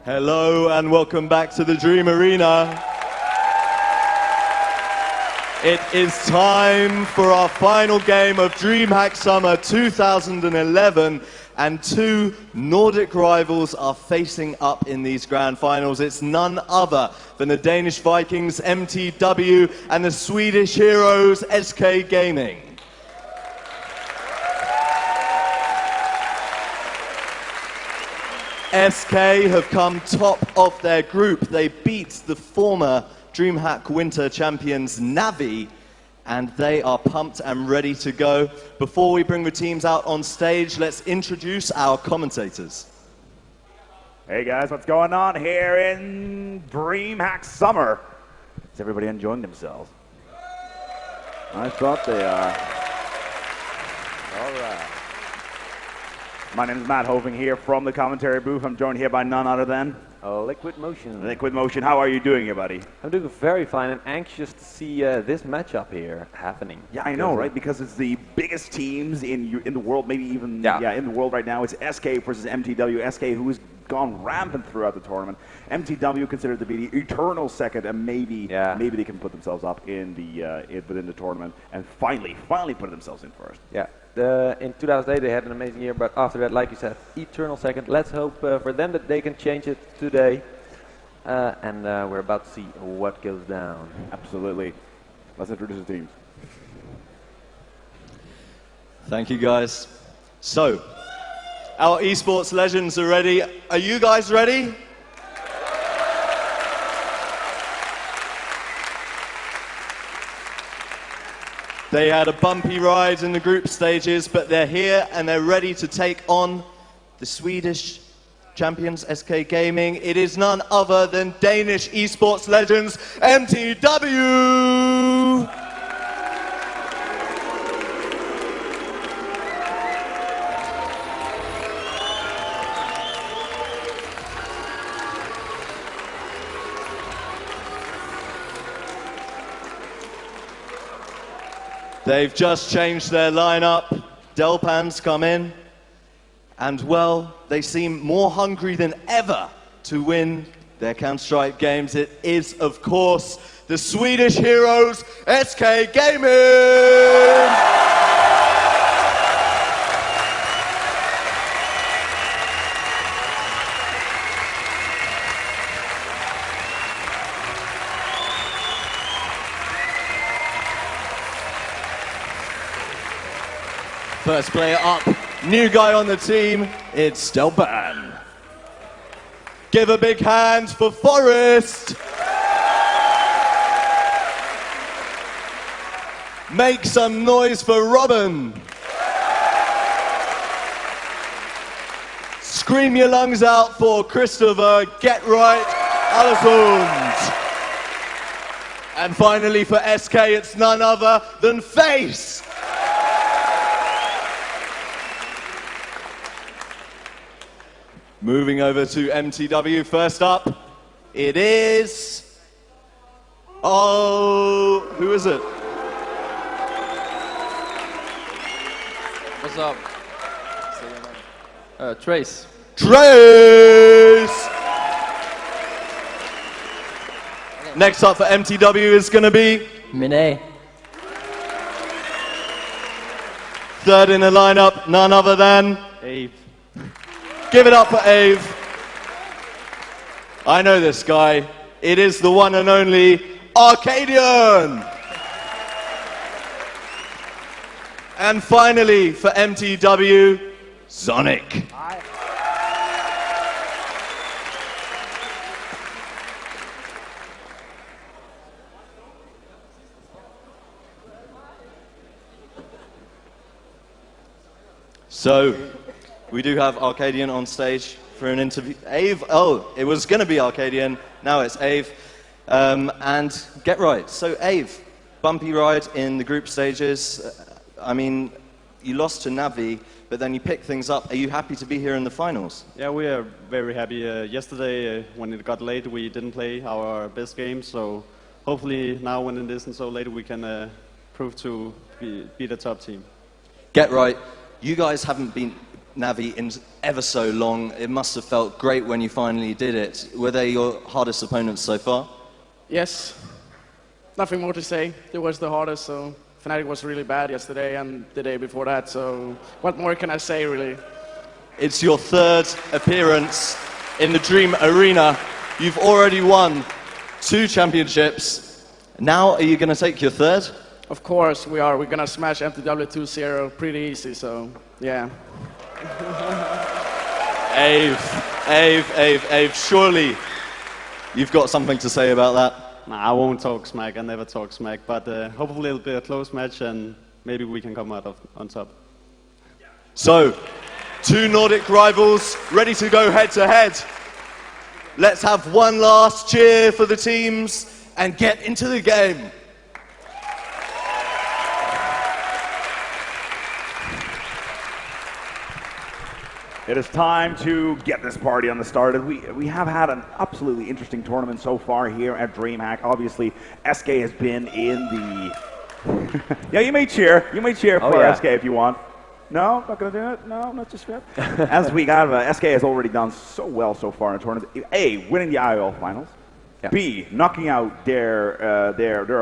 Hello and welcome back to the Dream Arena. It is time for our final game of DreamHack Summer 2011, and two Nordic rivals are facing up in these grand finals. It's none other than the Danish Vikings mTw and the Swedish heroes SK Gaming. SK have come top of their group. They beat the former DreamHack Winter champions Navi, and they are pumped and ready to go. Before we bring the teams out on stage, let's introduce our commentators. Hey guys, what's going on here in DreamHack Summer? Is everybody enjoying themselves? I thought they are. All right. My name is Matt Hoving here from the commentary booth. I'm joined here by none other than Liquid Motion. Liquid Motion. How are you doing here, buddy? I'm doing very fine and anxious to see this matchup here happening. Yeah, I know, right? Because it's the biggest teams in the world, maybe even in the world right now. It's SK versus mTw. SK, who has gone rampant throughout the tournament. mTw considered to be the eternal second, and maybe they can put themselves up in the within the tournament and finally put themselves in first. Yeah. In 2008 they had an amazing year, but after that, like you said, eternal second. Let's hope for them that they can change it today. And we're about to see what goes down. Absolutely. Let's introduce the teams. Thank you, guys. So, our esports legends are ready. Are you guys ready? They had a bumpy ride in the group stages, but they're here and they're ready to take on the Swedish champions, SK Gaming. It is none other than Danish esports legends, mTw! They've just changed their lineup. Delpan's come in, and well, they seem more hungry than ever to win their Counterstrike games. It is, of course, the Swedish heroes, SK Gaming! First player up, new guy on the team, it's Delpan. Give a big hand for Forrest. Make some noise for Robin. Scream your lungs out for Christopher. Get right, Alessund. And finally for SK, it's none other than Face. Moving over to mTw, first up, it is... Oh, who is it? What's up? Trace. Trace! Next up for mTw is going to be... Miné. Third in the lineup, none other than... Ave. Give it up for Ave. I know this guy. It is the one and only Arcadian. And finally, for mTw, Sonic. So, we do have Arcadian on stage for an interview. Ave, oh, it was going to be Arcadian, now it's Ave. And get right, so Ave, bumpy ride in the group stages. I mean, you lost to Navi, but then you picked things up. Are you happy to be here in the finals? Yeah, we are very happy. Yesterday, when it got late, we didn't play our best game, so hopefully now when it isn't so late, we can prove to be the top team. Get right. You guys haven't been Navi in ever so long. It must have felt great when you finally did it. Were they your hardest opponents so far? Yes. Nothing more to say. It was the hardest, so Fnatic was really bad yesterday and the day before that, so what more can I say, really? It's your third appearance in the Dream Arena. You've already won 2 championships. Now are you going to take your third? Of course we are. We're going to smash mTw 2-0 pretty easy, so yeah. Ave, surely you've got something to say about that? Nah, I won't talk smack, I never talk smack, but hopefully it'll be a close match and maybe we can come out on top. So, 2 Nordic rivals ready to go head to head. Let's have one last cheer for the teams and get into the game. It is time to get this party on the started. We have had an absolutely interesting tournament so far here at DreamHack. Obviously, SK has been in the... Yeah, you may cheer for SK if you want. No, not going to do it? No, not just yet. As we got, SK has already done so well so far in the tournament. A, winning the IOL finals. Yeah. B, knocking out their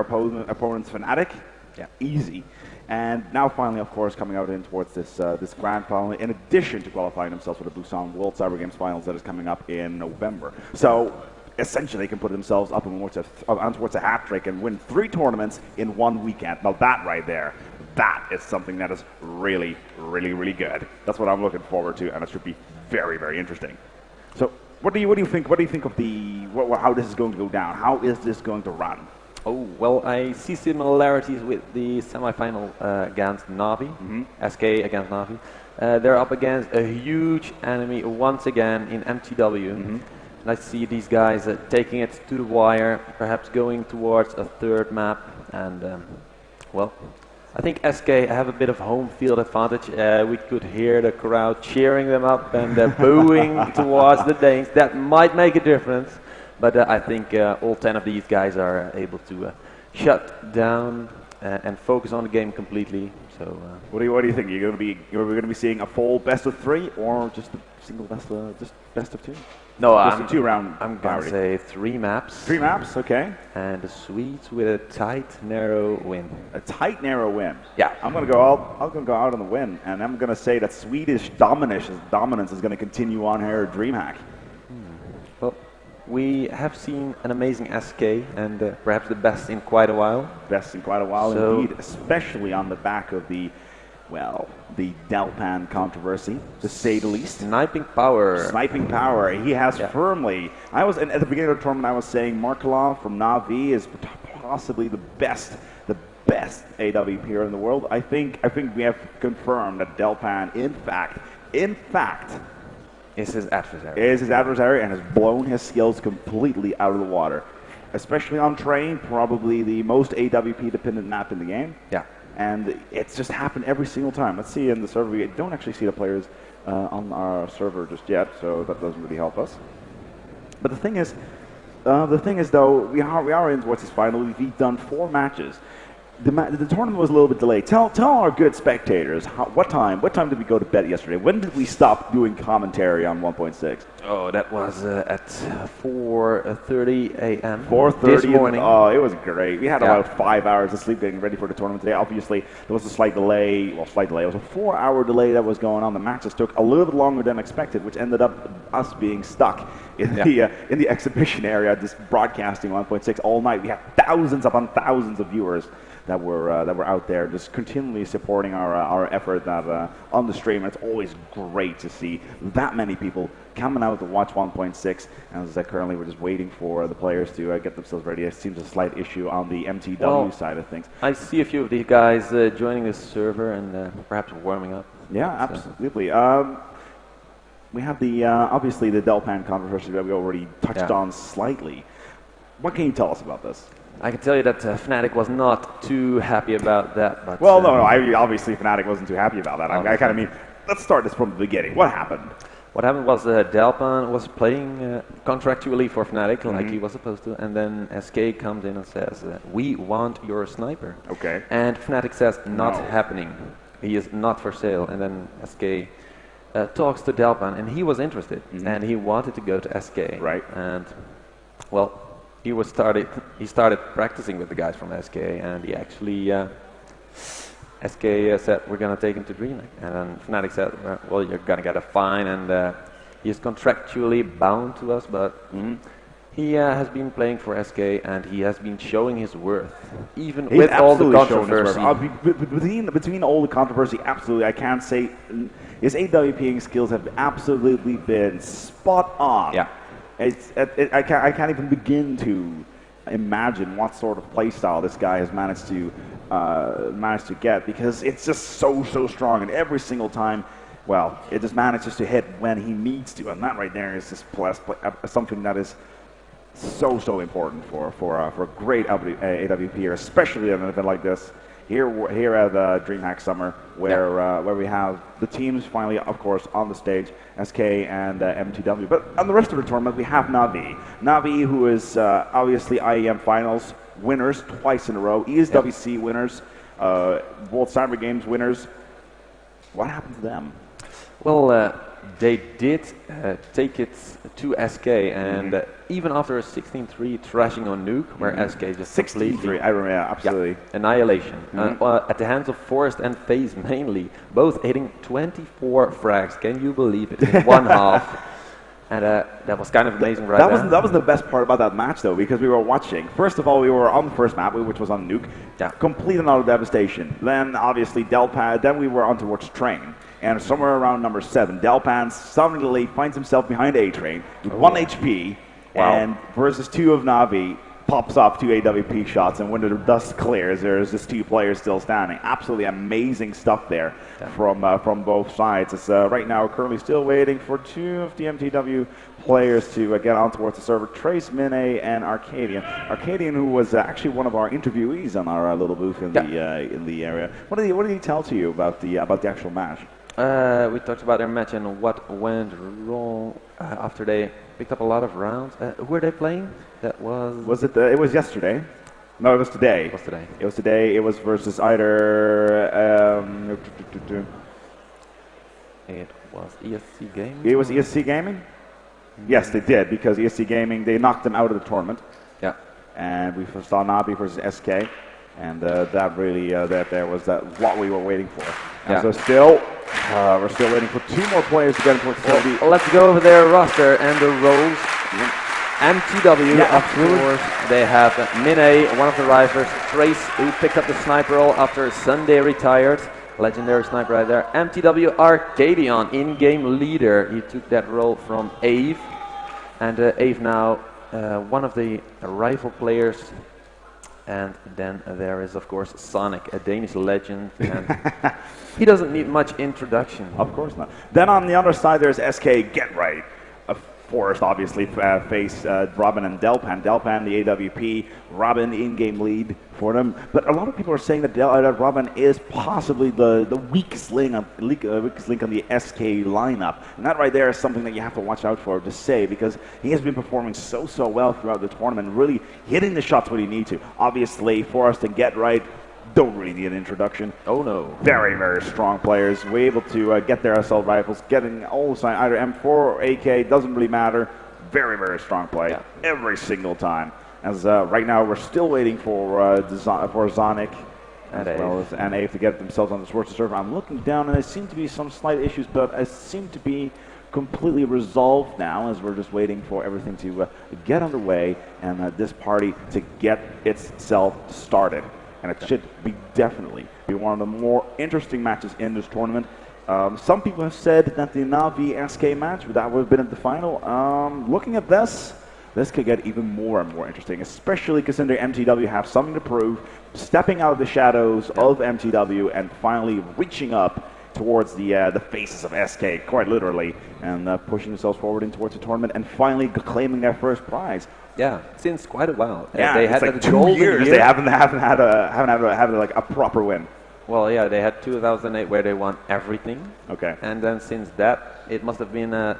opponents Fnatic. Yeah. Easy. And now finally, of course, coming out in towards this this grand final, in addition to qualifying themselves for the Busan World Cyber Games finals that is coming up in November. So essentially, they can put themselves up towards a hat trick and win 3 tournaments in 1 weekend. Now that right there, that is something that is really, really, really good. That's what I'm looking forward to, and it should be very, very interesting. So, what do you think? What do you think of how this is going to go down? How is this going to run? Oh, well, I see similarities with the semi-final against Navi, SK against Navi. They're up against a huge enemy once again in mTw. And I see these guys taking it to the wire, perhaps going towards a 3rd map. And, well, I think SK have a bit of home field advantage. We could hear the crowd cheering them up and booing towards the Danes. That might make a difference. But I think all 10 of these guys are able to shut down and focus on the game completely. So, what do you think? You're going to be seeing a full best of 3 or just a single best of 2? No, just a 2-round. I'm going to say 3 maps. 3 maps, okay. And the Swedes with a tight, narrow win. A tight, narrow win. Yeah. I'm going to go out on the win, and I'm going to say that Swedish dominance is going to continue on here at DreamHack. Well, we have seen an amazing SK and perhaps the best in quite a while. Best in quite a while, so indeed, especially on the back of the Delpan controversy, to say the least. Sniping power. Sniping power. He has firmly. At the beginning of the tournament, I was saying Markelov from Navi is possibly the best AW peer in the world. I think we have confirmed that Delpan, in fact, is his adversary. And has blown his skills completely out of the water. Especially on Train, probably the most AWP dependent map in the game. Yeah. And it's just happened every single time. Let's see in the server. We don't actually see the players on our server just yet, so that doesn't really help us. But the thing is though, we are in towards this final. We've done 4 matches. The tournament was a little bit delayed. Tell our good spectators what time did we go to bed yesterday? When did we stop doing commentary on 1.6? Oh, that was at 4:30 a.m. 4:30 this morning. Oh, it was great. We had about 5 hours of sleep getting ready for the tournament today. Obviously, there was a slight delay. Well, slight delay. It was a 4-hour delay that was going on. The matches took a little bit longer than expected, which ended up us being stuck in the exhibition area, just broadcasting 1.6 all night. We had thousands upon thousands of viewers that were out there just continually supporting our effort on the stream. And it's always great to see that many people coming out to watch 1.6. As currently we're just waiting for the players to get themselves ready. It seems a slight issue on the mTw side of things. I see a few of these guys joining the server and perhaps warming up. Yeah, absolutely. We have obviously the Delpan controversy that we already touched on slightly. What can you tell us about this? I can tell you that Fnatic was not too happy about that. But, well, no, obviously Fnatic wasn't too happy about that. I kind of mean, let's start this from the beginning. What happened? What happened was Delpan was playing contractually for Fnatic, like he was supposed to, and then SK comes in and says, "We want your sniper." Okay. And Fnatic says, "Not happening. He is not for sale." And then SK talks to Delpan, and he was interested, and he wanted to go to SK. Right. And well, he started practicing with the guys from SK, and he actually. SK said, "We're going to take him to DreamHack." And then Fnatic said, "Well, you're going to get a fine," and he's contractually bound to us, but he has been playing for SK, and he has been showing his worth, even with all the controversy. Between all the controversy, absolutely, I can't say his AWPing skills have absolutely been spot on. Yeah. I can't even begin to imagine what sort of playstyle this guy has managed to get, because it's just so strong, and every single time, well, it just manages to hit when he needs to, and that right there is just something that is so important for a great AWPer, especially in an event like this. Here at DreamHack Summer, where we have the teams finally, of course, on the stage, SK and mTw. But on the rest of the tournament, we have Navi. Navi, who is obviously IEM Finals winners twice in a row, ESWC winners, both Cyber Games winners. What happened to them? Well, they did take it to SK, and even after a 16-3 thrashing on Nuke, where SK just 16-3, I remember, yeah, absolutely. Annihilation. At the hands of Forest and FaZe mainly, both hitting 24 frags. Can you believe it? In one half. And that was kind of amazing, right? That was the best part about that match, though, because we were watching. First of all, we were on the first map, which was on Nuke. Yeah. Complete and utter devastation. Then, obviously, Delpan. Then we were on towards Train. And somewhere around number 7, Delpan suddenly finds himself behind A-Train with 1 HP. Wow. And versus 2 of Navi, pops off 2 AWP shots, and when the dust clears, there's just 2 players still standing. Absolutely amazing stuff there from both sides. It's right now we're currently still waiting for 2 of the mTw players to get on towards the server. Trace, Mine, and Arcadian. Arcadian, who was actually one of our interviewees on our little booth in the area. What did he tell to you about the actual match? We talked about their match and what went wrong after they picked up a lot of rounds. Who were they playing? That was... it was yesterday. No, it was today. It was today. It was today. It was versus either... it was ESC Gaming? It was ESC Gaming? Yes, they did, because ESC Gaming, they knocked them out of the tournament. Yeah. And we saw Navi versus SK. And that really, there was what we were waiting for. And so still, we're still waiting for 2 more players to get into the... Well, let's go over their roster and the roles. mTw, of course, they have Mine, one of the rivals, Trace, who picked up the sniper role after Sunday retired. Legendary sniper right there. mTw Arcadian, in-game leader. He took that role from Ave. And Ave now, one of the rival players. And then there is, of course, Sonic, a Danish legend. And he doesn't need much introduction. Of course not. Then on the other side, there's SK Get Right. Forrest obviously faced Robin and Delpan. Delpan, the AWP, Robin, the in-game lead for them. But a lot of people are saying that Robin is possibly the weakest link on the SK lineup. And that right there is something that you have to watch out for to say, because he has been performing so well throughout the tournament, really hitting the shots when he needs to. Obviously, Forrest and Get Right don't really need an introduction. Oh no. Very strong players. We're able to get their assault rifles, getting all the sign, either M4 or AK, doesn't really matter. Very strong play every single time. As right now we're still waiting for Zonic as well as Ave to get themselves on the Schwarzer server. I'm looking down and there seem to be some slight issues, but it seem to be completely resolved now, as we're just waiting for everything to get underway and this party to get itself started. And it should be definitely be one of the more interesting matches in this tournament. Some people have said that the Navi SK match that would have been at the final. Looking at this could get even more and more interesting, especially considering mTw have something to prove, stepping out of the shadows of mTw and finally reaching up towards the faces of SK, quite literally, and pushing themselves forward in towards the tournament and finally claiming their first prize. Yeah, since quite a while. Yeah, they had like 2 years. They haven't had a proper win. Well, yeah, they had 2008 where they won everything. Okay. And then since that, it must have been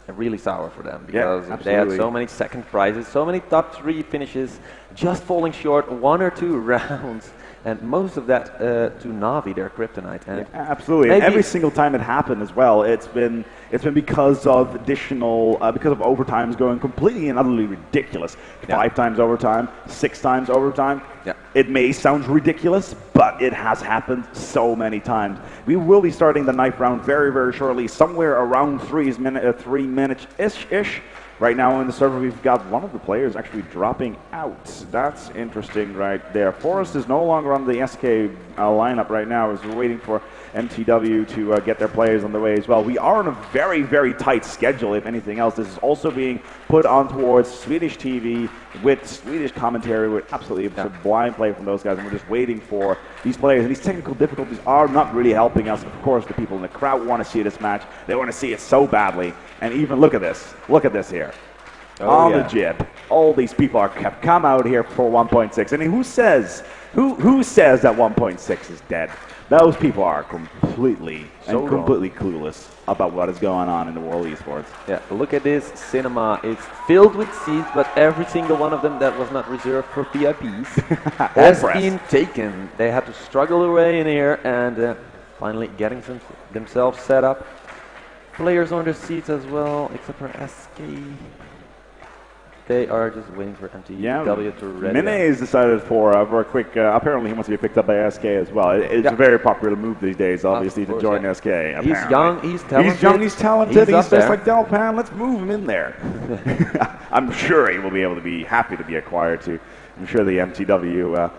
really sour for them because they had so many second prizes, so many top 3 finishes, just falling short 1 or 2 rounds. And most of that to Na'Vi, their kryptonite. And absolutely. And every single time it happened as well, it's been because of additional, because of overtimes going completely and utterly ridiculous. 5 times overtime, 6 times overtime. Yeah. It may sound ridiculous, but it has happened so many times. We will be starting the knife round very, very shortly, somewhere around 3 minutes-ish. Right now in the server, we've got one of the players actually dropping out. That's interesting right there. Forrest is no longer on the SK lineup right now as we're waiting for mTw to get their players on the way as well. We are on a very, very tight schedule, if anything else. This is also being put on towards Swedish TV with Swedish commentary with absolutely sublime play from those guys, and we're just waiting for these players. And these technical difficulties are not really helping us. Of course, the people in the crowd want to see this match. They want to see it so badly. And even look at this. Look at this here. On the jib. All these people have come out here for 1.6. I mean, who says that 1.6 is dead? Those people are completely clueless about what is going on in the world of esports. Yeah, look at this cinema. It's filled with seats, but every single one of them that was not reserved for VIPs has been taken. They had to struggle their way in here and finally getting themselves set up. Players on their seats as well, except for SK. They are just waiting for mTw to ready. Mine has decided for a quick, apparently he wants to be picked up by SK as well. It's a very popular move these days, obviously, to join SK. Apparently. He's young, he's talented. He's young, he's talented, he's just like Delpan. Let's move him in there. I'm sure he will be able to be happy to be acquired too. I'm sure the mTw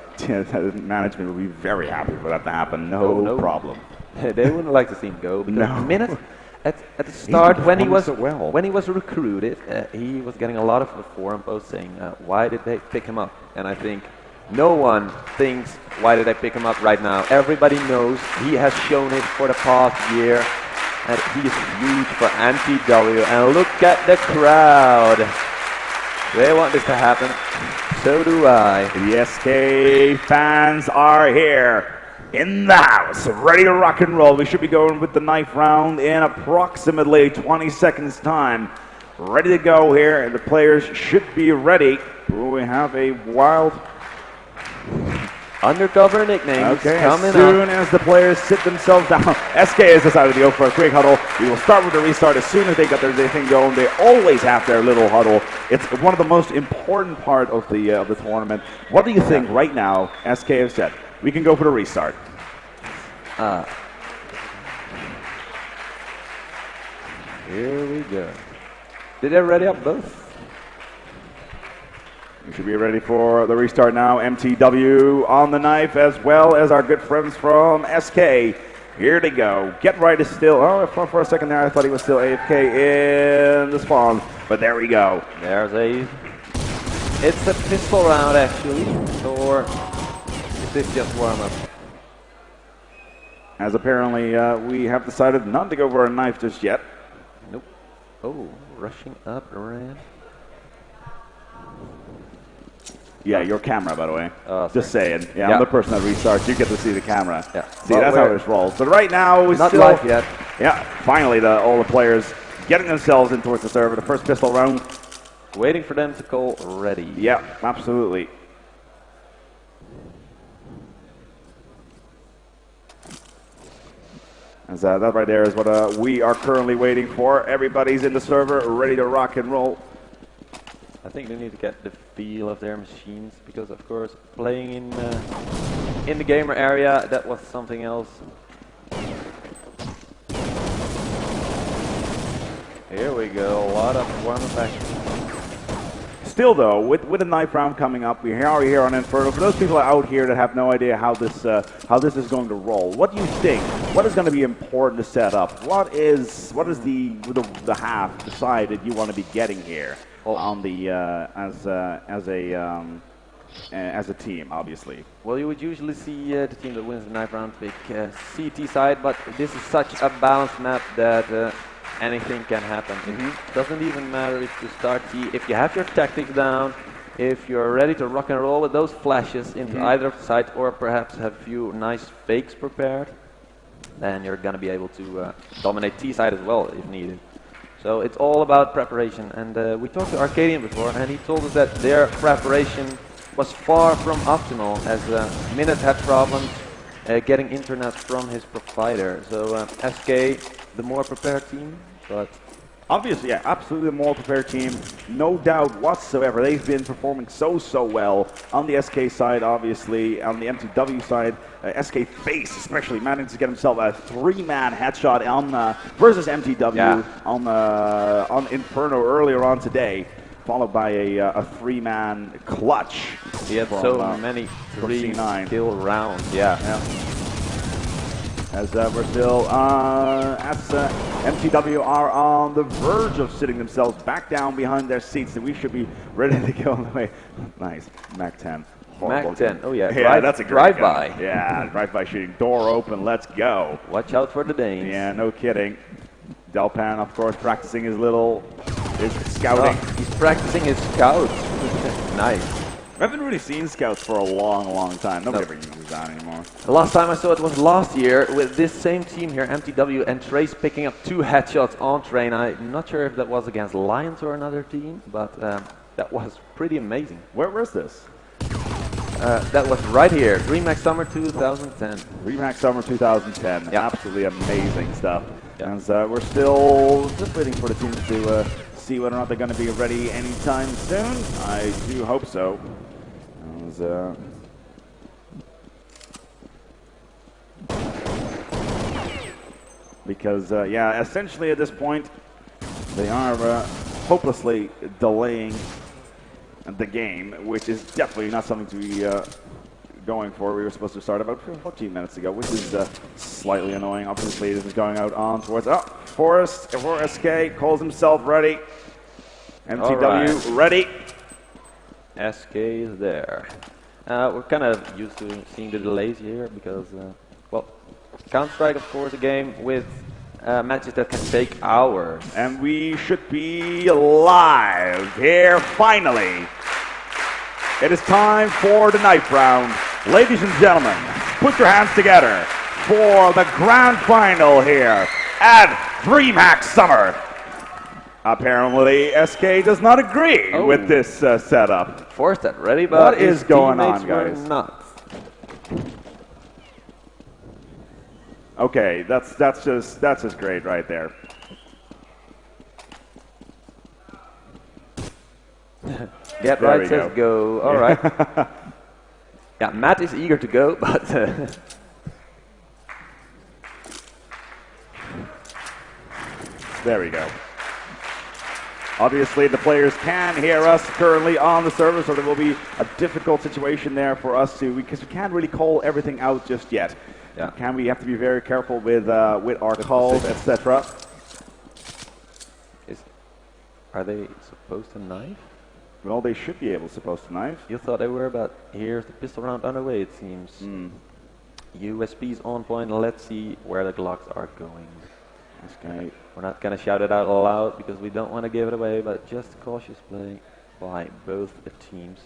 management will be very happy for that to happen. No problem. They wouldn't like to see him go because minutes. At the start, when he was recruited, he was getting a lot of forum posts saying, why did they pick him up? And I think no one thinks, why did they pick him up right now? Everybody knows he has shown it for the past year, and he is huge for mTw. And look at the crowd. They want this to happen. So do I. The SK fans are here. In the house, ready to rock and roll. We should be going with the knife round in approximately 20 seconds time. Ready to go here, and the players should be ready. Ooh, we have a wild undercover nicknames coming as soon as the players sit themselves down. SK has decided to go for a quick huddle. We will start with the restart as soon as they got their thing going. They always have their little huddle. It's one of the most important part of the tournament. What do you think right now? SK has said we can go for the restart. Here we go. Did they ready up both? We should be ready for the restart now. mTw on the knife, as well as our good friends from SK. Here they go. Get right is still. Oh, for a second there, I thought he was still AFK in the spawn. But there we go. There's a. It's a pistol round, actually. Or is this just warm up? As apparently we have decided not to go for a knife just yet. Nope. Oh, rushing up around. Yeah, your camera, by the way. Just saying. Yeah, yeah, I'm the person that restarts. You get to see the camera. Yeah. See, that's how this rolls. But right now, we're not still live yet. Yeah, finally, all the players getting themselves in towards the server. The first pistol round. Waiting for them to call ready. Yeah, absolutely. As that right there is what we are currently waiting for. Everybody's in the server, ready to rock and roll. I think they need to get the feel of their machines because, of course, playing in the gamer area, that was something else. Here we go, a lot of warm-up action. Still, though, with a knife round coming up, we are here on Inferno. For those people out here that have no idea how this is going to roll, what do you think? What is going to be important to set up? What is the half side that you want to be getting here on the as a team, obviously? Well, you would usually see the team that wins the knife round pick CT side, but this is such a balanced map that. Anything can happen. It doesn't even matter if you start T. If you have your tactics down, If you're ready to rock and roll with those flashes into either of the sides, or perhaps have a few nice fakes prepared, then you're going to be able to dominate T side as well if needed. So it's all about preparation. And we talked to Arcadian before, and he told us that their preparation was far from optimal, as Minute had problems getting internet from his provider. So SK, the more prepared team, but obviously, yeah, absolutely the more prepared team, no doubt whatsoever. They've been performing so well on the SK side, obviously. On the mTw side, SK Face especially managed to get himself a 3-man headshot on versus mTw on Inferno earlier on today, followed by a 3-man clutch. He had from, so many 3-kill rounds. Yeah. As we're still, as mTw are on the verge of sitting themselves back down behind their seats, and we should be ready to go on the way. Nice, Mac 10. Mac 10, oh yeah, yeah, that's a great drive-by. Yeah, drive-by shooting, door open, let's go. Watch out for the Danes. Yeah, no kidding. Delpan, of course, practicing his scouting. Oh, he's practicing his scouts. Nice. I haven't really seen scouts for a long time. Nobody ever uses that anymore. The last time I saw it was last year with this same team here, mTw, and Trace picking up 2 headshots on Train. I'm not sure if that was against Lions or another team, but that was pretty amazing. Where's this? That was right here, DreamHack Summer 2010. DreamHack Summer 2010. Yeah. Absolutely amazing stuff. Yeah. And we're still just waiting for the teams to see whether or not they're going to be ready anytime soon. I do hope so. Because, yeah, essentially at this point, they are hopelessly delaying the game, which is definitely not something to be going for. We were supposed to start about 14 minutes ago, which is slightly annoying. Obviously, this is going out on towards Forrest for SK, calls himself ready. mTw ready. SK is there. We're kind of used to seeing the delays here because, well, Counterstrike, of course, a game with matches that can take hours. And we should be live here finally. It is time for the knife round. Ladies and gentlemen, put your hands together for the grand final here at DreamHack Summer. Apparently, SK does not agree with this setup. Forced that ready, but what is going on, guys? Not. Okay, that's just great right there. Get There right we says go. All right. Yeah, Matt is eager to go, but there we go. Obviously, the players can hear us currently on the server, so there will be a difficult situation there for us to, because we can't really call everything out just yet. yeah. We have to be very careful with our calls, etc. Are they supposed to knife? Well, they should be supposed to knife. You thought they were, but here's the pistol round underway, it seems. USP's on point. Let's see where the Glocks are going. Okay. We're not going to shout it out loud because we don't want to give it away, but just cautious play by both the teams.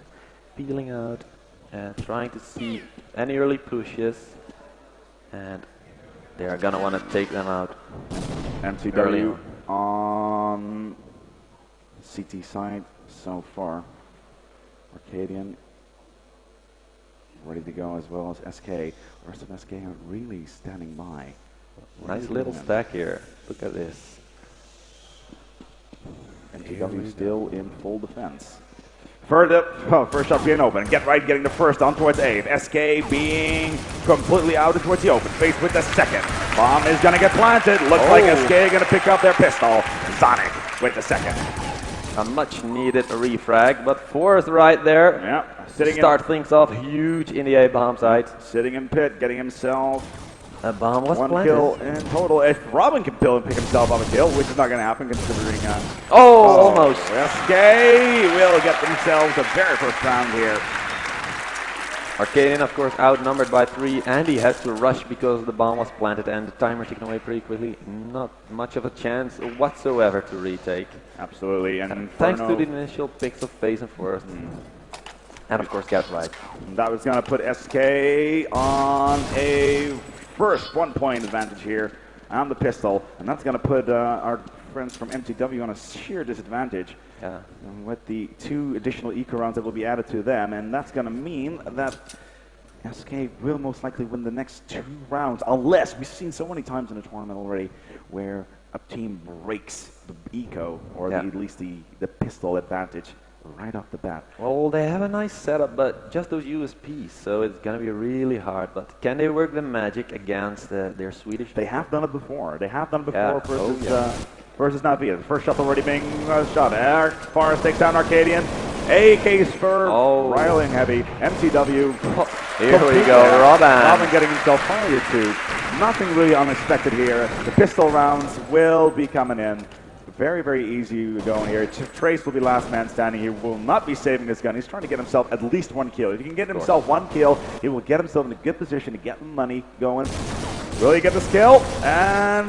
Peeling out and trying to see any early pushes, and they're going to want to take them out. mTw on CT side so far. Arcadian ready to go as well as SK. The rest of SK are really standing by. Nice little stack here. Look at this. mTw still in full defense. First shot being open. Getting the first on towards Ave. SK being completely out towards the open. Faced with the second. Bomb is going to get planted. Looks like SK going to pick up their pistol. Sonic with the second. A much needed refrag, but fourth right there. Yeah. Start things off huge in the A bomb site. Sitting in pit, getting himself A bomb was one planted. kill in total. If Robin can pick himself up a kill, which is not going to happen considering... almost. SK will get themselves a very first round here. Arcadian, of course, outnumbered by 3, and he has to rush because the bomb was planted and the timer taken away pretty quickly. Not much of a chance whatsoever to retake. Absolutely. And Thanks to the initial picks of Face and Forest. And of course, Get Right. That was going to put SK on a first 1 point advantage here on the pistol, and that's going to put our friends from mTw on a sheer disadvantage. Yeah. With the 2 additional eco rounds that will be added to them, and that's going to mean that SK will most likely win the next 2 rounds, unless we've seen so many times in the tournament already where a team breaks the eco, or at least the pistol advantage right off the bat. Well, they have a nice setup, but just those USPs, so it's going to be really hard. But can they work the magic against their Swedish? They have done it before. They have done it before versus Navi. The first shot already being shot. Forrest takes down Arcadian. AK's for riling heavy. mTw. Here we go, Robin getting himself finally a 2. Nothing really unexpected here. The pistol rounds will be coming in. Very, very easy going here. Trace will be last man standing. He will not be saving his gun. He's trying to get himself at least 1 kill. If he can get himself 1 kill, he will get himself in a good position to get the money going. Will he get the skill? And,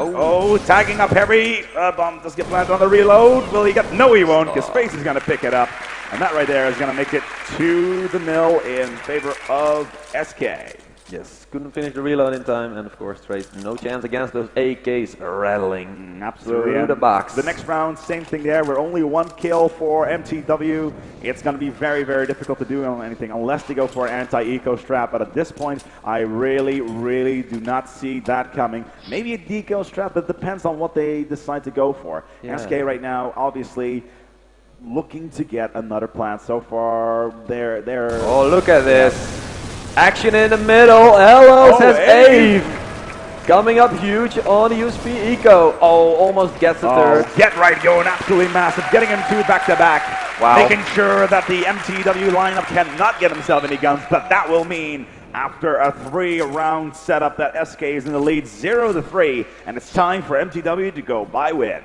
tagging up heavy. Bomb does get planted on the reload. Will he get? No, he won't, because Space is going to pick it up. And that right there is going to make it 2-0 in favor of SK. Yes, couldn't finish the reload in time, and of course, Trace, no chance against those AKs rattling absolutely through the box. The next round, same thing there. We're only 1 kill for mTw. It's going to be very, very difficult to do anything unless they go for an anti-eco strap. But at this point, I really, really do not see that coming. Maybe a deco strap, but it depends on what they decide to go for. SK right now, obviously, looking to get another plant. So far, they're Oh, look at this. Action in the middle. Hello, says Ave. Coming up huge on the USP Eco. Oh, almost gets the third. Get Right going absolutely massive. Getting him 2 back-to-back. Wow. Making sure that the mTw lineup cannot get himself any guns, but that will mean after a 3-round setup that SK is in the lead 0-3, and it's time for mTw to go by win.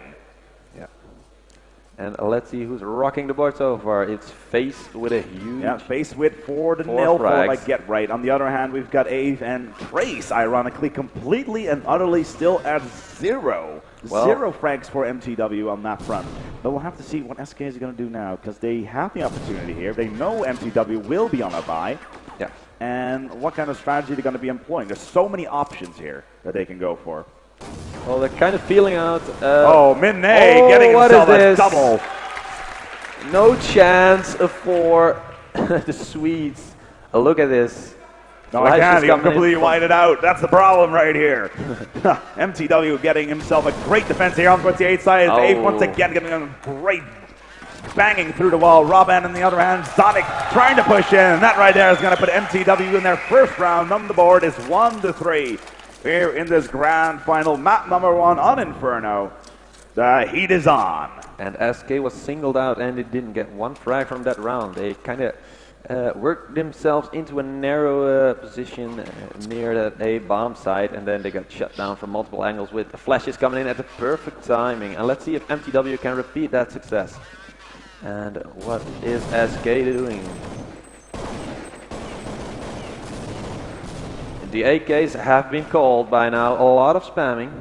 And let's see who's rocking the board so far. It's Face with a huge... Face with 4-0 followed by Get Right. On the other hand, we've got Ave and Trace, ironically, completely and utterly still at 0. Well, 0 frags for mTw on that front. But we'll have to see what SK is going to do now, because they have the opportunity here. They know mTw will be on a bye. Yeah. And what kind of strategy they're going to be employing. There's so many options here that they can go for. Well, they're kind of feeling out. Minne getting himself a double. No chance for the Swedes. Look at this. No, I can't. He completely whited out. That's the problem right here. mTw getting himself a great defense here on the 28 side. Ave once again getting a great banging through the wall. Robin on the other hand. Sonic trying to push in. And that right there is going to put mTw in their first round on the board. Is 1-3. Here in this grand final, map number 1 on Inferno. The heat is on. And SK was singled out and it didn't get 1 frag from that round. They kind of worked themselves into a narrow position near that A bomb site, and then they got shut down from multiple angles with the flashes coming in at the perfect timing. And let's see if mTw can repeat that success. And what is SK doing? The AKs have been called by now, a lot of spamming.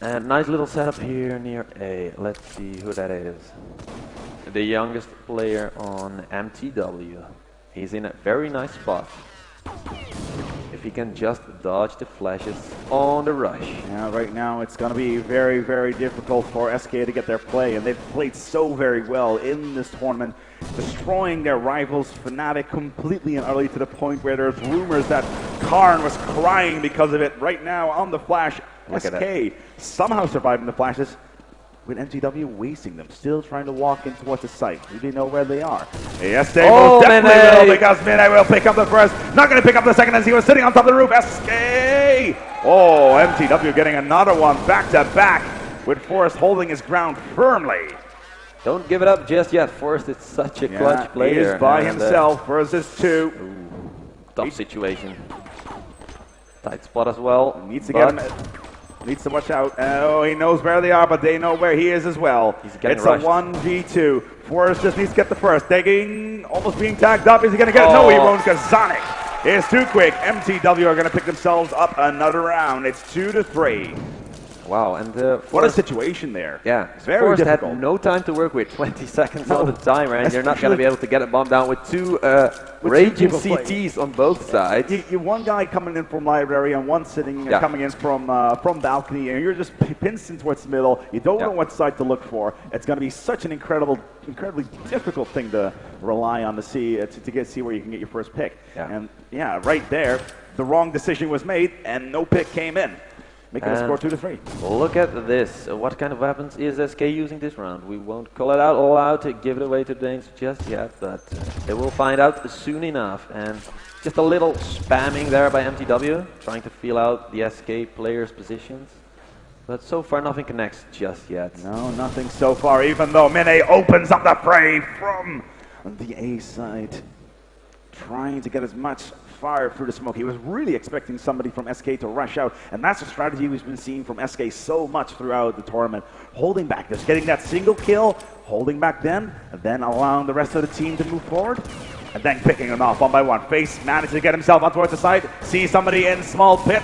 And nice little setup here near A. Let's see who that is. The youngest player on mTw. He's in a very nice spot. If he can just dodge the flashes on the rush. Yeah, right now it's going to be very, very difficult for SK to get their play, and they've played so very well in this tournament, destroying their rivals Fnatic completely and utterly to the point where there's rumors that Karn was crying because of it. Right now on the flash, SK somehow surviving the flashes, with mTw wasting them, still trying to walk in towards the site. We didn't know where they are. Yes, they will definitely will, because Minne will pick up the first. Not going to pick up the second as he was sitting on top of the roof. SK! Oh, mTw getting another one back to back, with Forrest holding his ground firmly. Don't give it up just yet. Forrest is such a clutch player. He is by himself versus 2. Tough situation. Tight spot as well. Needs to get him. Needs to watch out. Oh, he knows where they are, but they know where he is as well. It's rushed. A 1v2. Forrest just needs to get the first. Tagging, almost being tagged up. Is he going to get it? No, he won't, because Sonic is too quick. mTw are going to pick themselves up another round. It's 2-3. Wow, and what a situation there. Yeah, very Forrest difficult. had no time to work with, 20 seconds on the timer, and you're not going to be able to get a bomb down with two raging CTs on both sides. You one guy coming in from library and one sitting coming in from balcony, and you're just pinched in towards the middle. You don't know what side to look for. It's going to be such an incredibly difficult thing to rely on to see where you can get your first pick. And right there, the wrong decision was made, and no pick came in. Making a score 2-3. Look at this. What kind of weapons is SK using this round? We won't call it out all out to give it away to the Danes just yet, but they will find out soon enough. And just a little spamming there by mTw, trying to feel out the SK players' positions. But so far nothing connects just yet. No, nothing so far, even though Mine opens up the fray from the A side. Trying to get as much fire through the smoke. He was really expecting somebody from SK to rush out, and that's a strategy we've been seeing from SK so much throughout the tournament. Holding back, just getting that single kill, holding back then, and then allowing the rest of the team to move forward, and then picking them off one by one. Face managed to get himself out towards the side, see somebody in small pit.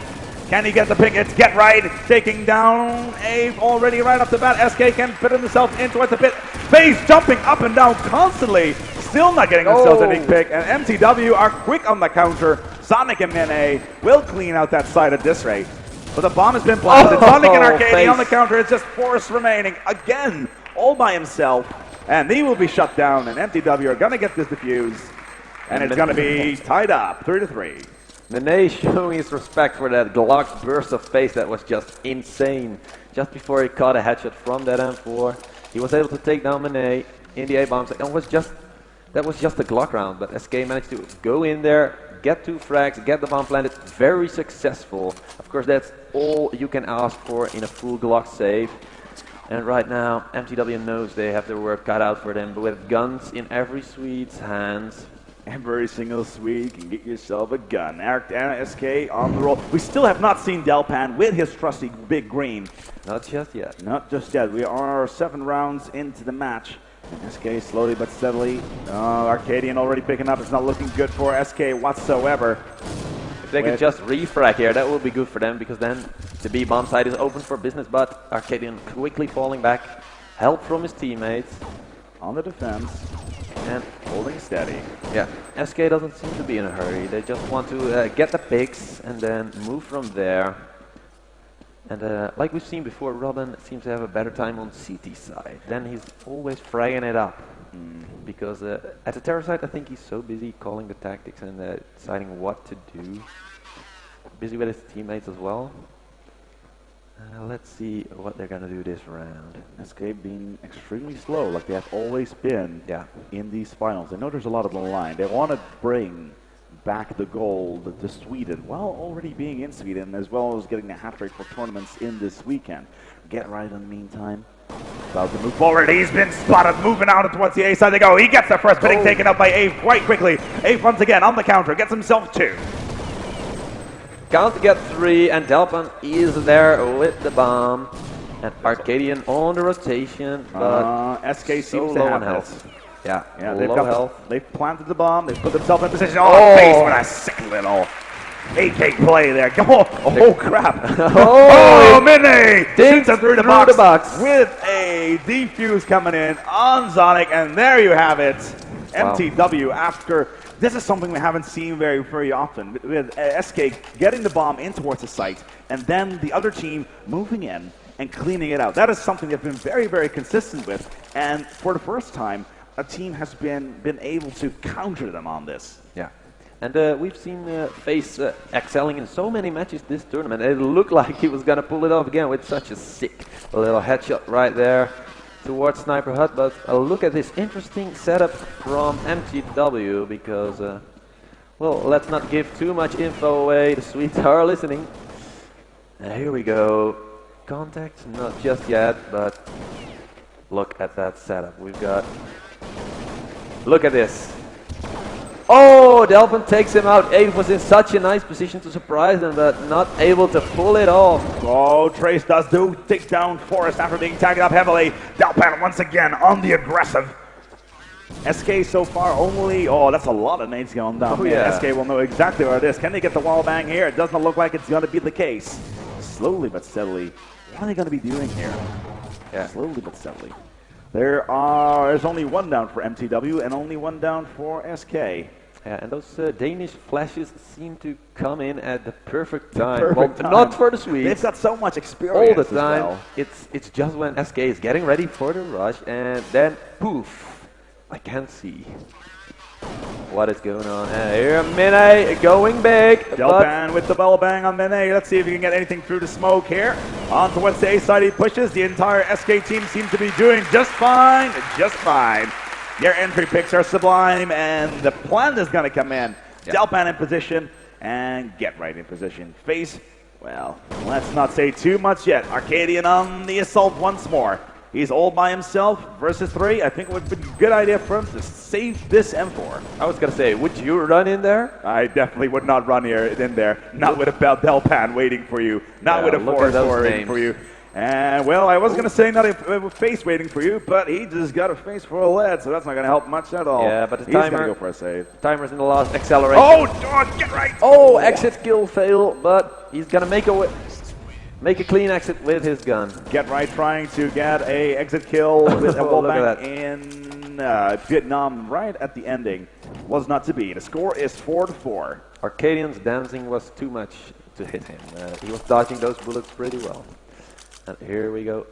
Can he get the pick? It's Get Right, taking down Ave already right off the bat. SK can fit himself in towards the pit. Face jumping up and down constantly. Still not getting themselves a big pick, and mTw are quick on the counter. Sonic and Mine will clean out that side at this rate. But the bomb has been planted. Sonic and Arcadian on the counter. It's just Forrest remaining again, all by himself. And he will be shut down, and mTw are going to get this defuse. And it's going to be tied up, 3-3. Mine showing his respect for that Glock burst of face that was just insane. Just before he caught a headshot from that M4, he was able to take down Mine in the A-bombs. That was just a Glock round, but SK managed to go in there, get 2 frags, get the bomb planted, very successful. Of course, that's all you can ask for in a full Glock save. And right now, mTw knows they have their work cut out for them, but with guns in every Swede's hands. Every single Swede can get yourself a gun. SK on the roll. We still have not seen Delpan with his trusty big green. Not just yet. Not just yet. We are 7 rounds into the match. And SK slowly but steadily. Arcadian already picking up. It's not looking good for SK whatsoever. If they could just refrag here, that would be good for them, because then the B-bomb side is open for business, but Arcadian quickly falling back. Help from his teammates. On the defense. And holding steady. Yeah, SK doesn't seem to be in a hurry. They just want to get the picks and then move from there. And like we've seen before, Robin seems to have a better time on CT side. Then he's always fragging it up. Because at the terror side, I think he's so busy calling the tactics and deciding what to do. Busy with his teammates as well. Let's see what they're gonna do this round. SK being extremely slow, like they have always been in these finals. I know there's a lot on the line. They want to bring back the gold to Sweden while already being in Sweden, as well as getting a hat-trick for tournaments in this weekend. Get Right in the meantime. About to move forward. He's been spotted moving out towards the A side they go. He gets the first pitting taken up by Ave quite quickly. Ave once again on the counter, gets himself 2. Count to get 3, and Delpan is there with the bomb. And Arcadian on the rotation, but SK so seems to low have on health. Yeah, they've low health. They've planted the bomb, they've put themselves in position. Face with a sick little AK play there. Oh crap. Mine shoots him through the box with a defuse coming in on Sonic, and there you have it. mTw after. This is something we haven't seen very often, with SK getting the bomb in towards the site, and then the other team moving in and cleaning it out. That is something they've been very consistent with, and for the first time, a team has been able to counter them on this. Yeah, and we've seen FaZe excelling in so many matches this tournament. It looked like he was going to pull it off again with such a sick little headshot right there towards Sniper Hut, but look at this interesting setup from mTw, because, well, let's not give too much info away. The Swedes are listening. And here we go. Contact, not just yet, but look at that setup. We've got, look at this. Oh, Delpan takes him out. Ave was in such a nice position to surprise them, but not able to pull it off. Oh, Trace does take down Forrest after being tagged up heavily. Delpan once again on the aggressive. SK so far only, that's a lot of nades going down. SK will know exactly where it is. Can they get the wall bang here? It doesn't look like it's going to be the case. slowly but steadily. What are they going to be doing here? Yeah. Slowly but steadily. There's only one down for mTw and only one down for SK. Yeah, and those Danish flashes seem to come in at the perfect time. Perfect time. Not for the Swedes. They've got so much experience all the as time. well. It's just when SK is getting ready for the rush, and then poof, I can't see what is going on. Here, Mine going big. Delpan with the bell bang on Mene. Let's see if he can get anything through the smoke here. On towards the A side he pushes. The entire SK team seems to be doing just fine. Just fine. Their entry picks are sublime, and the plan is going to come in. Yep. Delpan in position, and Get Right in position. Face, well, let's not say too much yet. Arcadian on the assault once more. He's all by himself versus 3. I think it would be a good idea for him to save this M4. I was going to say, would you run in there? I definitely would not run in there. Not with a Delpan waiting for you. Not with a Force waiting for you. And, well, I was going to say not a face waiting for you, but he just got a face for a lead, so that's not going to help much at all. Yeah, but the he's going to timer, go for a save. Timer's in the last acceleration. Oh, Get Right! Oh, exit kill fail, but he's going to make a clean exit with his gun. Get Right trying to get a exit kill with a wallbang in Vietnam right at the ending. Was not to be. The score is 4-4. Arcadian's dancing was too much to hit him. He was dodging those bullets pretty well. And here we go.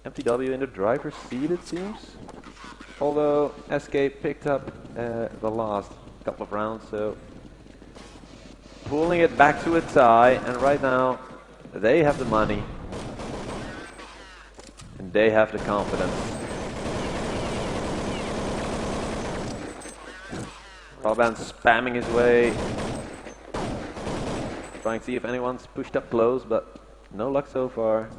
mTw in the driver's seat, it seems. Although SK picked up the last couple of rounds, so pulling it back to a tie. And right now, they have the money. And they have the confidence. Roban spamming his way. Trying to see if anyone's pushed up close, but no luck so far.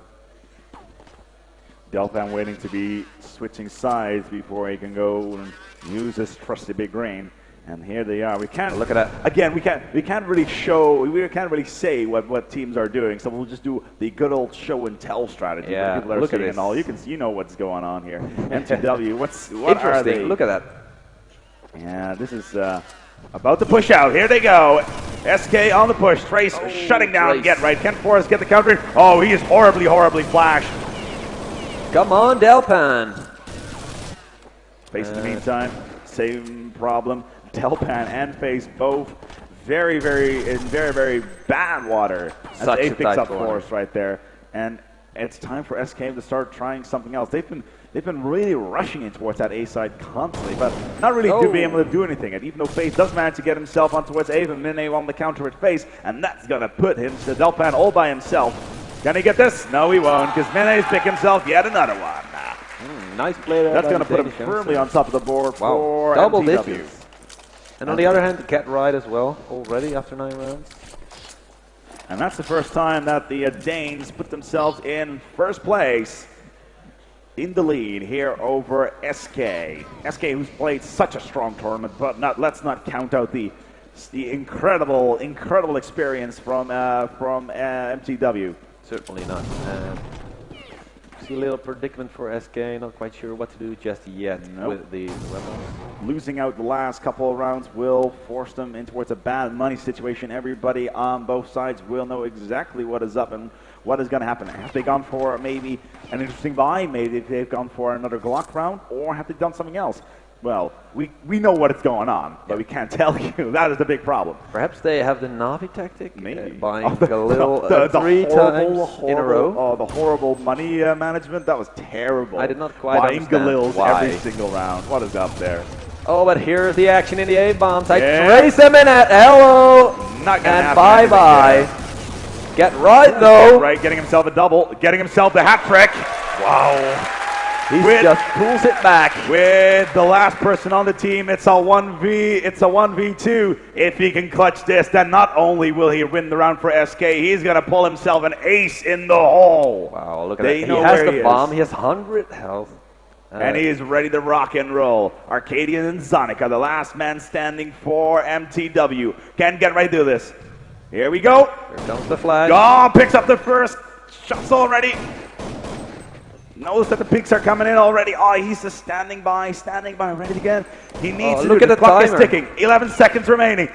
Delpan waiting to be switching sides before he can go and use his trusty big grain. And here they are. We can't look at that. Again, we can't really show. We can't really say what teams are doing. So we'll just do the good old show and tell strategy. Yeah, people are look at seeing this. And all you know what's going on here. mTw, what are they? Look at that. Yeah, this is about to push out. Here they go. SK on the push. Trace shutting down. Trace. Get Right. Can Forrest get the counter? Oh, he is horribly flashed. Come on, Delpan. Face in the meantime, same problem. Delpan and Face both very bad water. As Such A a picks tight up corner. Forrest right there. And it's time for SK to start trying something else. They've been really rushing in towards that A side constantly, but not really being able to do anything. And even though Face does manage to get himself on towards A, and Mine on the counter with Face, and that's gonna put him to Delpan all by himself. Can he get this? No, he won't, because Mine's pick himself yet another one. Nice play there. That's by going to the put him Danish firmly youngster. on top of the board for Double mTw. digits. And on the other hand, Get Right as well, already after 9 rounds. And that's the first time that the Danes put themselves in first place in the lead here over SK. SK, who's played such a strong tournament, but let's not count out the incredible experience from mTw. Certainly not. See a little predicament for SK, not quite sure what to do just yet with the weapons. Losing out the last couple of rounds will force them in towards a bad money situation. Everybody on both sides will know exactly what is up and what is going to happen. Have they gone for maybe an interesting buy? Maybe they've gone for another Glock round, or have they done something else? Well, we know what is going on, but we can't tell you. That is the big problem. Perhaps they have the Navi tactic, Maybe. buying a little three times in a row. Oh, the horrible money management. That was terrible. I did not quite buying understand Galils why. every single round. What is up there? Oh, but here's the action in the A-bombs. I Yeah. trace them in at hello, Not gonna and happen bye-bye. anything Get Right, though. Get Right, getting himself a double, getting himself the hat trick. Wow. He just pulls it back. With the last person on the team, it's a 1v2. If he can clutch this, then not only will he win the round for SK, he's going to pull himself an ace in the hole. Wow, look at They that. know He has where the he bomb. is. He has 100 health. And he is ready to rock and roll. Arcadian and Zonic are the last man standing for mTw. Can Get Right do this. Here we go. Here comes the flash. Oh, picks up the first shots already. Knows that the picks are coming in already. Oh, he's just standing by, ready to get. He needs to look do at the the clock is timer. ticking. 11 seconds remaining.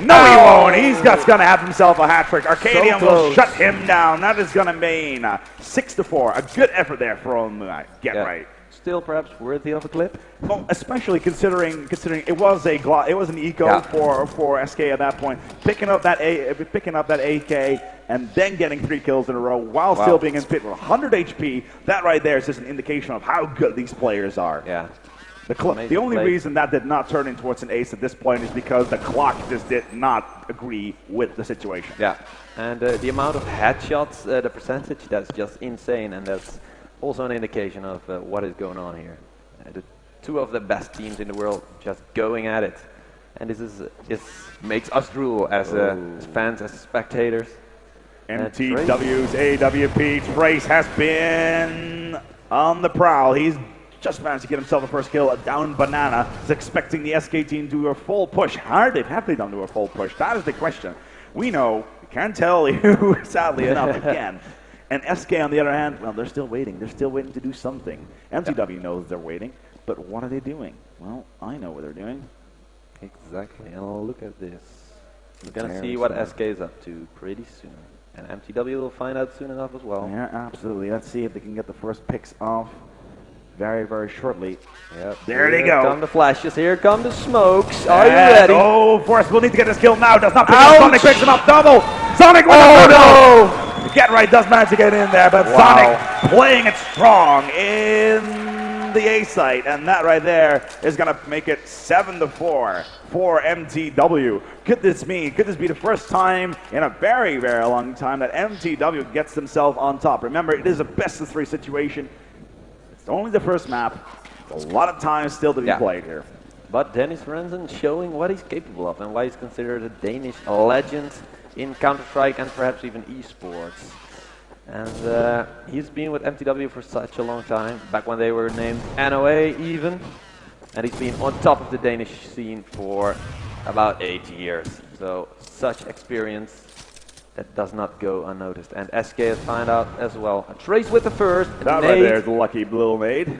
No, he won't. He's just going to have himself a hat trick. Arcadian So will close. shut him down. That is going to mean 6-4. A good effort there from Get Right. Still perhaps worthy of a clip. Well, especially considering it was an eco Yeah. for SK at that point, picking up that AK and then getting 3 kills in a row while still being in pit with 100 HP. That right there is just an indication of how good these players are. Yeah. The only reason that did not turn into an ace at this point is because the clock just did not agree with the situation. Yeah. And the amount of headshots, the percentage, that's just insane, and that's also an indication of what is going on here. The 2 of the best teams in the world just going at it, and this makes us drool as fans, as spectators. mTw's AWP Trace has been on the prowl. He's just managed to get himself a first kill, a down banana. He's expecting the SK team to do a full push. Have they done to a full push? That is the question. We know, we can't tell you, sadly enough, again. And SK, on the other hand, well, they're still waiting. They're still waiting to do something. mTw knows they're waiting, but what are they doing? Well, I know what they're doing. Exactly, and look at this. We're gonna see what SK is up to pretty soon. And mTw will find out soon enough as well. Yeah, absolutely. Let's see if they can get the first picks off very, very shortly. Yep. There they go. Here come the flashes, here come the smokes. Are you ready? Oh, Forrest will need to get this kill now. Does not pick Ouch. up. Sonic picks him up double. Sonic with the no! Get Right does manage to get in there, but Sonic playing it strong in the A site, and that right there is going to make it 7-4 for mTw. Could this be the first time in a very, very long time that mTw gets themselves on top? Remember, it is a best-of-3 situation. It's only the first map. There's a lot of time still to be played here. But Dennis Rensen showing what he's capable of and why he's considered a Danish legend in Counterstrike and perhaps even esports. And he's been with mTw for such a long time, back when they were named NOA even. And he's been on top of the Danish scene for about 8 years. So such experience that does not go unnoticed. And SK has found out as well. A Trace with the first. That right there is a lucky little nade.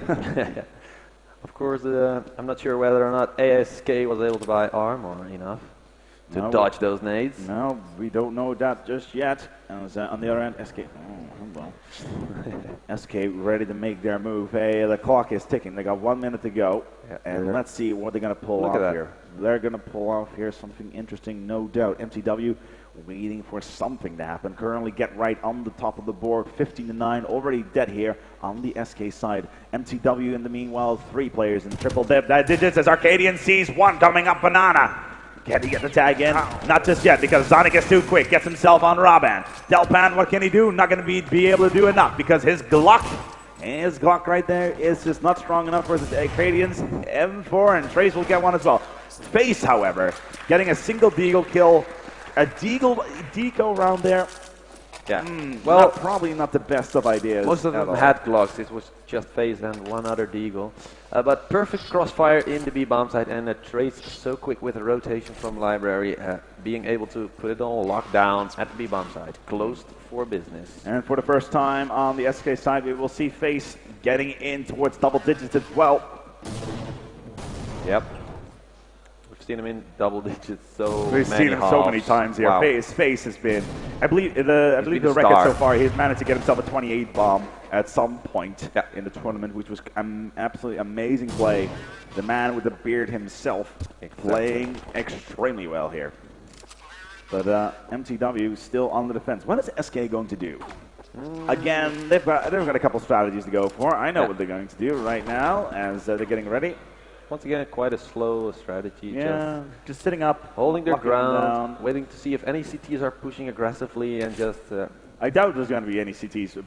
Of course, I'm not sure whether or not ASK was able to buy armor enough to dodge those nades. No, we don't know that just yet. And on the other end, SK. Oh, well. SK ready to make their move. Hey, the clock is ticking. They got 1 minute to go. Yeah, and let's see what they're going to pull off here. They're going to pull off here something interesting, no doubt. mTw waiting for something to happen. Currently Get Right on the top of the board, 15-9, already dead here on the SK side. mTw in the meanwhile, 3 players in triple digits as Arcadian sees 1 coming up banana. Can he get the tag in? Not just yet, because Sonic is too quick. Gets himself on Raban. Delpan, what can he do? Not going to be able to do enough, because his Glock right there is just not strong enough for the Arcadians. M4 and Trace will get one as well. Face, however, getting a single deagle kill. A deco round there. Yeah. Well, probably not the best of ideas. Most of them had Glocks. It was just Face and one other deagle. But perfect crossfire in the B-bomb side, and a Trace so quick with a rotation from library, being able to put it all locked down at the B-bomb side. Closed for business. And for the first time on the SK side, we will see Face getting in towards double digits as well. Yep. We've seen him in double digits We've seen him so many times here. Wow. Face has been, I believe the record so far, he's managed to get himself a 28 bomb at some point in the tournament, which was absolutely amazing play. The man with the beard himself playing extremely well here. But mTw still on the defense. What is SK going to do? Again, they've got a couple strategies to go for. I know what they're going to do right now as they're getting ready. Once again, quite a slow strategy. Yeah, just sitting up, holding their ground, waiting to see if any CTs are pushing aggressively and just... I doubt there's going to be any CTs.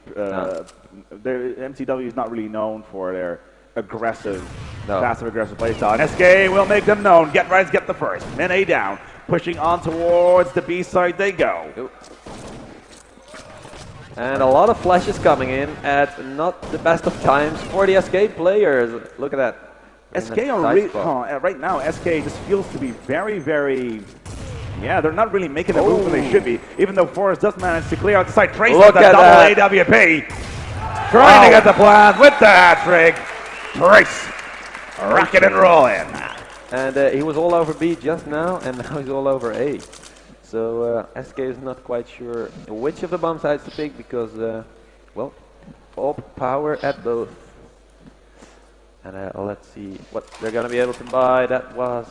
mTw is not really known for their aggressive, passive-aggressive playstyle. And SK will make them known. Get Right's get the first. Min A down. Pushing on towards the B side they go. Oops. And a lot of flashes coming in at not the best of times for the SK players. Look at that. SK are right now, SK just feels to be very, very... Yeah, they're not really making the move when they should be, even though Forrest does manage to clear out the side. Trace with the double AWP. Trying to get the plan with the hat trick. Trace, rocking and rolling. And he was all over B just now, and now he's all over A. So SK is not quite sure which of the bomb sites to pick because, well, all power at both. And let's see what they're going to be able to buy. That was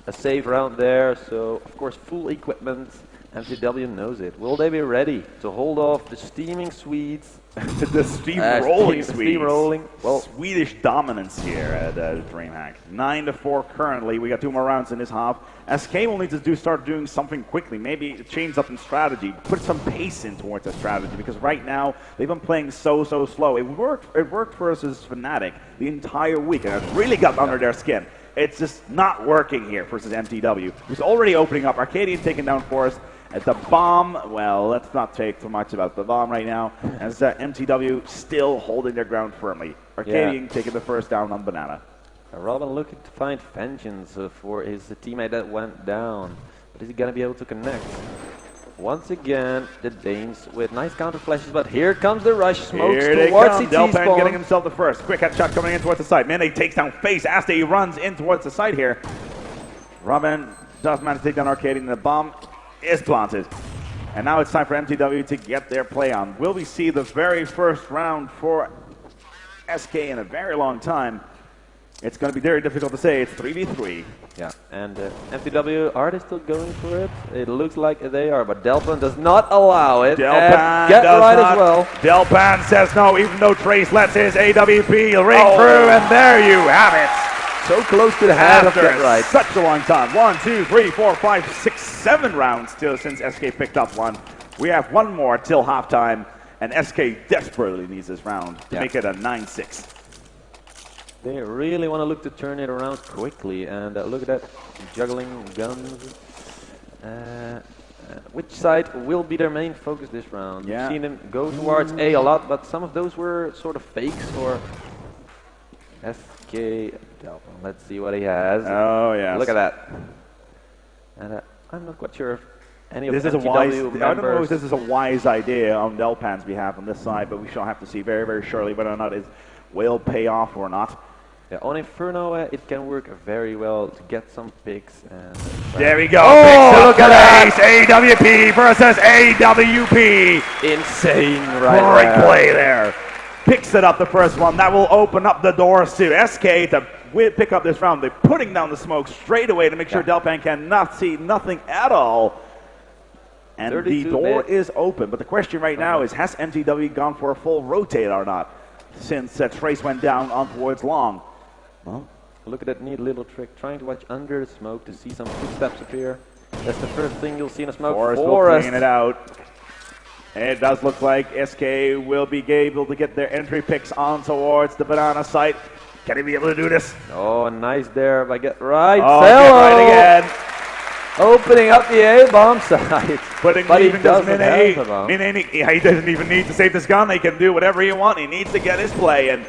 a safe round there, so of course full equipment. mTw knows it. Will they be ready to hold off the steaming Swedes? The steam-rolling Swedes. Steam-rolling. Well, Swedish dominance here at DreamHack. 9-4 currently. We got 2 more rounds in this half. SK will need to start doing something quickly. Maybe change up in strategy. Put some pace in towards that strategy because right now they've been playing so slow. It worked versus Fnatic the entire week and it really got under their skin. It's just not working here versus mTw, who's already opening up. Arcadian taking down Forest. At the bomb, well, let's not take too much about the bomb right now, as mTw still holding their ground firmly. Arcadian taking the first down on Banana. Robin looking to find vengeance for his teammate that went down, but is he going to be able to connect? Once again, the Danes with nice counter flashes, but here comes the rush. Smokes towards CT Delpan getting himself the first. Quick headshot coming in towards the side. Mene takes down Face as he runs in towards the side here. Robin does manage to take down Arcadian, and the bomb is planted. And now it's time for mTw to get their play on. Will we see the very first round for SK in a very long time? It's going to be very difficult to say. It's 3v3. Yeah, and mTw, are they still going for it? It looks like they are, but Delpan does not allow it. Delpan get does right not. as well. Delpan says no, even though Trace lets his AWP ring through, and there you have it. So close to the hand of Get Right. Such a long time. 1, 2, 3, 4, 5, 6, 7 rounds still since SK picked up one. We have one more till halftime, and SK desperately needs this round to make it a 9-6. They really want to look to turn it around quickly, and look at that, juggling guns. Which side will be their main focus this round? Yeah. We've seen them go towards A a lot, but some of those were sort of fakes or SK. Let's see what he has. Oh, yes. Look at that. And I'm not quite sure if any of this the is a wise. I members... don't know if this is a wise idea on Delpan's behalf on this side, but we shall have to see very shortly whether or not it will pay off or not. Yeah, on Inferno, it can work very well to get some picks. And there we go. Oh, look at that! AWP versus AWP. Insane, right? Great play there. Picks it up the first one. That will open up the doors to SK to pick up this round. They're putting down the smoke straight away to make sure Delpan cannot see nothing at all. And the door is open. But the question right now is, has mTw gone for a full rotate or not? Since Trace went down on towards long. Well, look at that neat little trick. Trying to watch under the smoke to see some footsteps appear. That's the first thing you'll see in a smoke. Forest will clean it out. It does look like SK will be able to get their entry picks on towards the Banana site. Can he be able to do this? Oh, nice there by Get Right. Oh, Get Right again. Opening up the A-bomb site. But he doesn't he doesn't even need to save this gun. He can do whatever he wants. He needs to get his play in.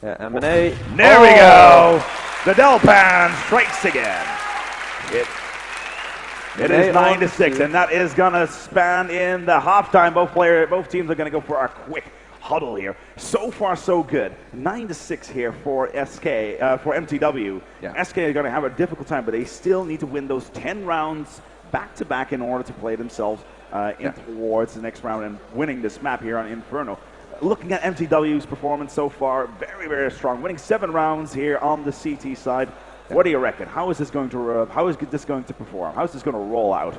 Yeah, M&A. There we go. The Delpan strikes again. It is 9-6, and that is going to span in the halftime. Both teams are going to go for a quick huddle here. So far, so good. 9-6 here for SK, for mTw. Yeah. SK are going to have a difficult time, but they still need to win those 10 rounds back-to-back in order to play themselves in towards the next round and winning this map here on Inferno. Looking at mTw's performance so far, very strong. Winning 7 rounds here on the CT side. What do you reckon? How is this going to perform? How is this going to roll out?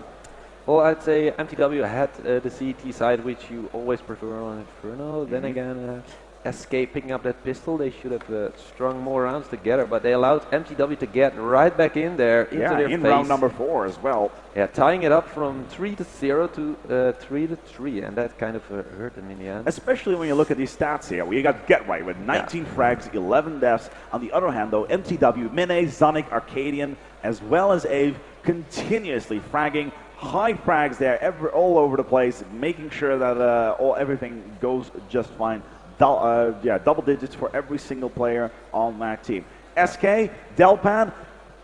Well, I'd say mTw had the CT side, which you always prefer on Inferno. Then again, SK picking up that pistol, they should have strung more rounds together, but they allowed mTw to get right back in there into their in face. round number 4 as well. Yeah, tying it up from 3-0 to 3-3, and that kind of hurt them in the end. Especially when you look at these stats here. We got Get Right with 19 frags, 11 deaths. On the other hand, though, mTw, Mene, Zonic, Arcadian, as well as Ave, continuously fragging. High frags there, all over the place, making sure that everything goes just fine. Double digits for every single player on that team. SK, Delpan,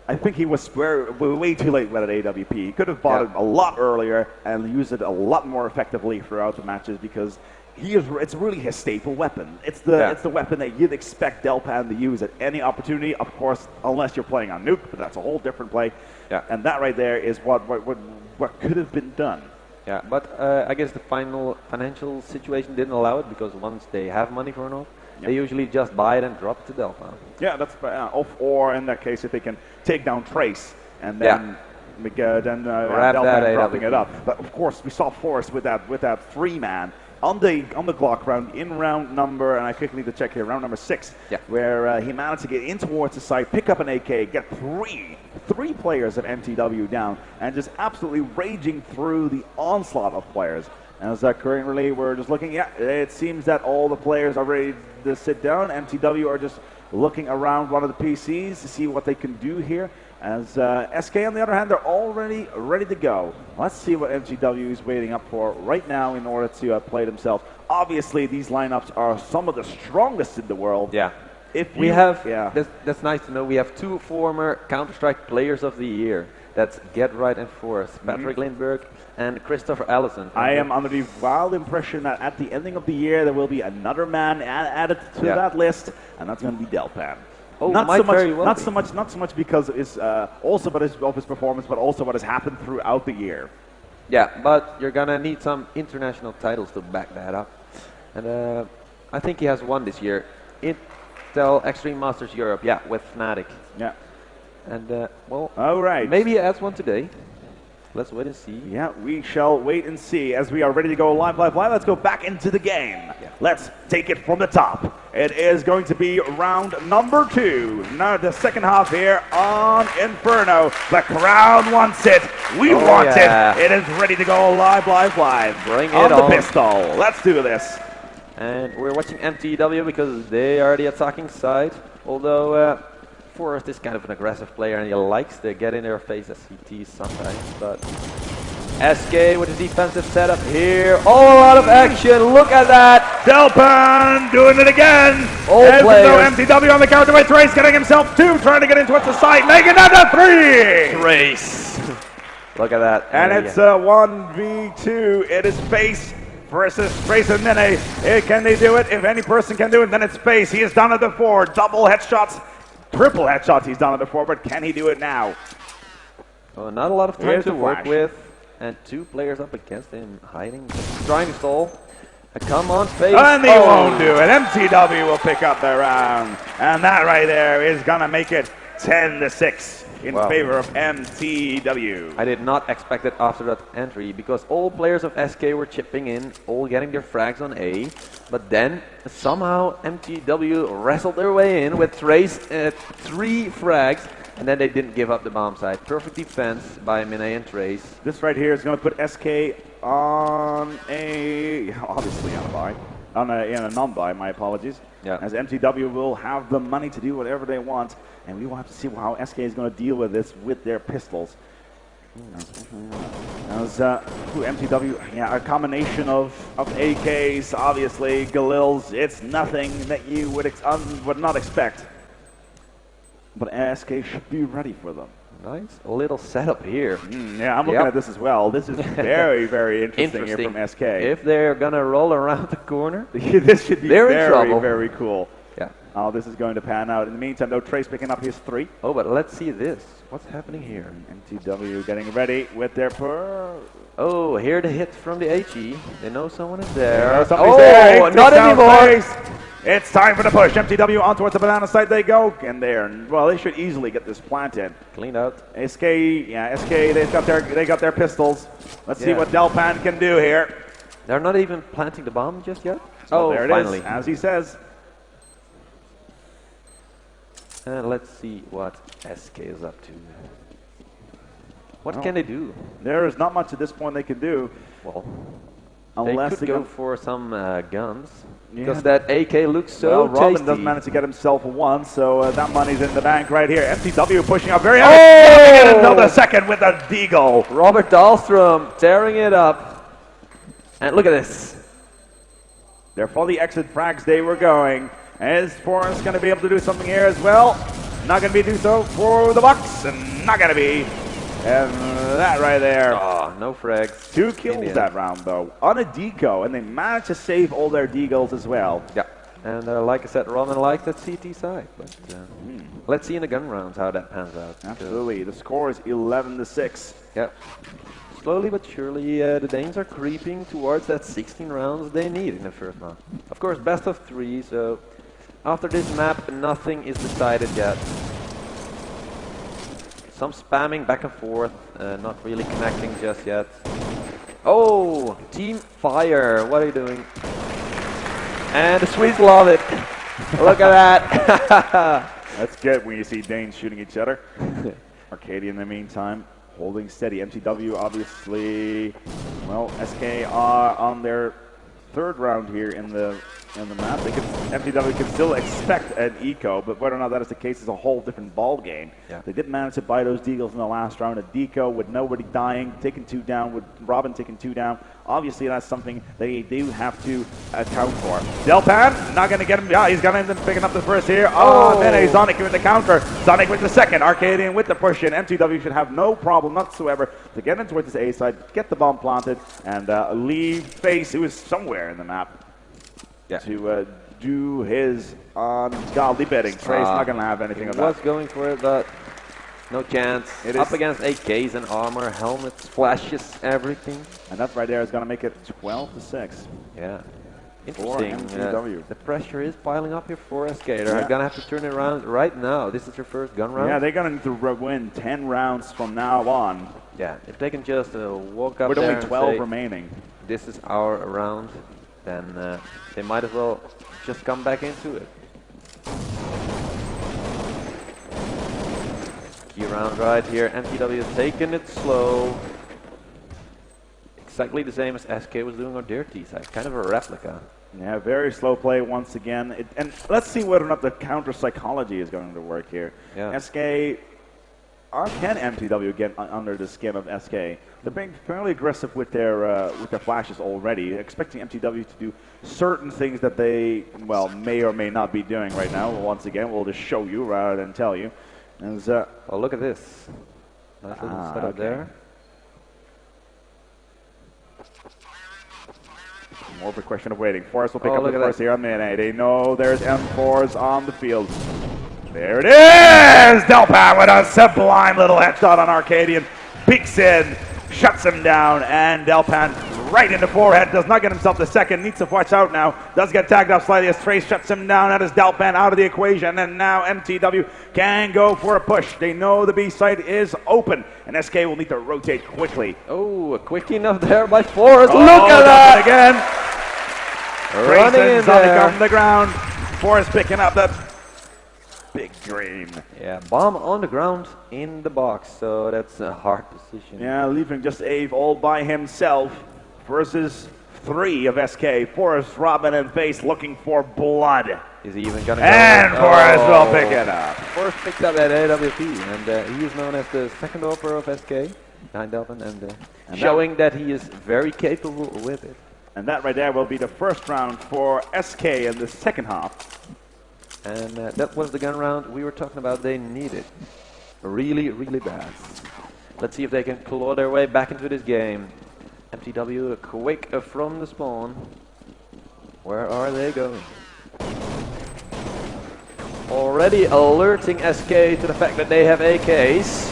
I think he was way too late with that AWP. He could have bought it a lot earlier and used it a lot more effectively throughout the matches because it's really his staple weapon. It's the weapon that you'd expect Delpan to use at any opportunity, of course, unless you're playing on Nuke, but that's a whole different play. Yeah. And that right there is what could have been done. Yeah, but I guess the financial situation didn't allow it, because once they have money for an AWP, they usually just buy it and drop it to Delpan. Yeah, that's or in that case, if they can take down Trace and then Delpan dropping it up. But of course, we saw Forrest with that 3-man on the Glock round in round number, and I quickly need to check here, round number 6, where he managed to get in towards the site, pick up an AK, get three players of mTw down, and just absolutely raging through the onslaught of players. As currently we're just looking, it seems that all the players are ready to sit down. mTw are just looking around one of the PCs to see what they can do here. As SK, on the other hand, they're already ready to go. Let's see what mTw is waiting up for right now in order to play themselves. Obviously, these lineups are some of the strongest in the world. Yeah. We have, that's nice to know, we have 2 former Counterstrike Players of the Year. That's Get Right and Forrest, Patrick Lindberg and Christopher Allison. I am under the wild impression that at the ending of the year, there will be another man added to that list, and that's going to be Delpan. Oh, not so much because it's also of his performance, but also what has happened throughout the year. Yeah, but you're gonna need some international titles to back that up, and I think he has one this year. Intel Extreme Masters Europe, with Fnatic. Yeah. And well, all right. Maybe he adds one today. Let's wait and see. Yeah, we shall wait and see as we are ready to go live. Let's go back into the game. Let's take it from the top. It is going to be round number 2. Now the second half here on Inferno. The crowd wants it. We want it. It is ready to go live. Bring it on. on. The pistol. Let's do this. And we're watching mTw because they are the attacking side. Although Forrest is kind of an aggressive player and he likes to get in their face as he teases sometimes, but SK with his defensive setup here. Oh, a lot of action. Look at that. Delpan doing it again. All players. mTw on the counter by Trace, getting himself 2, trying to get in towards the side, making that a 3. Trace. Look at that. And it's a 1v2. It is Space versus Trace and Nene. Can they do it? If any person can do it, then it's Space. He is done it before. Double headshots. Triple headshots he's done it before, but can he do it now? Oh, not a lot of time to work with, and 2 players up against him, hiding, trying to stall. Come on, Space. And he won't do it. mTw will pick up the round, and that right there is gonna make it 10-6 in favor of mTw. I did not expect it after that entry, because all players of SK were chipping in, all getting their frags on A, but then somehow mTw wrestled their way in with Trace 3 frags, and then they didn't give up the bomb site. Perfect defense by Mine and Trace. This right here is going to put SK on a, obviously on a buy, in a non-buy, my apologies. Yeah. As mTw will have the money to do whatever they want, and we will have to see how SK is going to deal with this with their pistols. As mTw, a combination of AKs, obviously, Galils. It's nothing that you would not expect. But SK should be ready for them. Nice little setup here. Yeah, I'm looking at this as well. This is very, very interesting here from SK. If they're gonna roll around the corner, this should be very, very cool. Yeah. Oh, this is going to pan out. In the meantime, no Trace picking up his 3. Oh, but let's see this. What's happening here? mTw getting ready with their Oh, here the hit from the HE. They know someone is there. There. Not anymore. It's time for the push. mTw on towards the banana side they go. And there. Well, they should easily get this planted. Cleaned out. SK, they got their pistols. Let's see what Delpan can do here. They're not even planting the bomb just yet. So there finally. it is, as he says. And let's see what SK is up to. What can they do? There is not much at this point they can do. Well, unless they could go for some guns. Because that AK looks so tasty. Robin doesn't manage to get himself 1, so that money's in the bank right here. mTw pushing up very heavy. Oh! Another second with a deagle. Robert Dahlstrom tearing it up. And look at this. They're for the exit frags they were going. Is Forrest going to be able to do something here as well? Not going to be do so for the Bucks, and not going to be. And that right there. Oh, no frags. 2 kills that round, though, on a deco, and they managed to save all their degos as well. Yeah, and like I said, Roman likes that CT side, but let's see in the gun rounds how that pans out. Absolutely. The score is 11-6. Yeah. Slowly but surely, the Danes are creeping towards that 16 rounds they need in the first round. Of course, best of 3, so after this map, nothing is decided yet. Some spamming back and forth, not really connecting just yet. Oh, Team Fire, what are you doing? And the Swedes love it. Look at that. That's good when you see Danes shooting each other. Arcadia in the meantime, holding steady. mTw obviously, well, SK are on their 3rd round here in the map. mTw can still expect an eco, but whether or not that is the case is a whole different ball game. Yeah. They did manage to buy those deagles in the last round. A deco with nobody dying, taking 2 down, with Robin taking 2 down. Obviously, that's something they do have to account for. Delpan, not going to get him. Yeah, he's going to end up picking up the first here. Oh, and then a Sonic with the counter. Sonic with the second. Arcadian with the push in. mTw should have no problem whatsoever to get in towards this A side, get the bomb planted, and leave Face, who is somewhere in the map, to do his ungodly betting. Trey's not going to have anything of that. Was going for it, but no chance. It Up is against AKs and armor, helmets, flashes, everything. And that right there is going to make it 12-6. Yeah. For Interesting. mTw. The pressure is piling up here for SK. They're going to have to turn it around right now. This is their first gun round. Yeah, they're going to need to win 10 rounds from now on. Yeah, if they can just walk up with there only 12 and say, remaining. this is our round, then they might as well just come back into it. Key round right here. mTw is taking it slow. Exactly the same as SK was doing on their T-side. Kind of a replica. Yeah, very slow play once again. And let's see whether or not the counter psychology is going to work here. Yeah. SK, can mTw get under the skin of SK? They're being fairly aggressive with their flashes already, expecting mTw to do certain things that they, well, may or may not be doing right now. Once again, we'll just show you rather than tell you. As, oh, look at this. Nice little setup there. More of a question of waiting. Forrest will pick up look the at first that. here on minute 8. They know there's M4s on the field. There it is! Delpan with a sublime little headshot on Arcadian. Peeks in, shuts him down, and Delpan right in the forehead. Does not get himself the second. Needs to watch out now. Does get tagged off slightly as Trace shuts him down. That is Delpan out of the equation. And now mTw can go for a push. They know the B side is open, and SK will need to rotate quickly. Oh, quick enough there by Forrest. Oh, Look at that! Again. Running in Sonic there. on the ground. Forrest picking up that big green. Yeah, bomb on the ground in the box, so that's a hard position. Yeah, leaving just Ave all by himself versus 3 of SK. Forrest, Robin, and Face looking for blood. Is he even gonna go? And Forrest will pick it up. Forrest picked up that AWP, and he is known as the second offer of SK, behind Delpan, and showing that he is very capable with it. And that right there will be the first round for SK in the second half. And that was the gun round we were talking about. They need it really, really bad. Let's see if they can claw their way back into this game. mTw quick from the spawn. Where are they going? Already alerting SK to the fact that they have AKs.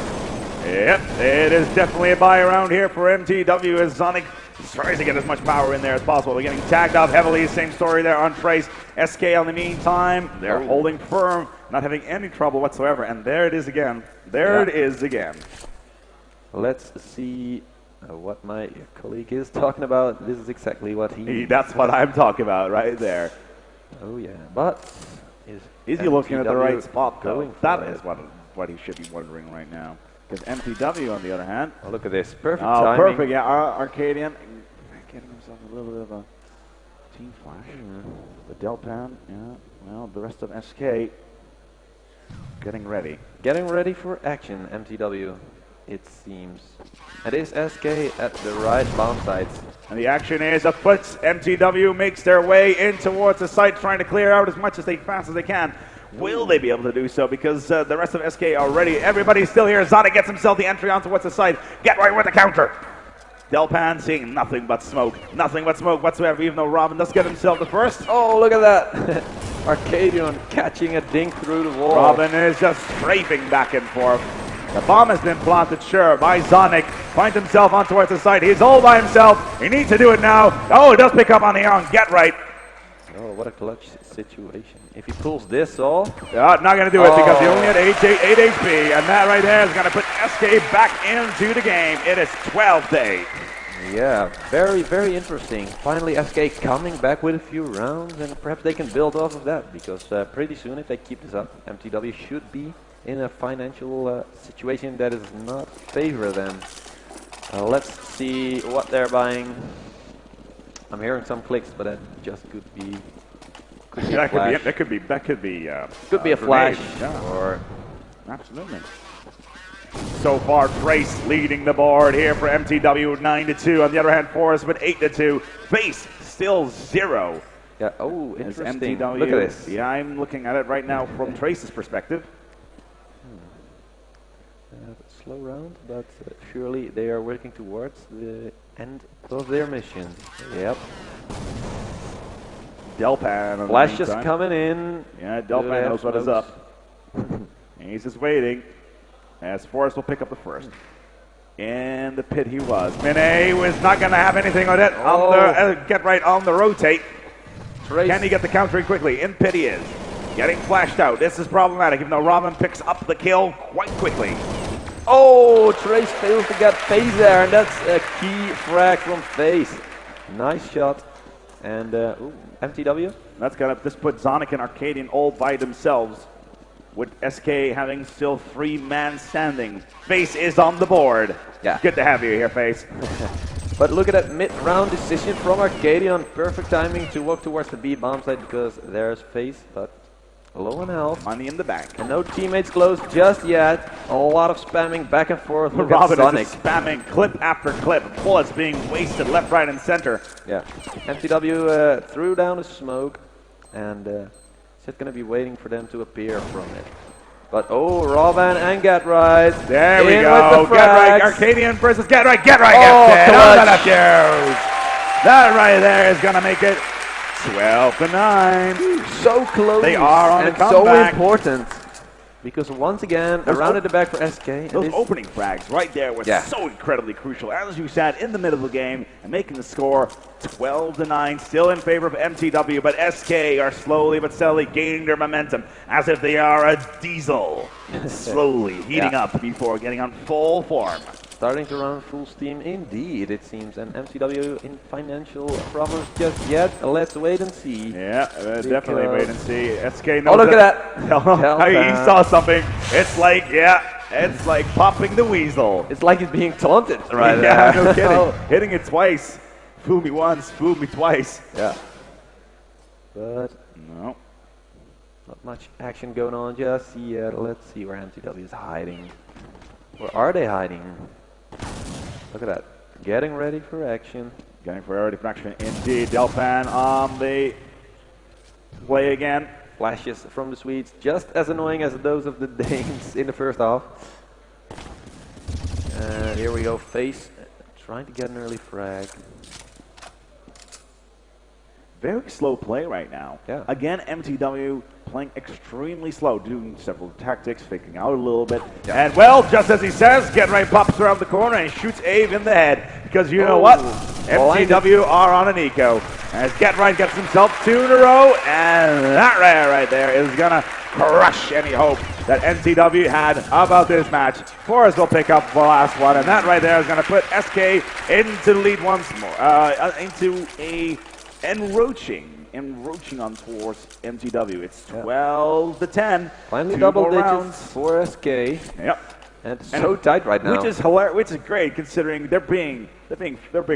Yep, it is definitely a buy around here for mTw as Sonic tries to get as much power in there as possible. They're getting tagged off heavily. Same story there on Trace. SK in the meantime, they're holding firm, not having any trouble whatsoever. And there it is again. There it is again. Let's see what my colleague is talking about. This is exactly what That's what I'm talking about right there. Oh yeah, but is he looking at the right spot though? That is it. what he should be wondering right now. Because mTw, on the other hand, oh, look at this, perfect timing. Perfect, yeah. Arcadian getting himself a little bit of a team flash. The Delpan, yeah. Well, the rest of SK getting ready. Getting ready for action, mTw, it seems. And is SK at the right bomb sites? And the action is afoot. mTw makes their way in towards the site, trying to clear out as much as fast as they can. Will they be able to do so? Because the rest of SK are ready. Everybody's still here. Zonic gets himself the entry onto what's the side. Get right with the counter. Delpan seeing nothing but smoke whatsoever, even though Robin does get himself the first. Oh, look at that. Arcadian catching a dink through the wall. Robin is just strafing back and forth. The bomb has been planted, sure, by Zonic. Finds himself on towards the side. He's all by himself. He needs to do it now. Oh, he does pick up on the on Get Right. Oh, what a clutch situation. If he pulls this off. Not going to do it because he only had 8 HP. And that right there is going to put SK back into the game. It is 12-8. Yeah, very, very interesting. Finally, SK coming back with a few rounds, and perhaps they can build off of that, because pretty soon, if they keep this up, mTw should be in a financial situation that is not favor them. Let's see what they're buying. I'm hearing some clicks, but that just could be. That could be a flash, yeah. or absolutely. So far, Trace leading the board here for mTw 9-2. On the other hand, Forrest with 8-2. Face still 0. Yeah. Oh, interesting. MTW, look at this. Yeah, I'm looking at it right now from Trace's perspective. Slow round, but surely they are working towards the end of their mission. Yep. Delpan. Flash just coming in. Yeah, Delpan knows what is up. He's just waiting as Forrest will pick up the first. In the pit he was. Mine was not going to have anything on it. On the, Get Right on the rotate. Trace. Can he get the countering quickly? In pit he is. Getting flashed out. This is problematic, even though Robin picks up the kill quite quickly. Oh, Trace fails to get Face there, and that's a key frag from Face. Nice shot. And ooh, mTw. That's going to just put Zonic and Arcadian all by themselves, with SK having still 3 man standing. Face is on the board. Yeah. Good to have you here, Face. But look at that mid-round decision from Arcadian. Perfect timing to walk towards the B bomb site, because there's Face, but low on health. Money in the bank. And no teammates close just yet. A lot of spamming back and forth. Look Robin at Sonic. is spamming clip after clip. Bullets being wasted left, right, and center. Yeah. mTw threw down a smoke, and just going to be waiting for them to appear from it. But oh, Robin and Get Right. There we go. Get Right. Arcadian versus Get Right. Get Right gets it. Oh, that huge. That right there is going to make it 12-9. So close. They are on and a comeback. so important. Because once again, around at the back for SK. Those opening frags right there were so incredibly crucial. As you said, in the middle of the game and making the score 12-9, still in favor of mTw, but SK are slowly but steadily gaining their momentum as if they are a diesel. Slowly heating up before getting on full form. Starting to run full steam indeed, it seems. And mTw in financial problems just yet. Let's wait and see. Yeah, definitely wait and see. SK knows. Oh, look at that. He saw something. It's like, it's like popping the weasel. It's like he's being taunted right yeah, there. No kidding. Hitting it twice. Fool me once, fool me twice. Yeah. But no. Not much action going on just yet. Let's see where mTw is hiding. Where are they hiding? Look at that. Getting ready for action. Getting ready for action indeed. Delpan on the play again. Flashes from the Swedes, just as annoying as those of the Danes in the first half. And here we go, Face trying to get an early frag. Very slow play right now. Yeah. Again, mTw playing extremely slow, doing several tactics, faking out a little bit. Yeah. And well, just as he says, Get Right pops around the corner and shoots Ave in the head. Because you know what? mTw are on an eco. As Get Right gets himself 2 in a row, and that right there is going to crush any hope that mTw had about this match. Forrest will pick up the last one, and that right there is going to put SK into the lead once more, into a encroaching on towards mTw. It's 12-10. Finally double digits for SK. Yep. And it's so tight right now. Which is hilarious, which is great considering they're being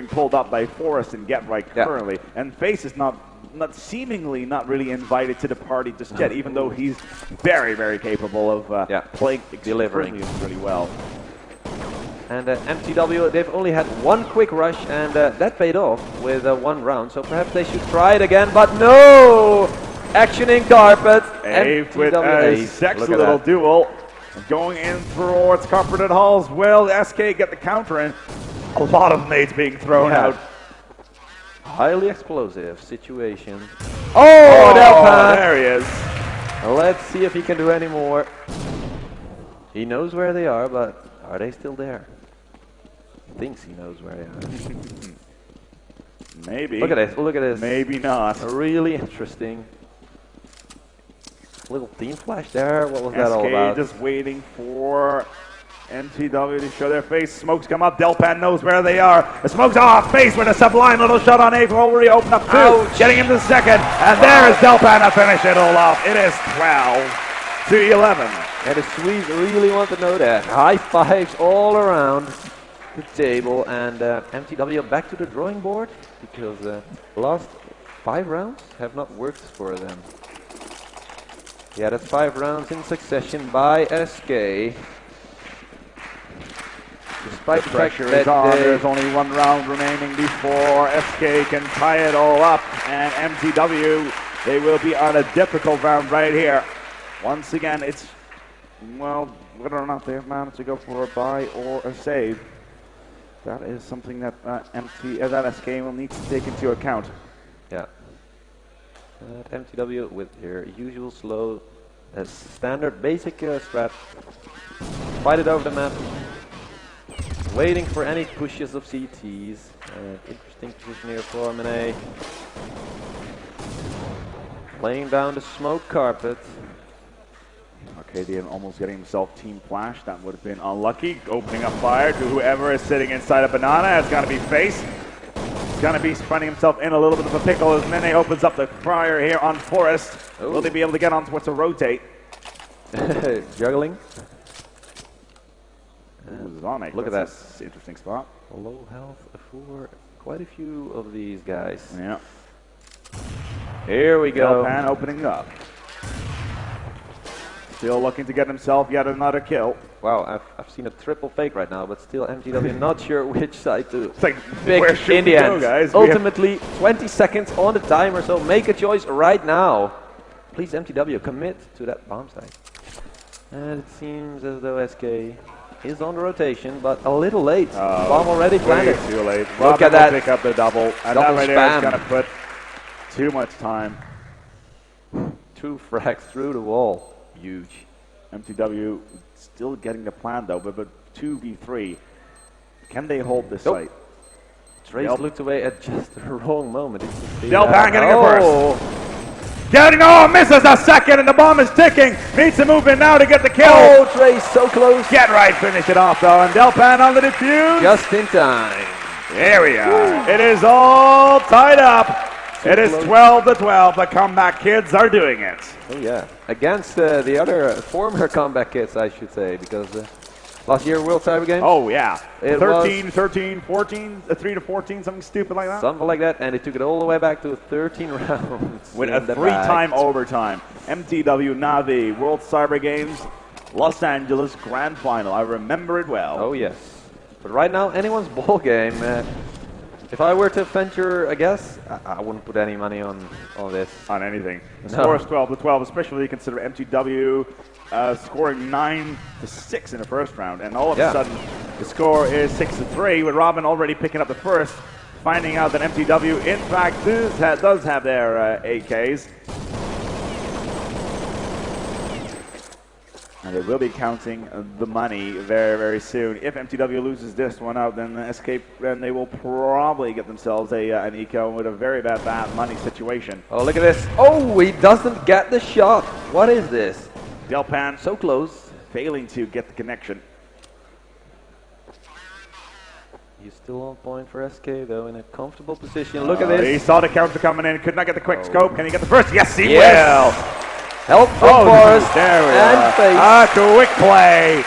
pulled up by Forrest and Get Right currently. And Face is not seemingly not really invited to the party just yet, even though he's very, very capable of playing delivering really well. And mTw, they've only had one quick rush, and that paid off with 1 round. So perhaps they should try it again, but no! Actioning carpet. Ave with a sexy little duel. Going in towards carpeted halls. Will SK get the counter in? A lot of nades being thrown out. Highly explosive situation. Oh, Delpan! There he is. Let's see if he can do any more. He knows where they are, but are they still there? He thinks he knows where they are. Maybe. Look at this, look at this. Maybe not. Really interesting. Little team flash there, what was that all SK about? just waiting for mTw to show their face. Smokes come up. Delpan knows where they are. The smoke's off. Face with a sublime little shot on Ave. Already opened up two. Ouch. Getting him to second. And there is Delpan to finish it all off. It is 12-11. And the Swedes really want to know that. High fives all around the table. And mTw back to the drawing board because the last 5 rounds have not worked for them. Yeah, that's 5 rounds in succession by SK. Despite the pressure is on, there's only 1 round remaining before SK can tie it all up. And mTw, they will be on a difficult round right here. Once again, it's, well, whether or not they have managed to go for a buy or a save. That is something that that SK will need to take into account. Yeah. mTw with their usual slow, standard basic strat. Fight it over the map. Waiting for any pushes of CTs. Interesting position here for Mane. Laying down the smoke carpet. Arcadian almost getting himself team flash. That would have been unlucky. Opening up fire to whoever is sitting inside a banana. It's going to be Face. He's going to be finding himself in a little bit of a pickle as Mene opens up the fire here on Forest. Ooh. Will they be able to get onto what's a rotate? Juggling. Zonic. Look at That's an interesting spot. Low health for quite a few of these guys. Yeah. Here we go. Delpan opening up. Still looking to get himself yet another kill. Wow, I've seen a triple fake right now, but still mTw not sure which side to It's like, pick where should in we the go, end. guys? Ultimately, 20 seconds on the timer, so make a choice right now. Please, mTw, commit to that bomb site. And it seems as though SK is on the rotation, but a little late. Bomb already planted. Way too late. Look Robin at that. will pick up the double, and Double that right there spam. is going to put too much time. 2 frags through the wall. Huge. mTw still getting the plan though, but 2v3. Can they hold this Nope. site? Trace looked away at just the wrong moment. Delpan getting it first. Misses a second, and the bomb is ticking. Needs to move in now to get the kill. Oh, Trace, so close. Get right, finish it off though, and Delpan on the defuse. Just in time. There we are. It is all tied up. It is 12-12. The comeback kids are doing it. Oh yeah, against the other former comeback kids, I should say, because last year World Cyber Games. Oh yeah, It 13, 14, 3-14, something stupid like that. Something like that, and they took it all the way back to 13 rounds. With in a the 3-time bag. overtime. mTw Navi World Cyber Games, Los Angeles Grand Final. I remember it well. Oh yes, but right now anyone's ball game. If I were to venture a guess, I wouldn't put any money on this. On anything. The No. score is 12-12, especially consider mTw scoring 9-6 in the first round, and all of a sudden the score is 6-3 with Robin already picking up the first, finding out that mTw in fact does have their AKs. And they will be counting the money very, very soon. If mTw loses this one out, then then they will probably get themselves an eco with a very bad money situation. Oh, look at this. Oh, he doesn't get the shot. What is this? Delpan So close. failing to get the connection. He's still on point for SK, though, in a comfortable position. Look at this. He saw the counter coming in, could not get the quick scope. Can he get the first? Yes, he Yes. will. Help from Forest there we and are. Face. A quick play.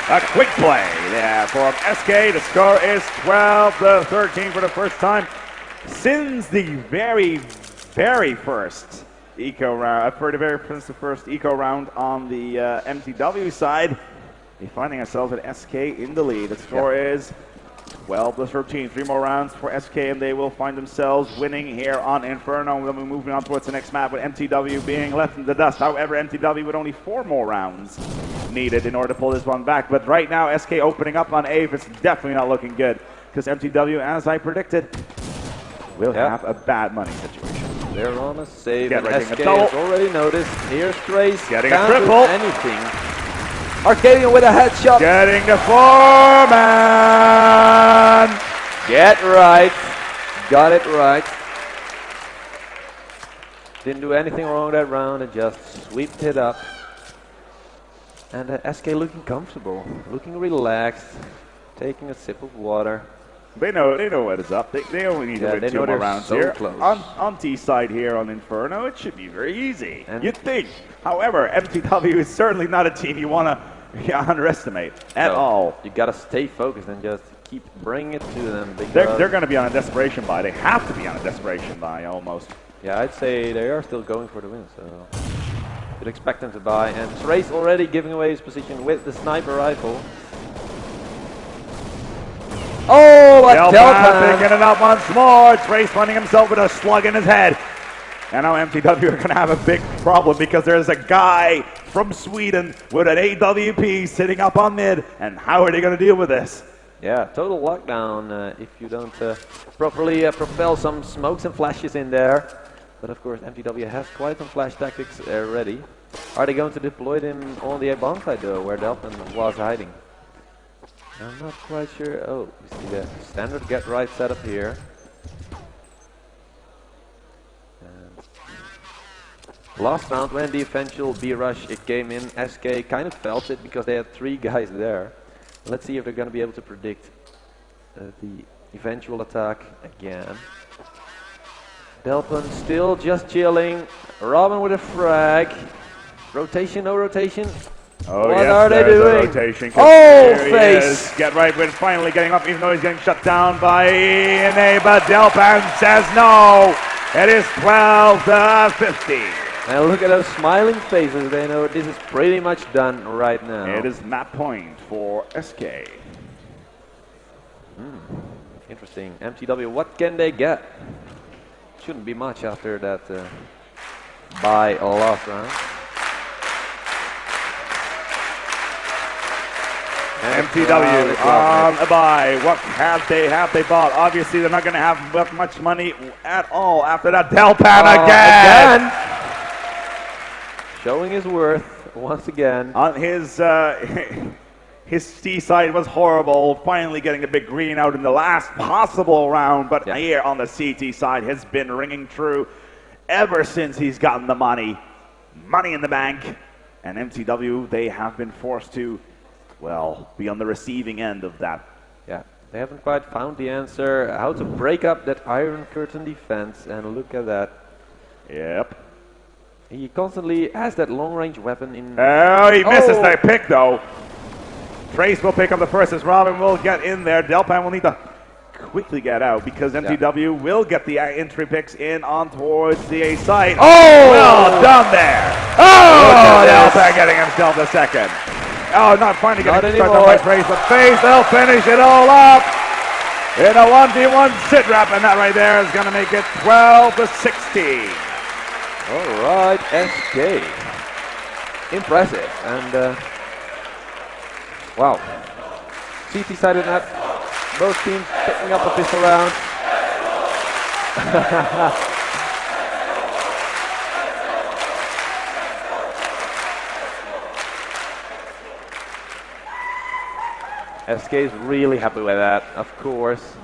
A quick play there for SK. The score is 12-13 for the first time since the very first eco round. Since the first eco round on the mTw side. We're finding ourselves at SK in the lead. The score is 12-13. 3 more rounds for SK, and they will find themselves winning here on Inferno. We'll be moving on towards the next map with mTw being left in the dust. However, mTw with only 4 more rounds needed in order to pull this one back. But right now, SK opening up on Ave. It's definitely not looking good because MTW, as I predicted, will have a bad money situation. They're on a save. Get right, SK a double. has already noticed. Here's Trace. Getting a Can't do triple. anything. Arcadian with a headshot. Getting the foreman. Get right. Got it right. Didn't do anything wrong that round and just swept it up. And SK looking comfortable, looking relaxed, taking a sip of water. They know what is up. They only need to win 2 more rounds so here. close. On T side here on Inferno, it should be very easy. You'd think. However, MTW is certainly not a team you want to underestimate at all. You gotta stay focused and just keep bringing it to them. They're going to be on a desperation buy. They have to be on a desperation buy almost. Yeah, I'd say they are still going for the win, so you'd expect them to buy. And Trace already giving away his position with the sniper rifle. Oh, a Delpan picking it up once more. Trace finding himself with a slug in his head. And now MTW are going to have a big problem because there's a guy from Sweden with an AWP sitting up on mid. And how are they going to deal with this? Yeah, total lockdown if you don't properly propel some smokes and flashes in there. But of course, MTW has quite some flash tactics ready. Are they going to deploy them on the bomb side though, where Delpan was hiding? I'm not quite sure. Oh, you see the standard get right setup here. And last round when the eventual B rush it came in, SK kind of felt it because they had 3 guys there. Let's see if they're going to be able to predict the eventual attack again. Delpan still just chilling. Robin with a frag. Rotation, no rotation. Oh, what yes, are they doing? Rotation. Oh, face! Get right with finally getting up, even though he's getting shut down by ENA, but Delpan says no. It is 12 to 50. And look at those smiling faces. They know this is pretty much done right now. It is map point for SK. Interesting. MTW, what can they get? Shouldn't be much after that bye last round. MTW on a buy. What have they bought? Obviously, they're not going to have much money at all after that. Delpan again! Showing his worth once again. On his T side was horrible. Finally getting a big green out in the last possible round, but here on the CT side has been ringing true ever since he's gotten the money. Money in the bank. And MTW, they have been forced to, well, be on the receiving end of that. Yeah, they haven't quite found the answer, how to break up that Iron Curtain defense, and look at that. Yep. He constantly has that long-range weapon in... Oh, he misses that pick, though. Trace will pick up the first as Robin will get in there. Delpan will need to quickly get out because MTW will get the entry picks in on towards the A side. Oh! Well done there. Oh! Delpan getting himself the second. Oh, not finally getting struck on by Trace, but Face, they'll finish it all up in a 1v1 sit rep, and that right there is going to make it 12 to 16. All right, SK. Impressive. And, wow. CT sided that. Both teams picking up a pistol round. SK is really happy with that, of course.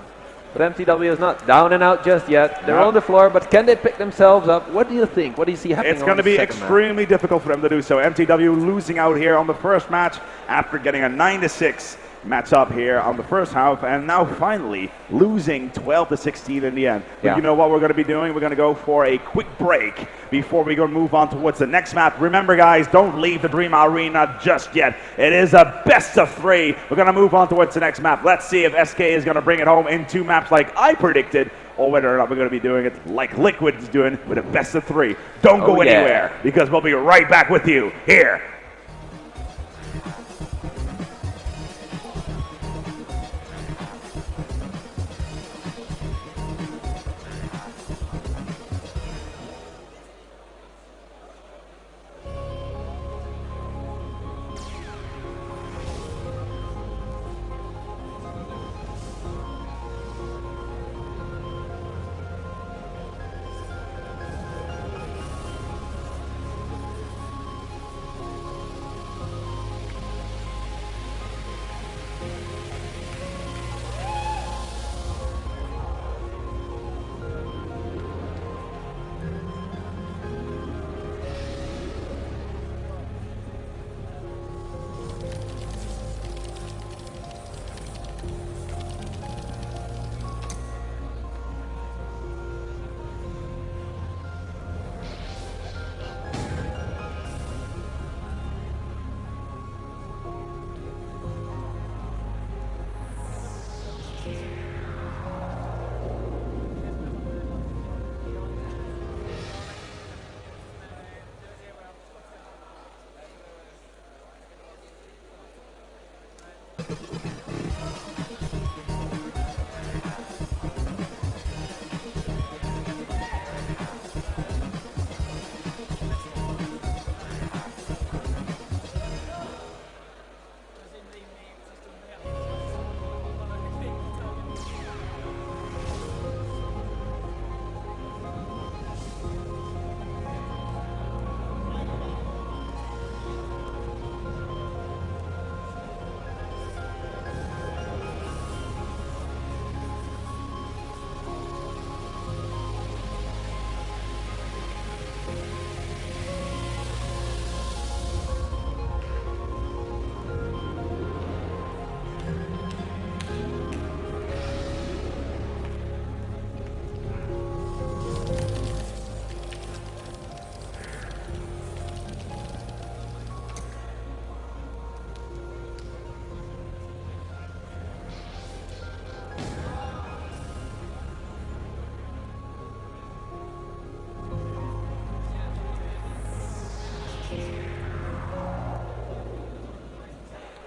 But MTW is not down and out just yet. They're on the floor, but can they pick themselves up? What do you think? What do you see happening? It's going to be extremely difficult for them to do so. MTW losing out here on the first match after getting a 9-6 match up here on the first half, and now finally losing 12 to 16 in the end. But you know what we're going to be doing? We're going to go for a quick break before we go move on towards the next map. Remember, guys, don't leave the Dream Arena just yet. It is a best of 3. We're going to move on towards the next map. Let's see if SK is going to bring it home in 2 maps like I predicted, or whether or not we're going to be doing it like Liquid is doing with a best of 3. Don't go anywhere, because we'll be right back with you here.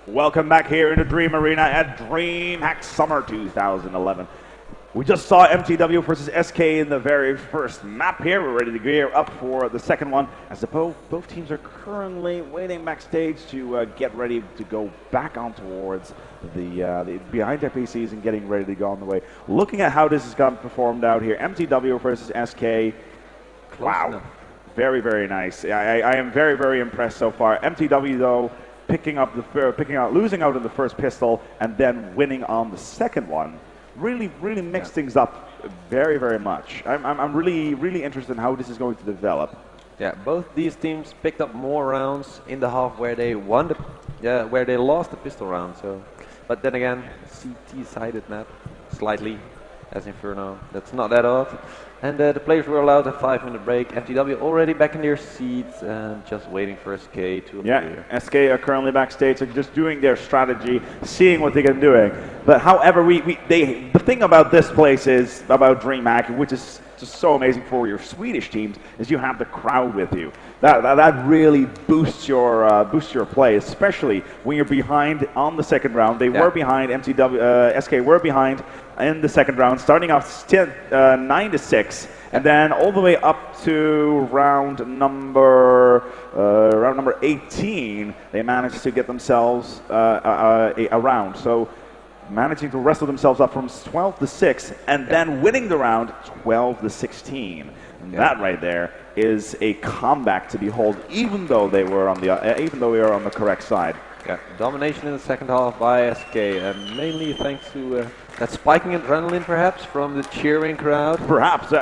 Welcome back here in the Dream Arena at DreamHack Summer 2011. We just saw mTw versus SK in the very first map here. We're ready to gear up for the second one, as both teams are currently waiting backstage to get ready to go back on towards the behind their PCs and getting ready to go on the way. Looking at how this has gotten performed out here, mTw versus SK. Wow, very, very nice. I am very, very impressed so far. mTw though, losing out in the first pistol and then winning on the second one. Really mixed things up very, very much. I'm really interested in how this is going to develop. Yeah, both these teams picked up more rounds in the half where they won where they lost the pistol round. So, but then again, CT-sided map slightly as Inferno. That's not that odd. And the players were allowed a 5-minute break. mTw already back in their seats and just waiting for SK to appear. Yeah, SK are currently backstage, just doing their strategy, seeing what they can do. But however, the thing about this place is, about DreamHack, which is just so amazing for your Swedish teams, is you have the crowd with you. That really boosts your play, especially when you're behind on the second round. They were behind, SK were behind in the second round, starting off 9-6, and then all the way up to round number 18, they managed to get themselves a round. So managing to wrestle themselves up from 12-6, and then winning the round 12-16. That right there is a comeback to behold, even though they were on the correct side. Yeah, domination in the second half by SK, and mainly thanks to that spiking adrenaline, perhaps, from the cheering crowd. Perhaps.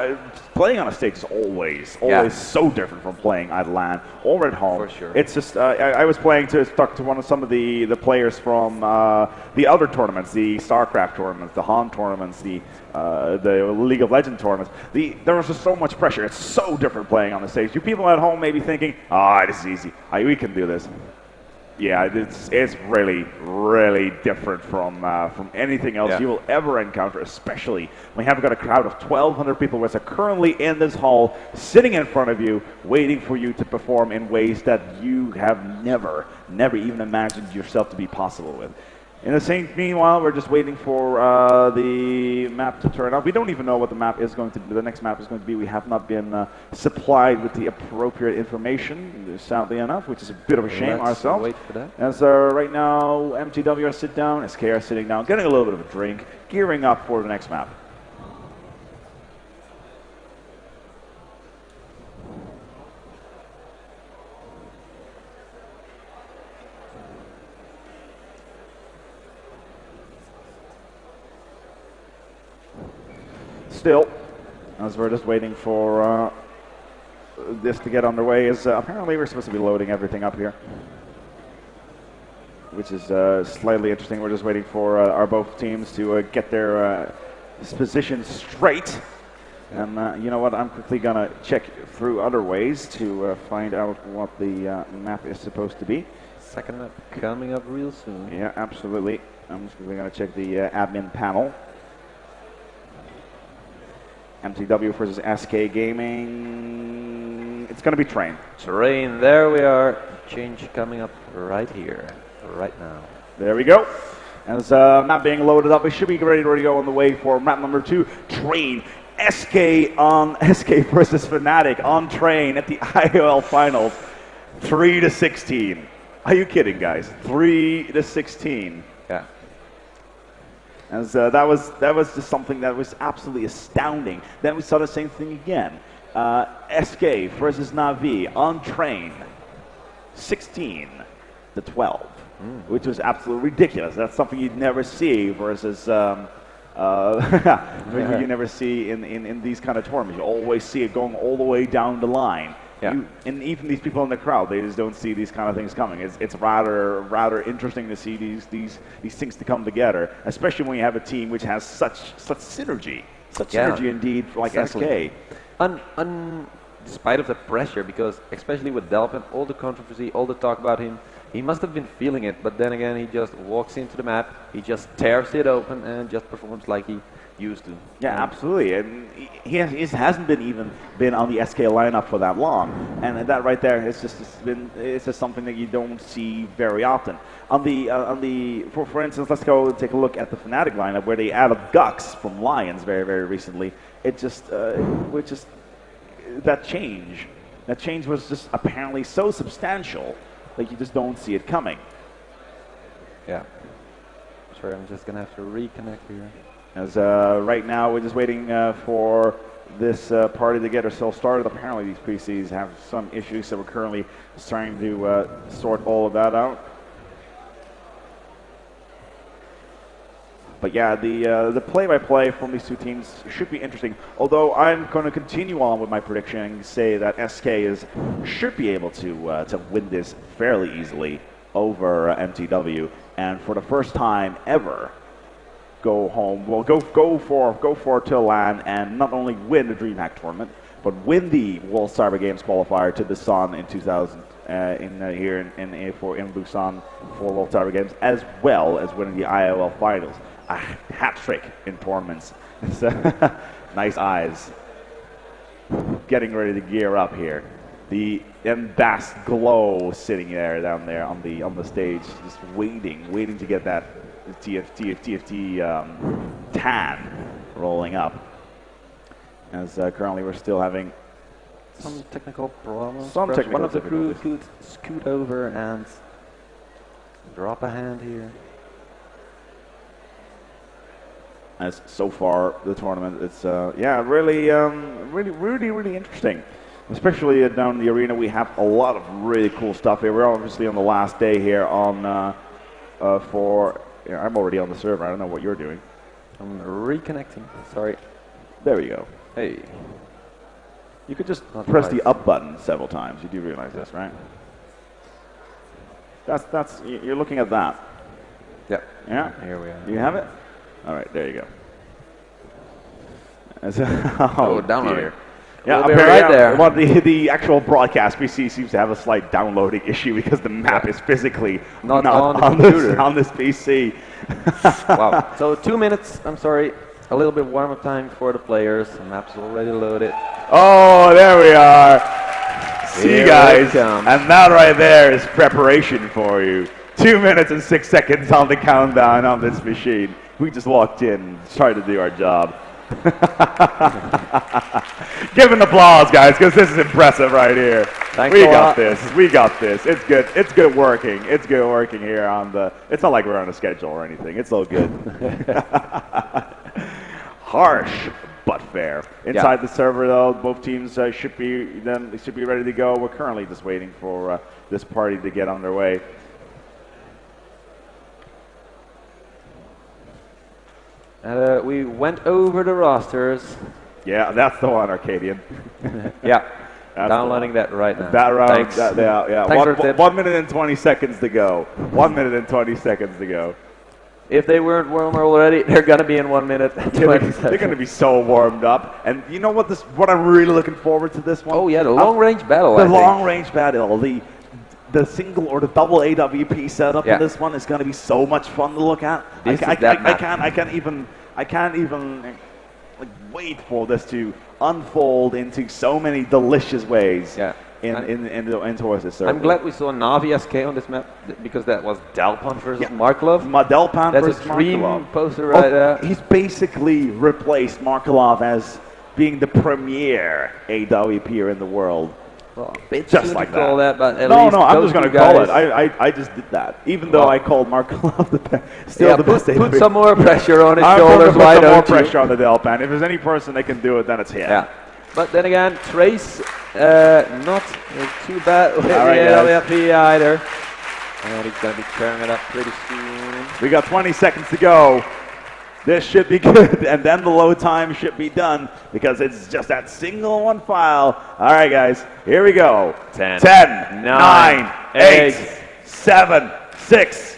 Playing on a stage is always so different from playing at LAN or at home. For sure. It's just, I was playing to talk to some of the players from the other tournaments, the StarCraft tournaments, the Han tournaments, the League of Legends tournaments. There was just so much pressure. It's so different playing on the stage. You people at home may be thinking, this is easy. We can do this. Yeah, it's really different from anything else you will ever encounter, especially when you have got a crowd of 1,200 people which are currently in this hall, sitting in front of you, waiting for you to perform in ways that you have never even imagined yourself to be possible with. In the same meanwhile, we're just waiting for the map to turn up. We don't even know what the map is going to be. The next map is going to be. We have not been supplied with the appropriate information, sadly enough, which is a bit of a shame ourselves. Wait for that. As right now, mTw are sit down, SK are sitting down, getting a little bit of a drink, gearing up for the next map. Still, as we're just waiting for this to get underway, is apparently we're supposed to be loading everything up here, which is slightly interesting. We're just waiting for our both teams to get their positions straight. And you know what? I'm quickly gonna check through other ways to find out what the map is supposed to be. Second map coming up real soon. Yeah, absolutely. I'm just gonna check the admin panel. mTw versus SK Gaming. It's going to be Train. There we are. Change coming up right here, right now. There we go. As map being loaded up, we should be ready to go on the way for map number 2, Train. SK versus Fnatic on Train at the IOL Finals, 3-16. Are you kidding, guys? 3-16. Yeah. As that was just something that was absolutely astounding. Then we saw the same thing again. SK versus Na'Vi on Train, 16-12, which was absolutely ridiculous. That's something you'd never see versus you never see in these kind of tournaments. You always see it going all the way down the line. Yeah. And even these people in the crowd, they just don't see these kind of things coming. It's rather interesting to see these things to come together, especially when you have a team which has such synergy, synergy indeed, like exactly. SK. Despite of the pressure, because especially with Delphin, all the controversy, all the talk about him, he must have been feeling it. But then again, he just walks into the map, he just tears it open, and just performs like he used to. Yeah, absolutely. And he hasn't been on the SK lineup for that long, and that right there it's just something that you don't see very often. For instance, let's go take a look at the Fnatic lineup where they added Gux from Lions very recently. It just that change was just apparently so substantial that you just don't see it coming. Yeah. Sorry, I'm just gonna have to reconnect here. As right now we're just waiting for this party to get ourselves started. Apparently these PCs have some issues, so we're currently trying to sort all of that out. But yeah, the play-by-play from these two teams should be interesting. Although I'm going to continue on with my prediction and say that SK should be able to win this fairly easily over mTw, and for the first time ever, go home. Well, go for till LAN and not only win the DreamHack tournament, but win the World Cyber Games qualifier to Busan in 2000 in Busan for World Cyber Games, as well as winning the IOL finals. A hat trick in tournaments. Nice eyes. Getting ready to gear up here. The embossed glow sitting down there on the stage, just waiting to get that TFT tan rolling up. As currently we're still having some technical problems. One of the crew could scoot over and drop a hand here. As so far the tournament, it's really interesting. Especially down in the arena, we have a lot of really cool stuff here. We're obviously on the last day here on I'm already on the server. I don't know what you're doing. I'm reconnecting. Sorry. There we go. Hey. You could just press the up button several times. You do realize this, right? That's you're looking at that. Yep. Yeah. Here we are. You have it? All right, there you go. Download here. Yeah, right there. Well, the actual broadcast PC seems to have a slight downloading issue because the map is physically not on this PC. Wow. So 2 minutes. I'm sorry. A little bit warm-up time for the players. The map's already loaded. Oh, there we are. See you guys. And that right there is preparation for you. 2 minutes and 6 seconds on the countdown on this machine. We just walked in and tried to do our job. Give an applause, guys, because this is impressive right here. Thanks we got this. We got this. It's good. It's good working. It's good working here on the. It's not like we're on a schedule or anything. It's all good. Harsh, but fair. Inside the server, though, both teams should be ready to go. We're currently just waiting for this party to get underway. We went over the rosters. Yeah, that's the one, Arcadian. Yeah, downloading that right now. That round, Thanks. Thanks 1 minute and 20 seconds to go. 1 minute and 20 seconds to go. If they weren't warm already, they're gonna be in 1 minute. They're gonna be so warmed up. And you know what? What I'm really looking forward to this one. Oh yeah, the long range battle. The long range battle. The single or the double AWP setup in this one is going to be so much fun to look at. I can't even wait for this to unfold into so many delicious ways towards this circle. I'm glad we saw Navi SK on this map because that was Delpan versus Markelov. Delpan That's versus a dream Markelov. poster right there. He's basically replaced Markelov as being the premier AWPer in the world. Well, a bit Just soon like to call that, but at no, least I'm those just going to two call it. guys- I just did that, even though I called Markelov the best. Still Yeah, the best. put some more pressure on his I'm going to shoulders. put Why some more don't you? pressure on the Delpan. If there's any person that can do it, then it's him. Yeah. But then again, Trace, not too bad with the AWP either. And he's going to be tearing it up pretty soon. We got 20 seconds to go. This should be good, and then the load time should be done because it's just that single one file. All right, guys, here we go. 10, 9, 8, 7, 6,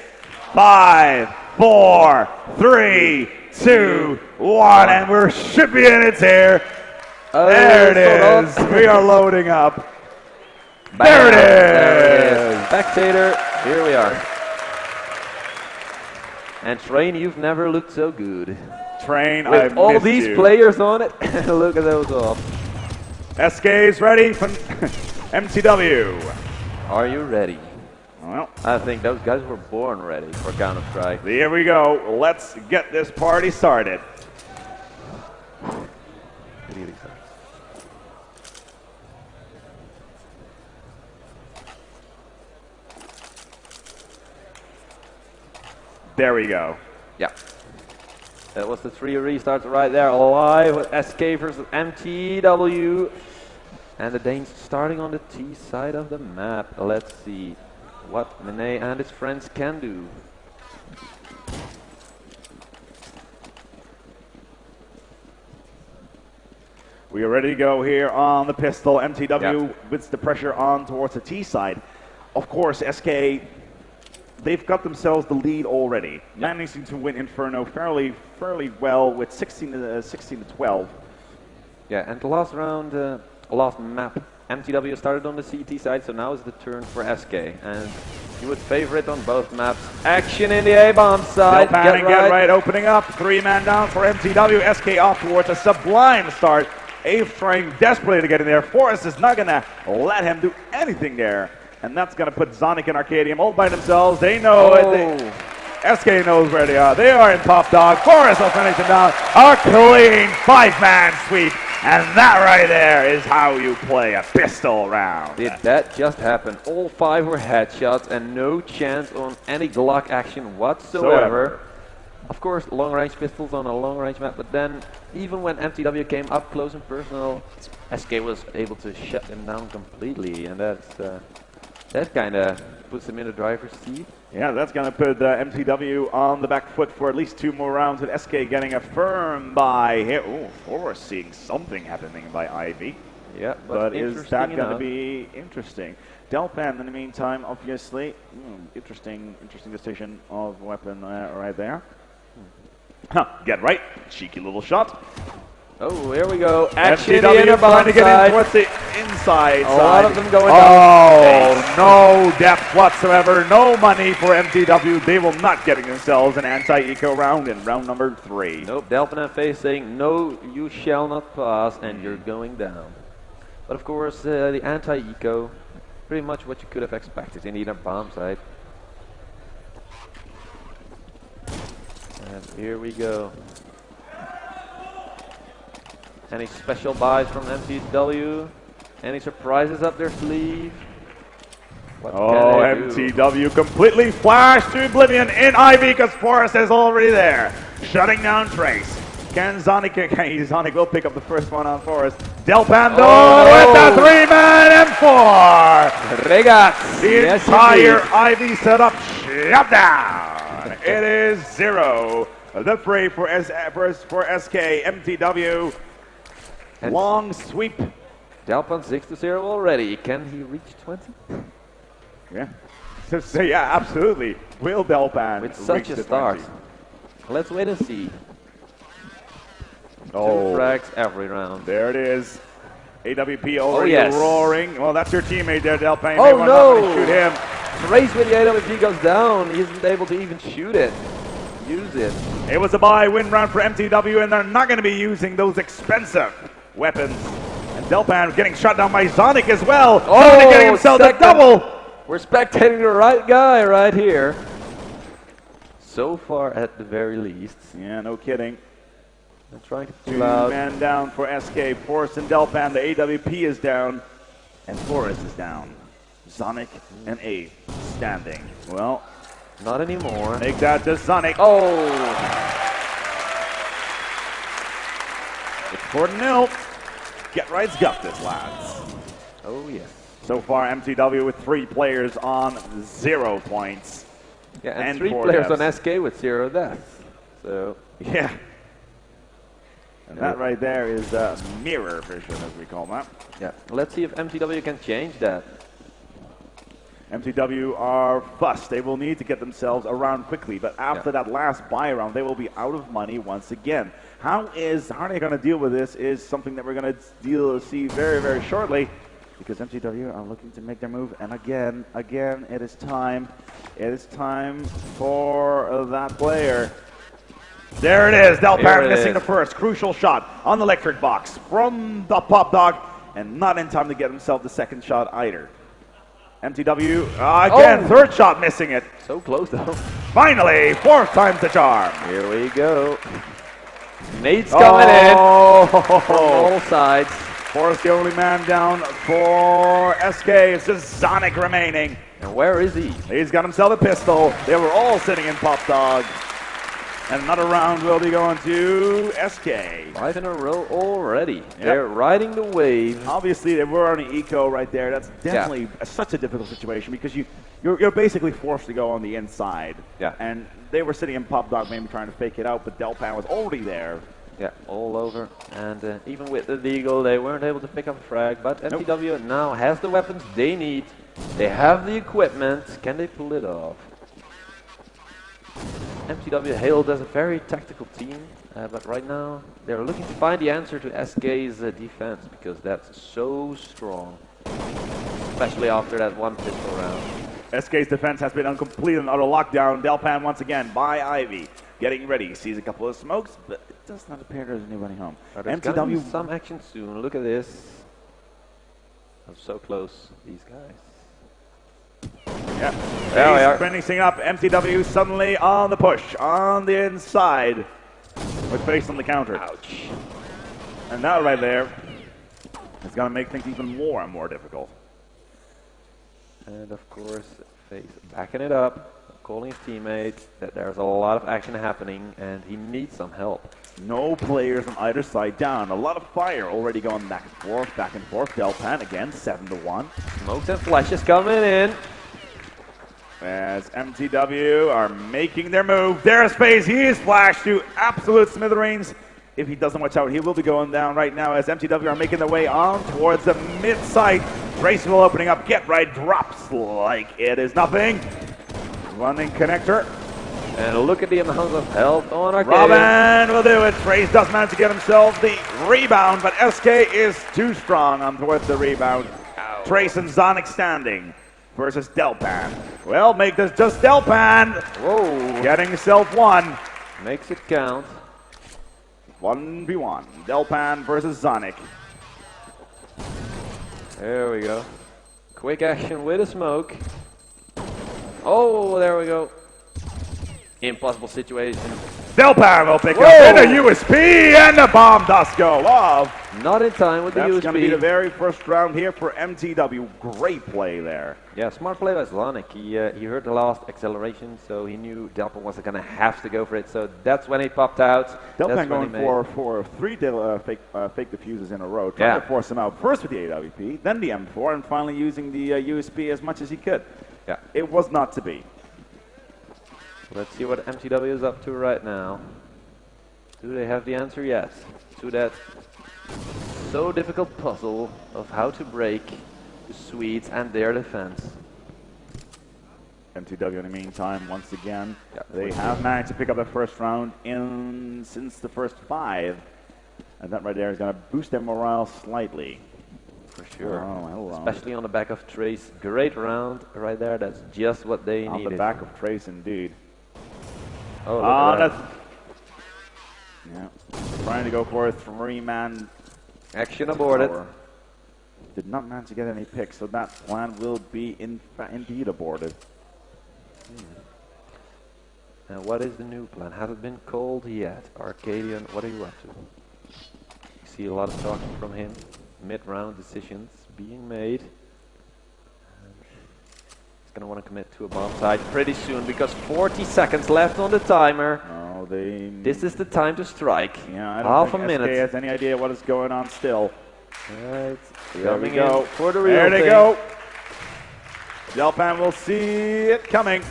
5, 4, 3, 2, 1, and we should be in it here. There it is. We are loading up. There it is. Spectator, here we are. And Train, you've never looked so good. Train, With I all missed these you. players on it, look at those all. SK is ready for mTw. Are you ready? Well, I think those guys were born ready for Counterstrike. here we go. Let's get this party started. There we go. Yeah. That was the 3 restarts right there, live with SK versus mTw. And the Danes starting on the T side of the map. Let's see what Mene and his friends can do. We are ready to go here on the pistol. mTw puts the pressure on towards the T side. Of course, SK, they've got themselves the lead already, managing to win Inferno fairly well with 16 to 12. Yeah, and the last round, last map, mTw started on the CT side, so now is the turn for SK. And you would favor it on both maps. Action in the A-bomb side. Get right, opening up. 3-man down for mTw. SK off towards a sublime start. Ave trying desperately to get in there. Forrest is not going to let him do anything there. And that's going to put Zonic and Arcadium all by themselves. They know it. SK knows where they are. They are in top dog. Forrest will finish him down. A clean 5-man sweep. And that right there is how you play a pistol round. Did that just happen? All 5 were headshots and no chance on any Glock action whatsoever. Of course, long-range pistols on a long-range map, but then even when mTw came up close and personal, SK was able to shut them down completely, and that kind of puts them in the driver's seat. Yeah, that's going to put mTw on the back foot for at least 2 more rounds, with SK getting a firm buy here. Ooh, Forrest seeing something happening by Ivy. Yeah, but is that going to be interesting? Delpan, in the meantime, obviously, interesting decision of weapon right there. Get right, cheeky little shot. Oh, here we go. Action in the mTw inner trying to bomb get side. in towards the inside A side. lot of them going down. No depth whatsoever. No money for mTw. They will not get themselves an anti-eco round in round number 3. Nope, Delphin and Face saying, no, you shall not pass, and you're going down. But of course, the anti-eco, pretty much what you could have expected in the inner bomb side. And here we go. Any special buys from mTw? Any surprises up their sleeve? What can they do? mTw completely flashed to oblivion in Ivy because Forrest is already there. Shutting down Trace. Can Zonic, Zonic will pick up the first one on Forrest. Delpan with the 3-man M4. Regas. The entire Ivy setup shut down. It is 0. The fray for SK. mTw. And long sweep. Delpan 6-0 already. Can he reach 20? Yeah. So yeah, absolutely. Will Delpan With such reach a the start. 20? Let's wait and see. 2 Oh, frags every round. there it is. AWP already yes. roaring. Well, that's your teammate there, Delpan. You Oh, may no. want to shoot him. Trace with the AWP goes down. He isn't able to even shoot it. Use it. It was a buy-win round for mTw, and they're not going to be using those expensive weapons. And Delpan getting shot down by Sonic as well. Oh, Sonic getting himself a second. double. We're spectating the right guy right here. So far, at the very least. Yeah, no kidding. I'm trying to Two pull out. man down for SK. Forrest and Delpan. The AWP is down. And Forrest is down. Sonic and A standing. Well, Not anymore. make that to Sonic. Oh! It's 4-0. Get Right's got this, lads. Oh, yes. So far, mTw with 3 players on 0 points. Yeah, and And 3 4 players deaths. on SK with 0 deaths. So, Yeah. And that right there is a mirror vision, as we call that. yeah. Let's see if mTw can change that. mTw are fussed. They will need to get themselves around quickly, but after that last buy round, they will be out of money once again. How are they going to deal with this is something that we're going to see very, very shortly, because mTw are looking to make their move, and again, it is time. It is time for that player. There it is. Delpan missing the first crucial shot on the electric box from the Pop Dog, and not in time to get himself the second shot either. mTw, again, third shot missing it. So close, though. Finally, 4th time's the charm. Here we go. Nate's coming in from all sides. Forrest, the only man down for SK. It's just Sonic remaining. And where is he? He's got himself a pistol. They were all sitting in Pop Dog. And another round will be going to SK. 5 in a row already. They're riding the wave. Obviously, they were on an eco right there. That's definitely such a difficult situation because you're basically forced to go on the inside. Yeah. And they were sitting in Pop Dog, maybe trying to fake it out, but Delpan was already there. Yeah, all over. And even with the Deagle, they weren't able to pick up a frag. But mTw now has the weapons they need. They have the equipment. Can they pull it off? mTw hailed as a very tactical team, but right now they're looking to find the answer to SK's defense, because that's so strong, especially after that one pistol round. SK's defense has been on complete and utter lockdown. Delpan once again by Ivy, getting ready. Sees a couple of smokes, but it does not appear there's anybody home. There's gonna be some action soon. Look at this. I'm so close, these guys. Yeah, There we are. finishing up. mTw suddenly on the push, on the inside, with face on the counter. Ouch. And that right there is going to make things even more and more difficult. And of course, Face backing it up, calling his teammates that there's a lot of action happening and he needs some help. No players on either side down. A lot of fire already going back and forth, back and forth. Delpan again, 7-1. Smokes and flashes coming in. As mTw are making their move. There's Face. He is flashed to absolute smithereens. If he doesn't watch out, he will be going down right now as mTw are making their way on towards the mid-site. Graceful opening up. Get Right drops like it is nothing. Running connector. And look at the amount of health on Arcade. Robin will do it. Trace does manage to get himself the rebound, but SK is too strong on towards the rebound. Ow. Trace and Sonic standing versus Delpan. Well, make this just Delpan. Whoa. Getting himself one. Makes it count. 1v1. Delpan versus Sonic. There we go. Quick action with a smoke. Oh, there we go. Impossible situation. Delpan will pick up in a USP, and the bomb does go off. Not in time with the That's USP. going to be the very first round here for mTw. Great play there. Yeah, smart play by Sonic. He heard the last acceleration, so he knew Delpan wasn't going to have to go for it. So that's when he popped out. Delpan going for 3 fake diffuses in a row, trying to force him out. First with the AWP, then the M4, and finally using the USP as much as he could. Yeah. It was not to be. Let's see what mTw is up to right now. Do they have the answer yet to that so difficult puzzle of how to break the Swedes and their defense? mTw in the meantime, once again, they have managed to pick up the first round since the first 5. And that right there is going to boost their morale slightly. For sure. Oh, hello. Especially on the back of Trace. Great round right there. That's just what they needed. On the back of Trace, indeed. Oh, look at that. Yeah. Trying to go for a 3-man action aborted. tower. did not manage to get any picks, so that plan will be indeed aborted. And what is the new plan? Hasn't been called yet. Arcadian, what are you up to? You see a lot of talking from him. Mid-round decisions being made. He's going to want to commit to a bomb site pretty soon because 40 seconds left on the timer. Oh, This is the time to strike. Yeah, I don't Half a think SK minute. has any idea what is going on still. Right. There we go. For the real There they thing. go. Delpan will see it coming.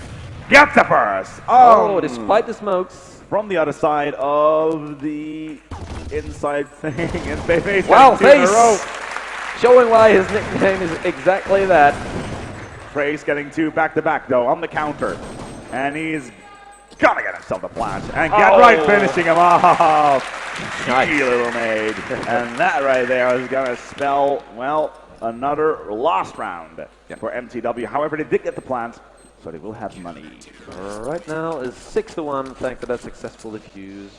Gets the first. Oh, despite the smokes. From the other side of the inside thing. And Face Wow, got 2 in a row. Face! Showing why his nickname is exactly that. Trace getting 2 back-to-back, though, on the counter. And he's gonna get himself a plant. And Get Right finishing him off. Nice. Cheeky little maid. And that right there is gonna spell, well, another lost round for mTw. However, they did get the plant, so they will have money. Right now is 6-1 thanks to that successful defuse.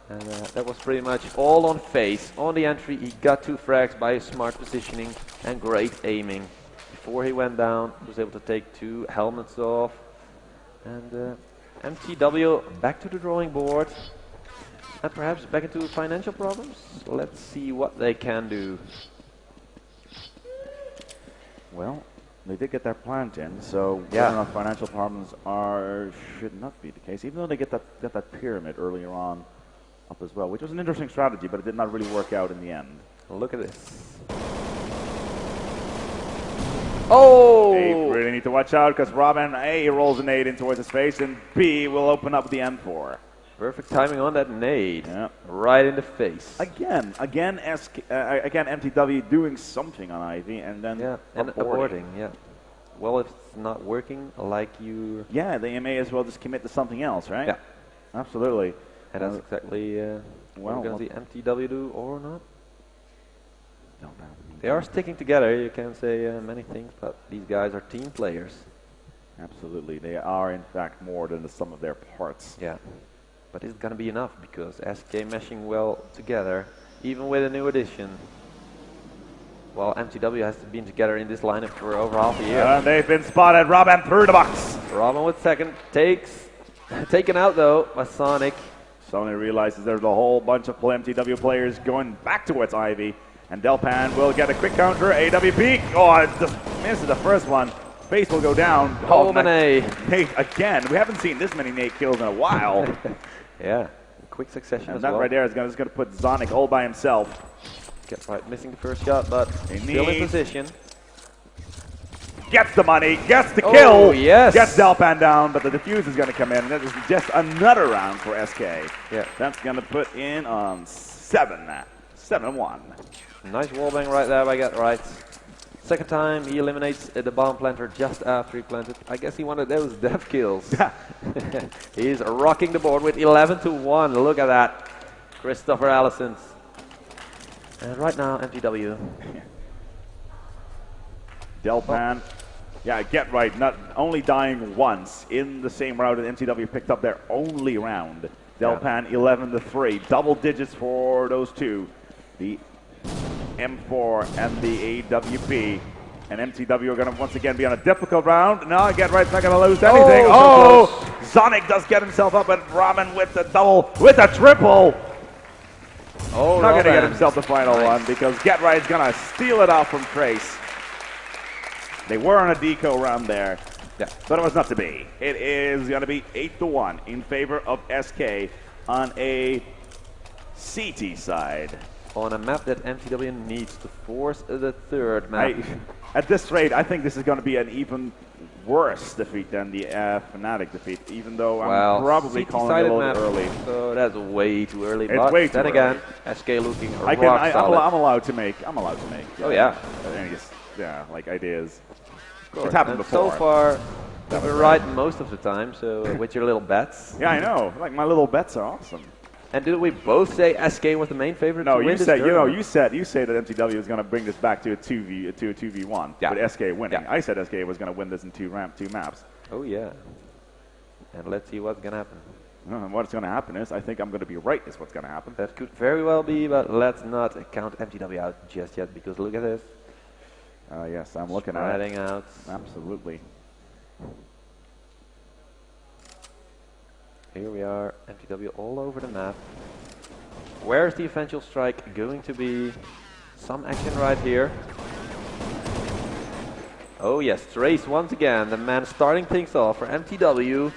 And that was pretty much all on Face. On the entry, he got 2 frags by his smart positioning and great aiming. Before he went down, he was able to take 2 helmets off. And mTw back to the drawing board. And perhaps back into financial problems. Let's see what they can do. Well, they did get their plant in, so Yeah. whether or not financial problems should not be the case, even though they get that pyramid earlier on up as well, which was an interesting strategy, but it did not really work out in the end. Look at this. Oh! They really need to watch out because Robin, A, rolls a nade in towards his face, and B, will open up the M4. Perfect timing on that nade. Yeah. Right in the face. Again, mTw doing something on Ivy, and then aborting. Yeah. Well, if it's not working like you... Yeah, they may as well just commit to something else, right? Yeah. Absolutely. And that's exactly what we're going to see mTw do or not. They are sticking together. You can say many things, but these guys are team players. Absolutely. They are, in fact, more than the sum of their parts. Yeah. But it's going to be enough because SK meshing well together, even with a new addition. Well, mTw has been together in this lineup for over half a year. And they've been spotted. Robin through the box. Robin with second. Taken out, though, by Sonic. Sony realizes there's a whole bunch of mTw players going back towards Ivy. And Delpan will get a quick counter. AWP. Oh, it just misses the first one. Face will go down. Oh, Nate, again. We haven't seen this many Nate kills in a while. Yeah, quick succession And as that well. right there is going to put Sonic all by himself. Get right, missing the first shot, but still in position. Gets the money, gets the kill. Yes. Gets Delpan down, but the defuse is going to come in. And that is just another round for SK. Yeah. That's going to put in on 7-1. Nice wallbang right there by Get Right. Second time he eliminates the bomb planter just after he planted. I guess he wanted those death kills. He's rocking the board with 11-1. Look at that. Christopher Allison's. And right now, mTw. Delpan. Yeah, Get Right, not only dying once in the same round that mTw picked up their only round. Delpan 11-3. Double digits for those two. The M4 and the AWP. And mTw are going to once again be on a difficult round. No, Get Right's not going to lose anything. Oh, Sonic does get himself up, and Ramen with the double, with the triple. Oh, not going to get himself the final one because Get Right's going to steal it off from Trace. They were on a deco round there, but it was not to be. It is going to be 8-1 in favor of SK on a CT side. On a map that mTw needs to force the third map. At this rate, I think this is going to be an even worse defeat than the Fnatic defeat, even though I'm probably calling it a little bit early. So that's way too early. It's but way too then early. again, SK looking rock solid. I'm allowed to make. Oh yeah. Like ideas. It's happened before. So far, you've been right most of the time. So with your little bets. Yeah, I know. Like my little bets are awesome. And did we both say SK was the main favorite? No, to win you said tournament? you say that mTw is going to bring this back to a 2v1 with SK winning. I said SK was going to win this in two maps. Oh yeah. And let's see what's going to happen. What's going to happen is, I think I'm going to be right is what's going to happen. That could very well be, but let's not count mTw out just yet, because look at this. Yes, I'm looking at Spreading it. out. Absolutely. Here we are, mTw all over the map. Where's the eventual strike going to be? Some action right here. Oh yes, Trace once again, the man starting things off for mTw.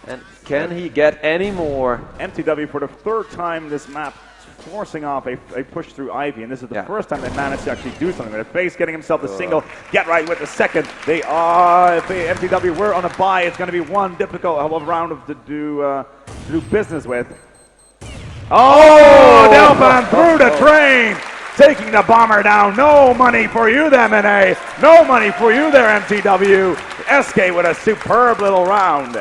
And can he get any more? mTw for the third time this map forcing off a push through Ivy, and this is the first time they managed to actually do something with it. Face getting himself the single, get right with the second. They are, if mTw were on a bye, it's going to be one difficult round to do business with. Oh, Delpan through the train, taking the bomber down. No money for you, the MNA. No money for you there, mTw. SK with a superb little round.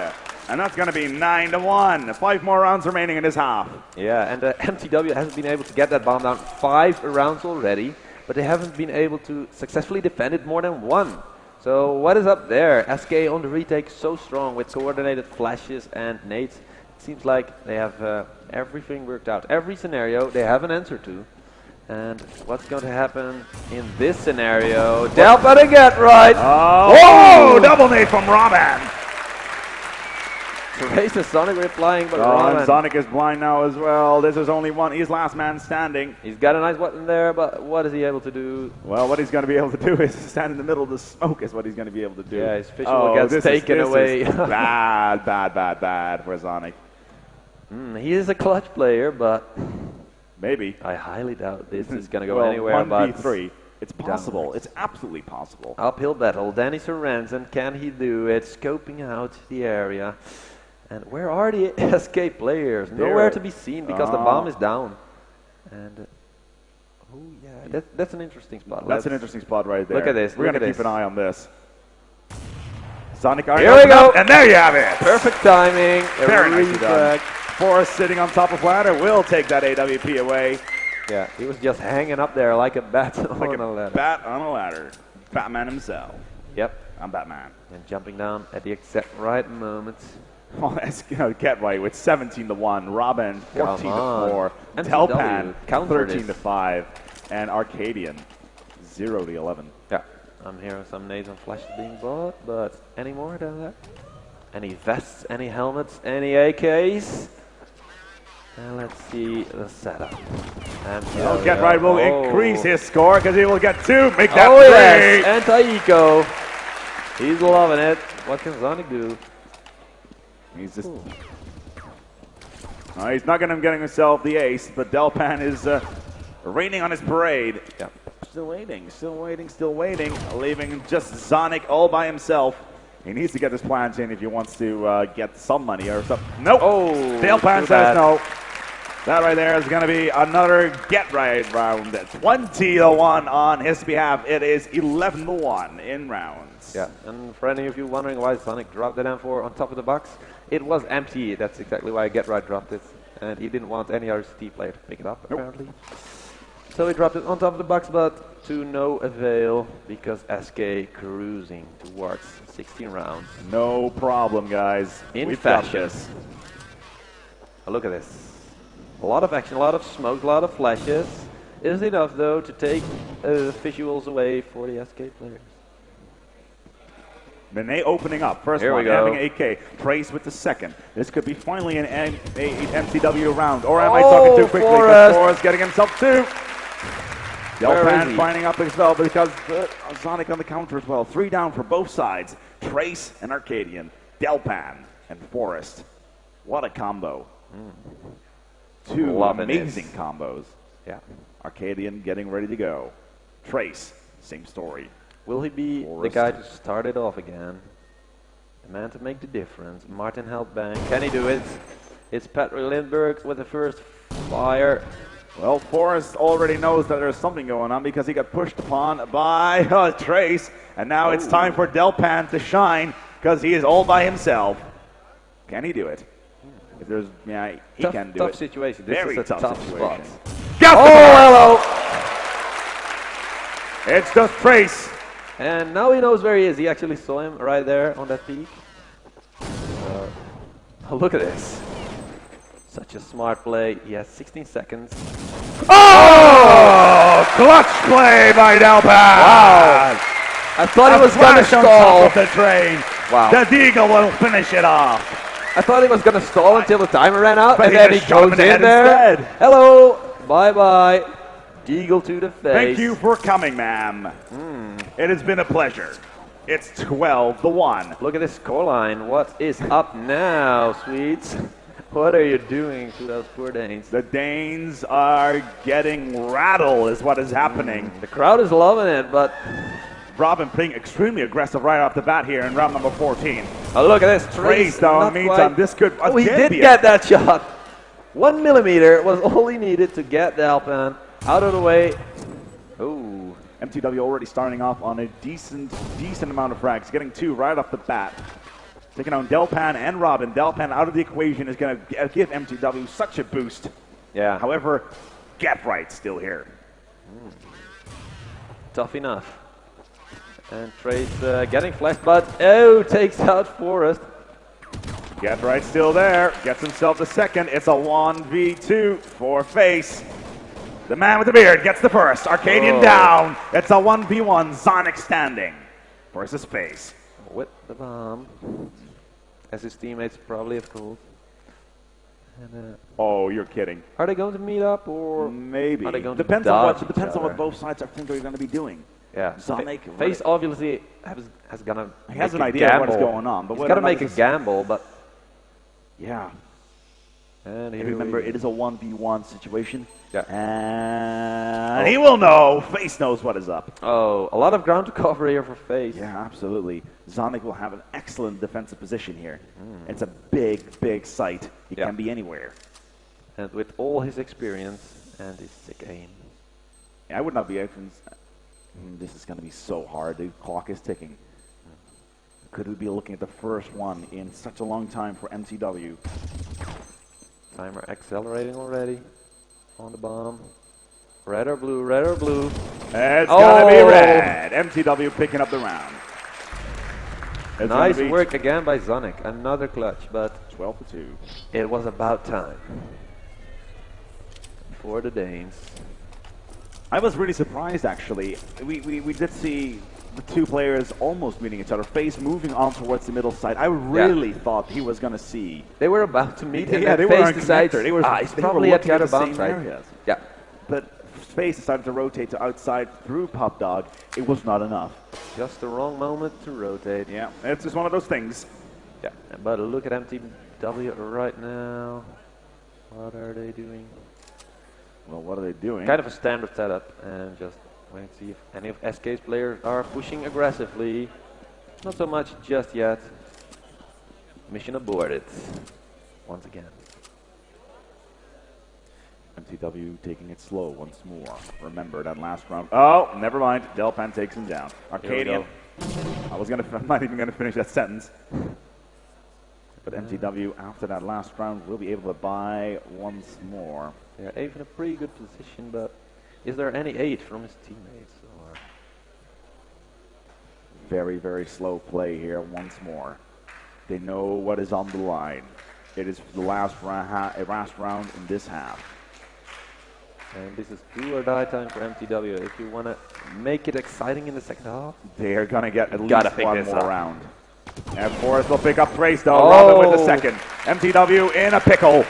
And that's going to be 9-1. 5 more rounds remaining in this half. Yeah, and mTw hasn't been able to get that bomb down 5 rounds already, but they haven't been able to successfully defend it more than 1. So what is up there? SK on the retake so strong with coordinated flashes and nades. It seems like they have everything worked out. Every scenario they have an answer to. And what's going to happen in this scenario? Delpa to get right! Oh, double nade from Robin! Trace is Sonic replying, but and Sonic is blind now as well. This is only one. He's last man standing. He's got a nice weapon there, but what is he able to do? Well, what he's going to be able to do is stand in the middle of the smoke is what he's going to be able to do. Yeah, his visual gets taken away. bad for Sonic. He is a clutch player, but maybe. I highly doubt this is going to go anywhere. 1v3. It's possible. Downwards. It's absolutely possible. Uphill battle. Danny Sorensen, can he do it? Scoping out the area. And where are the SK players? Nowhere to be seen because the bomb is down. And oh yeah, that's an interesting spot. That's an interesting spot right there. Look at this. We're going to keep an eye on this. Sonic, here we go. And there you have it. Perfect timing. Very nicely done. Forrest sitting on top of ladder will take that AWP away. Yeah, he was just hanging up there like a bat on a ladder. Bat on a ladder. Batman himself. Yep. I'm Batman. And jumping down at the exact right moment. Oh, that's get right with 17-1. Robin 14-4. Delpan 13-5. And Arcadian 0-11. Yeah. I'm hearing some nades and flashes being bought, but any more than that? Any vests, any helmets, any AKs? And let's see the setup. And Get Right will increase his score because he will get 2. Make that 3. Yes, anti-eco. He's loving it. What can Sonic do? He's just. He's not going to get himself the ace, but Delpan is raining on his parade. Yeah. Still waiting. Leaving just Sonic all by himself. He needs to get his plans in if he wants to get some money or something. Nope. Oh, Delpan says no. That right there is going to be another get right round. 20-1 on his behalf. It is 11-1 in rounds. Yeah, and for any of you wondering why Sonic dropped the M4 on top of the box, it was empty. That's exactly why Get Right dropped it. And he didn't want any other Steve player to pick it up, apparently. So he dropped it on top of the box, but to no avail because SK cruising towards 16 rounds. No problem, guys. In We've fashion. got this. Oh, look at this. A lot of action, a lot of smoke, a lot of flashes. Is enough, though, to take visuals away for the SK players. Benet opening up. First Here one, we go. having AK. Trace with the second. This could be finally an MTW round. Or am I talking too quickly? Forrest getting himself 2. Delpan finding up as well because Sonic on the counter as well. 3 down for both sides. Trace and Arcadian. Delpan and Forrest. What a combo. 2 amazing combos. Yeah. Arcadian getting ready to go. Trace, same story. Will he be Forrest. the guy to start it off again? The man to make the difference. Martin Heldbank. Can he do it? It's Patrick Lindbergh with the first fire. Well, Forrest already knows that there's something going on because he got pushed upon by Trace. And now it's time for Delpan to shine because he is all by himself. Can he do it? If there's, he can do it. Tough situation. This Very is a tough situation. spot. Oh, hello! It's just Trace. And now he knows where he is. He actually saw him right there on that peak. Look at this. Such a smart play. He has 16 seconds. Oh! Clutch play by Delpan! Wow! I thought he was going to stall. Of the train. Wow. The Deagle will finish it off. I thought he was going to stall until the timer ran out, But and he then he just shot him goes in the in head there. instead. Hello! Bye-bye. Deagle to the face. Thank you for coming, ma'am. It has been a pleasure. It's 12-1. Look at this scoreline. What is up now, Sweets? What are you doing to those poor Danes? The Danes are getting rattled is what is happening. The crowd is loving it, but... Robin playing extremely aggressive right off the bat here in round number 14. Oh, look at this. Trace down meantime. This could Oh, he again did be get that shot. 1 millimeter was all he needed to get Delpan out of the way. Oh. mTw already starting off on a decent amount of frags, getting 2 right off the bat. Taking on Delpan and Robin. Delpan out of the equation is going to give mTw such a boost. Yeah. However, Get Right still here. Tough enough. And Trace getting flashed, but oh, takes out Forrest. Get Right still there. Gets himself the second. It's a 1v2 for Face. The man with the beard gets the first. Arcadian down. It's a 1v1. Sonic standing versus Face. With the bomb. As his teammates probably have called. And, Oh, you're kidding. are they going to meet up, or Maybe. are they going Depends to on dodge what depends each on what other? both sides are thinking they're going to be doing. Yeah. Sonic Face obviously has gonna. He has make an a idea of what is gamble. going on, but He's whether gotta or not make a this is- gamble, but. Yeah. And And remember, it is a 1v1 situation. Yeah. And he will know. Face knows what is up. Oh, a lot of ground to cover here for Face. Yeah, absolutely. Zonic will have an excellent defensive position here. It's a big site. He Yeah. can be anywhere. And with all his experience and his sick aim. I would not be open. This is going to be so hard. The clock is ticking. Could we be looking at the first one in such a long time for mTw? Timer accelerating already on the bomb. Red or blue, red or blue. It's going to be Oh. red. mTw picking up the round. It's gonna Nice be work again by Zonic. Another clutch, but 12-2. it was about time for the Danes. I was really surprised, actually. We did see the two players almost meeting each other. Face moving on towards the middle side. I really thought he was going to see. They were about to meet, and Yeah, then they were Face on decides, connector. he's They were probably at looking the other the bomb same side. areas. Yeah, But Face decided to rotate to outside through Pop Dog. It was not enough. just the wrong moment to rotate. Yeah, it's just one of those things. Yeah, but look at mTw right now. What are they doing? Well, what are they doing? Kind of a standard setup, and just waiting to see if any of SK's players are pushing aggressively. Not so much just yet. Mission aborted. Once again. mTw taking it slow once more. Remember that last round. Oh, never mind. Delpan takes him down. Arcadian. I'm not even gonna finish that sentence. But mTw after that last round will be able to buy once more. They're in a pretty good position, but is there any aid from his teammates? Or Very slow play here once more. They know what is on the line. It is the last round in this half. and this is do or die time for mTw. If you want to make it exciting in the second half. They are going to get at Gotta least pick one this more up. round. And Forrest will pick up Trace though. Robin with the second. mTw in a pickle.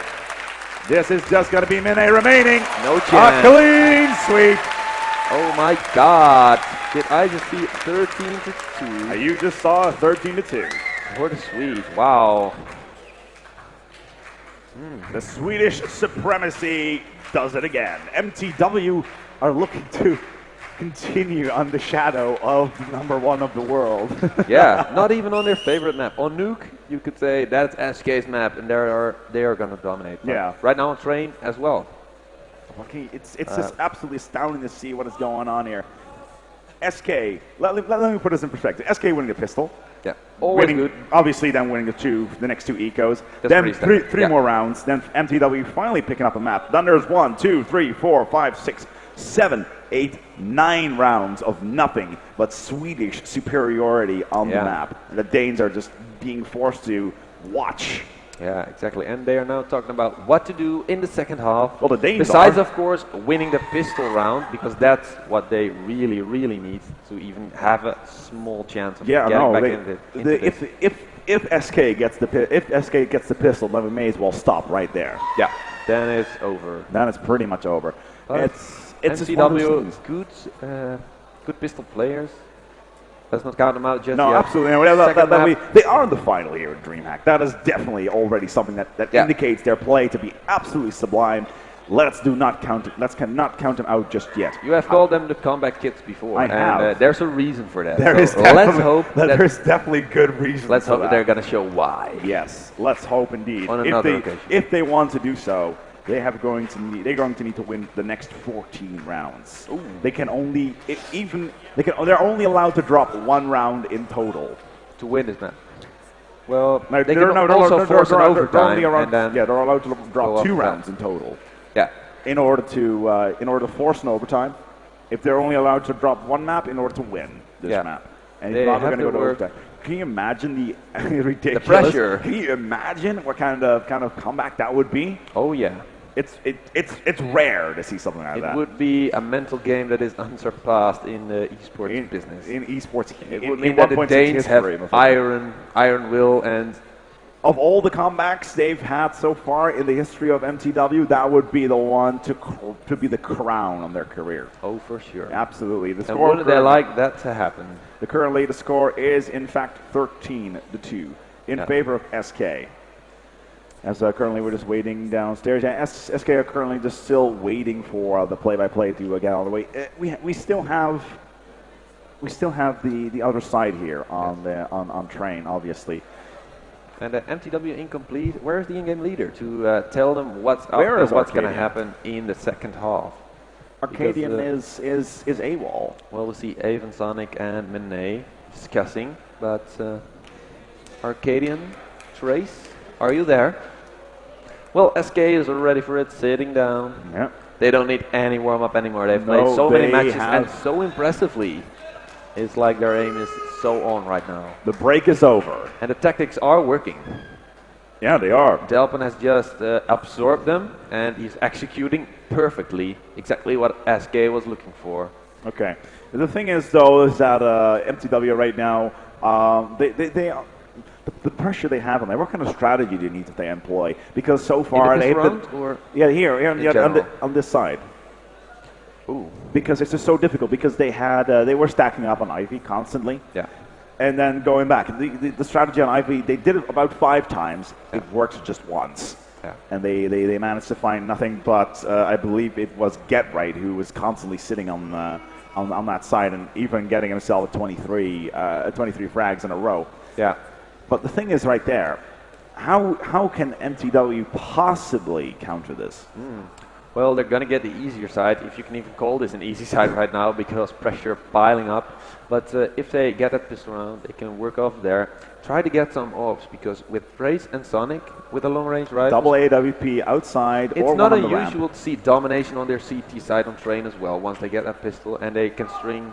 This is just going to be Mine remaining. No A chance. clean sweep. Oh my God! Did I just see 13-2 You just saw a 13-2. for the Swedes? Wow. The Swedish supremacy does it again. mTw are looking to continue on the shadow of #1 of the world. Yeah, not even on their favorite map. On Nuke, you could say that's SK's map, and they are going to dominate. But Yeah. right now on Train as well. Okay, it's just absolutely astounding to see what is going on here. SK, let me put this in perspective. SK winning the pistol. Yeah, always Winning, good. obviously then winning the next two ecos. That's Then pretty standard. three Yeah. more rounds. Then mTw finally picking up a map. Then there's 1, 2, 3, 4, 5, 6, 7, 8, 9 rounds of nothing but Swedish superiority on the Yeah. map. The Danes are just being forced to watch Yeah, exactly. And they are now talking about what to do in the second half. Well, the Danes Besides, are. of course, winning the pistol round, because that's what they really, really need to even have a small chance of getting back into this. If SK gets the pistol, then we may as well stop right there. Yeah, then it's over. Then it's pretty much over. But It's just one of those mTw, things. good pistol players. Let's not count them out just No, yet. absolutely. They are in the final here at DreamHack. That is definitely already something that indicates their play to be absolutely sublime. Let's not count them out just yet. You have called them the comeback kids before, I have. There's a reason for that. There's definitely good reason. Let's hope that they're going to show why. Yes, let's hope indeed. On another occasion. If they want to do so, they're going to need to win the next 14 rounds. Ooh. They're only allowed to drop 1 round in total To win this match. Well, No, they can also force an overtime, and then they're allowed to go drop up 2 to rounds that. in total Yeah. in order to force an overtime. If they're only allowed to drop 1 map in order to win this map, and They if not, they're have going to to go to work. overtime. Can you imagine the ridiculous? pressure. Can you imagine what kind of comeback that would be? Oh yeah. It's rare to see something like It that. would be a mental game that is unsurpassed in the esports business. In esports, It in would mean that the 1.6 Danes have history, I'm afraid. iron will, and Of all the comebacks they've had so far in the history of mTw, that would be the one to be the crown on their career. oh for sure. Absolutely. The And score wouldn't they like that to happen? Currently, the score is in fact 13-2 in favor of SK. As currently we're just waiting downstairs. Yeah, SK are currently just still waiting for the play-by-play to get all the way. We still have the other side here on train, obviously. And mTw incomplete. Where is the in-game leader to tell them what's up Where and is what's going to Arcadian? happen in the second half? Arcadian Because, is AWOL. Well, we see Avon, Sonic, and Mene discussing, but Arcadian, Trace, are you there? Well, SK is ready for it, sitting down. Yeah. They don't need any warm-up anymore. They've No, played so many they matches have- and so impressively. It's like their aim is so on right now. The break is over. And the tactics are working. Yeah, they are. Delpin has just absorbed them, and he's executing perfectly exactly what SK was looking for. Okay. The thing is, though, is that mTw right now, the pressure they have on there, what kind of strategy do you need that they employ? Because so far In the they've first round, or here in on this side. ooh, Because it's just so difficult. Because they were stacking up on Ivy constantly, yeah, and then going back. The strategy on Ivy, they did it about 5 times. It worked just once. yeah. And they managed to find nothing but I believe it was Get Right who was constantly sitting on that side and even getting himself 23 frags in a row. Yeah. But the thing is right there, how can mTw possibly counter this? Well, they're going to get the easier side, if you can even call this an easy side right now, because pressure piling up. But if they get that pistol round, they can work off there. Try to get some offs, because with Trace and Sonic, with a long range rifle, Double AWP outside it's or not one on the ramp. unusual to see domination on their CT side on train as well, once they get that pistol, and they can string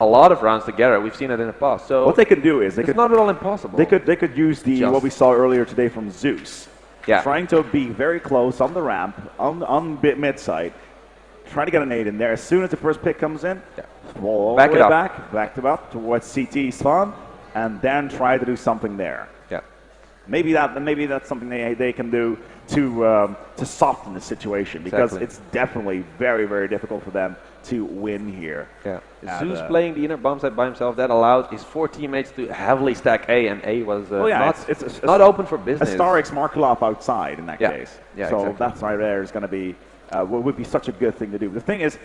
a lot of rounds together. We've seen it in the past. So What they could do is it's not at all impossible. they could use what we saw earlier today from Zeus. Yeah. Trying to be very close on the ramp, on mid side, trying to get a nade in there. As soon as the first pick comes in, roll Back all it the way up. back towards CT spawn, and then try to do something there. Yeah. Maybe that's something they can do to soften the situation, because Exactly. it's definitely very, very difficult for them to win here. Yeah. And, Zeus playing the inner bomb side by himself, that allowed his 4 teammates to heavily stack A, and A was not open for A business. Star X Markelov outside in that Yeah. case. Yeah, so exactly. that's right there is going to be would be such a good thing to do. The thing is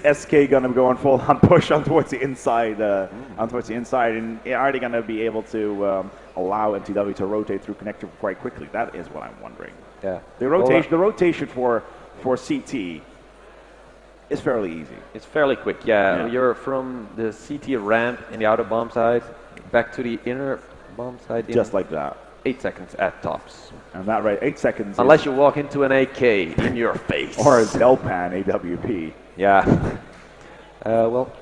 SK going to go on full on push on towards the inside, and are they going to be able to allow mTw to rotate through connector quite quickly? That is what I'm wondering. Yeah. The rotation for CT is fairly easy. It's fairly quick, yeah. Yeah. You're from the CT ramp in the outer bomb side back to the inner bomb side in Just like that. 8 seconds at tops. And that right, 8 seconds. Unless you walk into an AK in your face. or a Delpan AWP. Yeah. Well,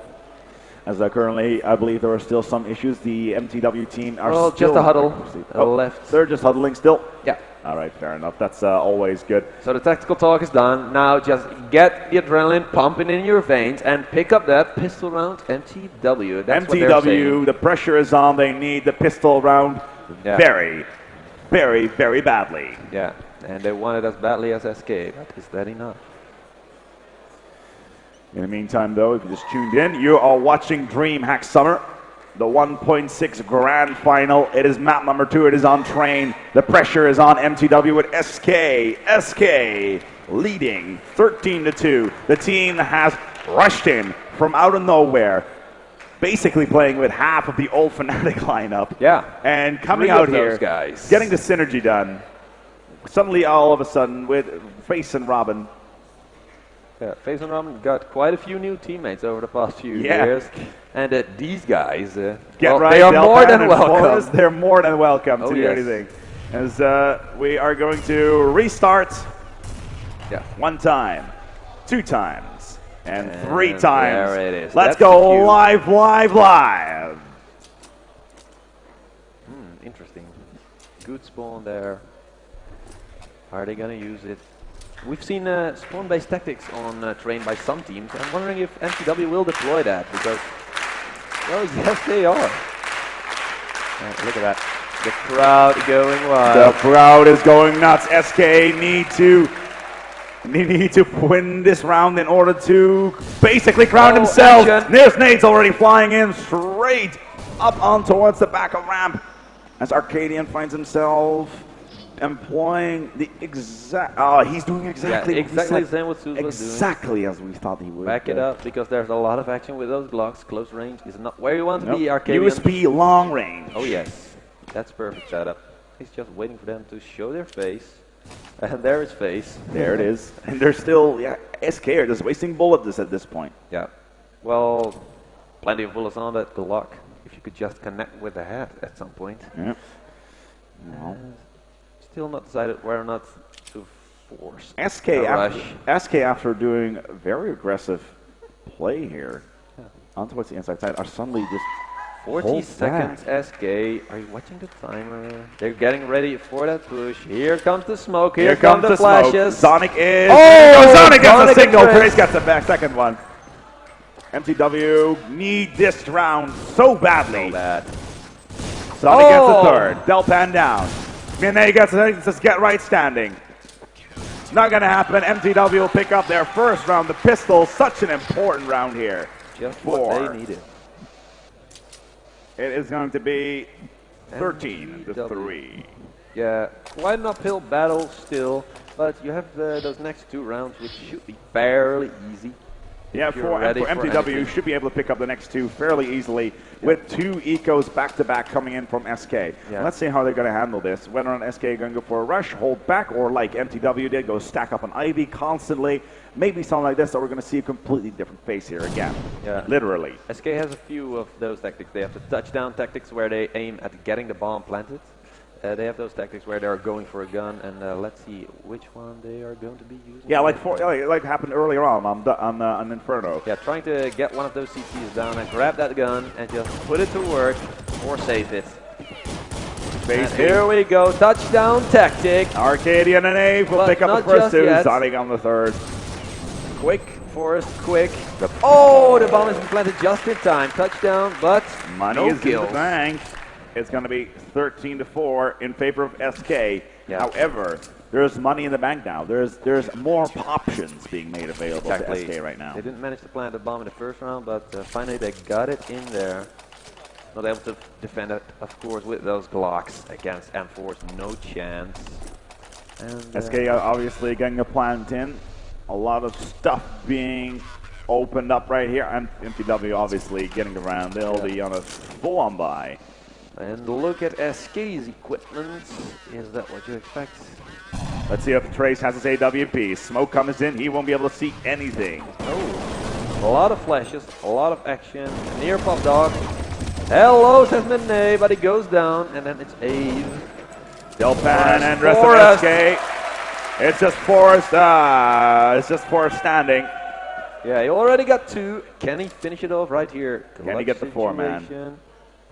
As currently, I believe there are still some issues. The mTw team are Well, still... just a huddle left. They're just huddling still? Yeah. All right, fair enough. That's always good. So the tactical talk is done. Now just get the adrenaline pumping in your veins and pick up that pistol round mTw. That's what they're saying. mTw, the pressure is on. They need the pistol round very, very, very badly. Yeah, and they want it as badly as SK, but is that enough? In the meantime, though, if you just tuned in, you are watching DreamHack Summer, the 1.6 Grand Final. It is map number 2. It is on train. The pressure is on mTw with SK. SK leading 13-2. The team that has rushed in from out of nowhere, basically playing with half of the old Fnatic lineup. Yeah. And coming out here, guys. getting the synergy done. Suddenly, all of a sudden, with Face and Robin. Yeah, Face and Robin got quite a few new teammates over the past few years. And these guys, Get well, right, they are Delpan more than and welcome. Forrest, they're more than welcome to do yes. anything. As we are going to restart 1 time, 2 times, and 3 times. There it is. Let's That's go live, live, live. Interesting. Good spawn there. Are they going to use it? We've seen spawn-based tactics on train by some teams. I'm wondering if mTw will deploy that because, well, yes, they are. Look at that. The crowd going wild. The crowd is going nuts. SK need to win this round in order to basically crown themselves. Action. There's nades already flying in straight up on towards the back of ramp as Arcadian finds himself employing the exact... he's doing exactly exactly the same what Suze was doing. Exactly as we thought he would. Back it up because there's a lot of action with those Glocks. Close range is not where you want to be, Arcadian. USP long range. Oh yes, that's perfect setup. He's just waiting for them to show their face. And there is face. There it is. And they're still, SK are just wasting bullets at this point. Yeah. Well, plenty of bullets on that Glock. If you could just connect with the head at some point. Yeah. No. Still not decided where or not to force SK a rush. after doing a very aggressive play here on towards the inside side are suddenly just 40 seconds SK. Are you watching the timer? They're getting ready for that push. Here comes the smoke. Here come the flashes. Sonic is... Oh! Sonic gets a single. Trace. Trace gets the second one. mTw need this round so badly. So bad. Sonic gets the third. Delpan down. Mine gets just get right standing. Not going to happen. mTw will pick up their first round. The pistol, such an important round here. Just what they needed. It is going to be 13-3. Yeah, quite an uphill battle still, but you have those next 2 rounds, which should be fairly easy. Yeah, for mTw, should be able to pick up the next 2 fairly easily with 2 ecos back-to-back coming in from SK. Yeah. Let's see how they're going to handle this. Whether or not SK are going to go for a rush, hold back, or like mTw did, go stack up on Ivy constantly. Maybe something like this, that we're going to see a completely different face here again. Yeah. Literally. SK has a few of those tactics. They have the touchdown tactics where they aim at getting the bomb planted. They have those tactics where they are going for a gun, and let's see which one they are going to be using. Yeah, like happened earlier on Inferno. Yeah, trying to get one of those CTs down and grab that gun and just put it to work or save it. And here we go, touchdown tactic. Arcadian and Ave will pick up the first 2. Sonic on the third. Quick, Forrest, quick. Oh, the bomb is planted just in time. Touchdown, but money no is kills. in the bank. It's going to be 13-4 in favor of SK. Yeah. However, there's money in the bank now. There's more options being made available to SK right now. They didn't manage to plant the bomb in the first round, but finally they got it in there. Not able to defend it, of course, with those Glocks against M4's no chance. And, SK obviously getting a plant in. A lot of stuff being opened up right here. And mTw obviously getting around. They'll be on a full-on buy. And look at SK's equipment. Is that what you expect? Let's see if Trace has his AWP. Smoke comes in. He won't be able to see anything. Oh, a lot of flashes, a lot of action. Near pop dog. Hello, says Midnay, but he goes down, and then it's Ave. Delpan and rest of SK. It's just Forrest. It's just Forrest standing. Yeah, he already got 2. Can he finish it off right here? Can he get the 4, man?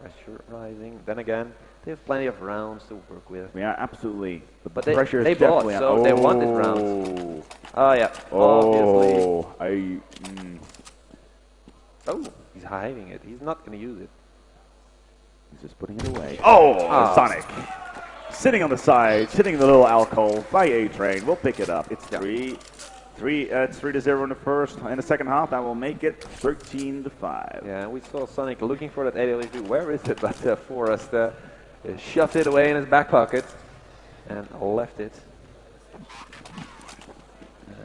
Pressure rising. Then again, they have plenty of rounds to work with. Yeah, absolutely. But pressure they is bought, definitely so on. they wanted rounds. Oh, yeah. Oh, Obviously. Oh, he's hiding it. He's not going to use it. He's just putting it away. Oh, Sonic. Sitting on the side, sitting in the little alcove by A-Train. We'll pick it up. It's 3 to 0 in the first. In the second half, that will make it 13 to 5. Yeah, we saw Sonic looking for that AWP. Where is it? But Forrest shoved it away in his back pocket and left it.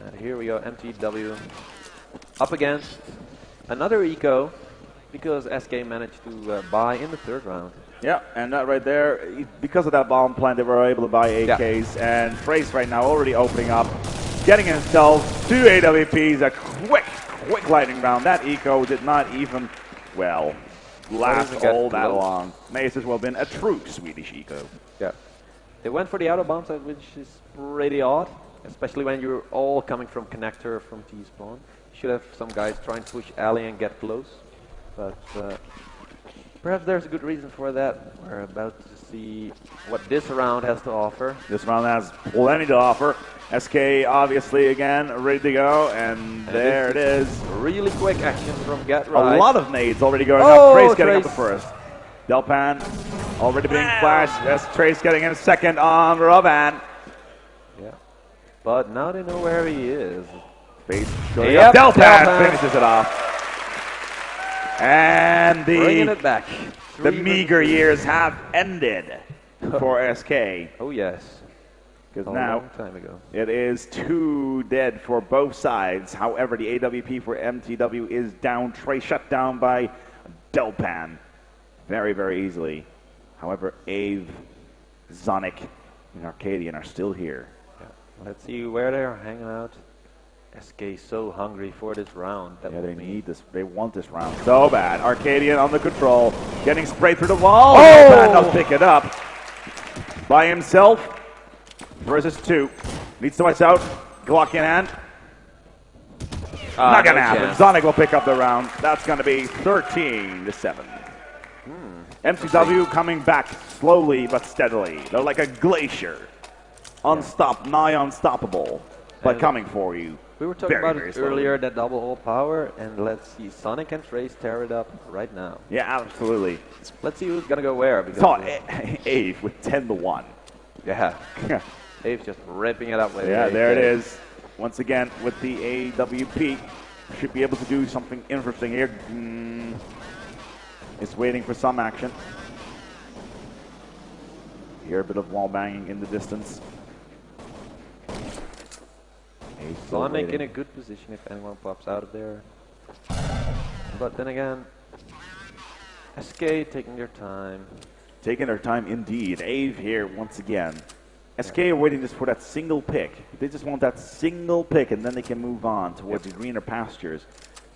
And here we go, mTw up against another eco because SK managed to buy in the 3rd round. Yeah, and that right there, because of that bomb plant, they were able to buy AKs. Yeah. And Trace right now already opening up, getting himself 2 AWPs, a quick lightning round. That eco did not even, well, last all that long. May as well been a true Swedish eco. Yeah. They went for the auto bomb side, which is pretty odd, especially when you're all coming from connector from T-spawn. You should have some guys trying to push alley and get close, but perhaps there's a good reason for that. We're about to see what this round has to offer. This round has plenty to offer. SK obviously again ready to go, and there it is. Really quick action from Get Right. A lot of nades already going up. Trace getting up the first. Delpan already being flashed. Yes, Trace getting in second on Rovan. Yeah, but now they know where he is. Delpan finishes it off. And bringing it back. The meager years have ended for SK. Oh yes. Because now long time ago. It is 2 dead for both sides. However, the AWP for mTw is down. Trace shut down by Delpan very, very easily. However, Ave, Zonic, and Arcadian are still here. Yeah. Let's see where they're hanging out. SK so hungry for this round. Yeah, they need this. They want this round so bad. Arcadian on the control, getting sprayed through the wall. Delpan does pick it up by himself. Versus 2. Needs to watch out. Glock in hand. Not going to happen. Zonic will pick up the round. That's going to be 13 to 7. mTw coming back slowly but steadily. They're like a glacier. Nigh unstoppable. But coming for you. We were talking about it earlier, that double hold power, and let's see Sonic and Trace tear it up right now. Yeah, absolutely. Let's see who's going to go where. Saw Ave with 10 to 1. Yeah. Dave's just ripping it up with there it is. Once again with the AWP. Should be able to do something interesting here. It's waiting for some action. Hear a bit of wall banging in the distance. Sonic in a good position if anyone pops out of there. But then again, SK taking their time. Taking their time indeed. Ave here once again. SK are waiting just for that single pick. They just want that single pick, and then they can move on towards the greener pastures.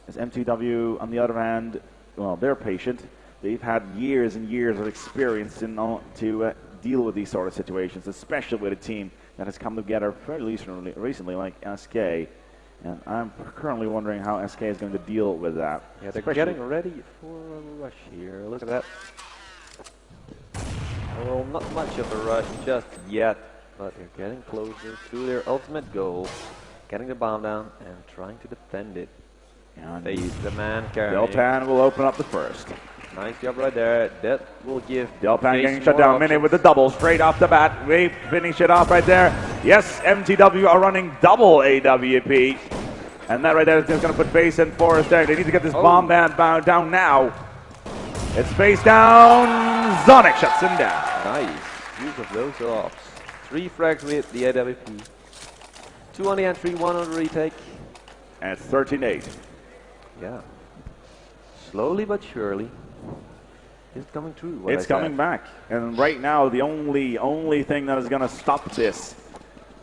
As mTw, on the other hand, well, they're patient. They've had years and years of experience to deal with these sort of situations, especially with a team that has come together fairly recently like SK. And I'm currently wondering how SK is going to deal with that. Yeah, they're getting ready for a rush here. Look at that. Well, not much of a rush just yet, but they're getting closer to their ultimate goal, getting the bomb down and trying to defend it. Face the man carrying. Delpan will open up the first. Nice job right there. That will give Delpan getting shut down. Mini with the double straight off the bat. We finish it off right there. Yes, mTw are running double AWP. And that right there is going to put Face and Forrest there. They need to get this bomb band down now. It's face down. Zonic shuts him down. Nice use of those ops. 3 frags with the AWP. 2 on the entry, 1 on the retake. And it's 13-8. Yeah. Slowly but surely. It's coming through. It's coming back. And right now, the only thing that is going to stop this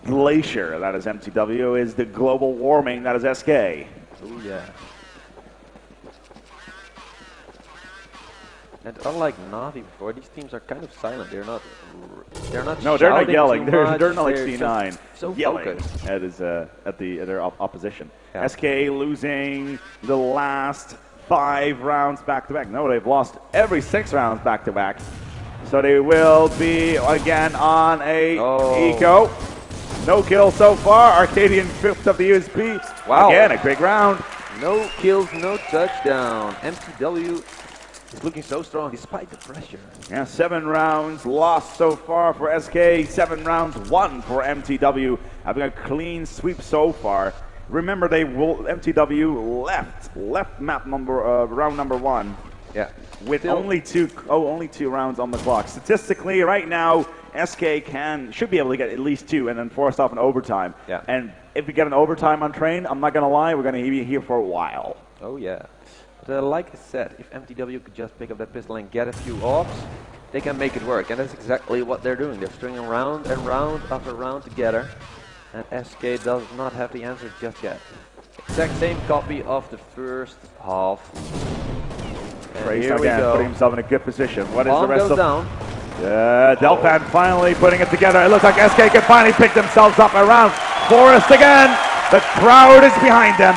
glacier that is mTw is the global warming that is SK. Oh, yeah. And unlike Navi before, these teams are kind of silent. They're not. No, they're not shouting yelling. too They're much. not like They're C9 just so yelling focused. at their opposition. Yeah. SK losing the last 5 rounds back to back. No, they've lost every 6 rounds back to back. So they will be again on a eco. No kill so far. Arcadian picked up the USP. Wow. Again, a big round. No kills, no touchdown. mTw is looking so strong despite the pressure. Yeah, 7 rounds lost so far for SK. 7 rounds won for mTw. Having a clean sweep so far. Remember, mTw left map number round number 1. Yeah. With only two rounds on the clock. Statistically, right now, SK should be able to get at least 2 and then force off an overtime. Yeah. And if we get an overtime on train, I'm not gonna lie, we're gonna be here for a while. Oh yeah. But like I said, if mTw could just pick up that pistol and get a few offs, they can make it work. And that's exactly what they're doing. They're stringing round and round after round together. And SK does not have the answer just yet. Exact same copy of the first half. And here we again, go. putting himself in a good position. What is Bomb the rest goes of? down. Delpan finally putting it together. It looks like SK can finally pick themselves up around Forrest again. The crowd is behind them.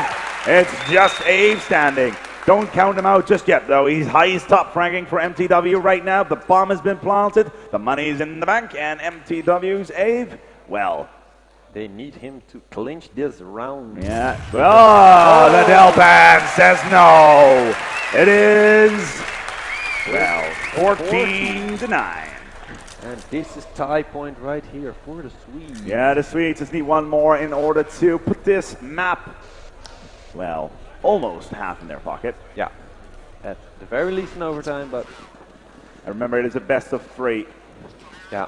It's just Abe standing. Don't count him out just yet, though. He's highest top ranking for mTw right now. The bomb has been planted. The money's in the bank, and mTw's Abe, well, They need him to clinch this round. yeah. Oh, the Delpan says no. It is, well, 14-9. And this is tie point right here for the Swedes. Yeah, the Swedes just need one more in order to put this map, well, almost half in their pocket. Yeah. At the very least in overtime, but I remember it is a best of 3. yeah.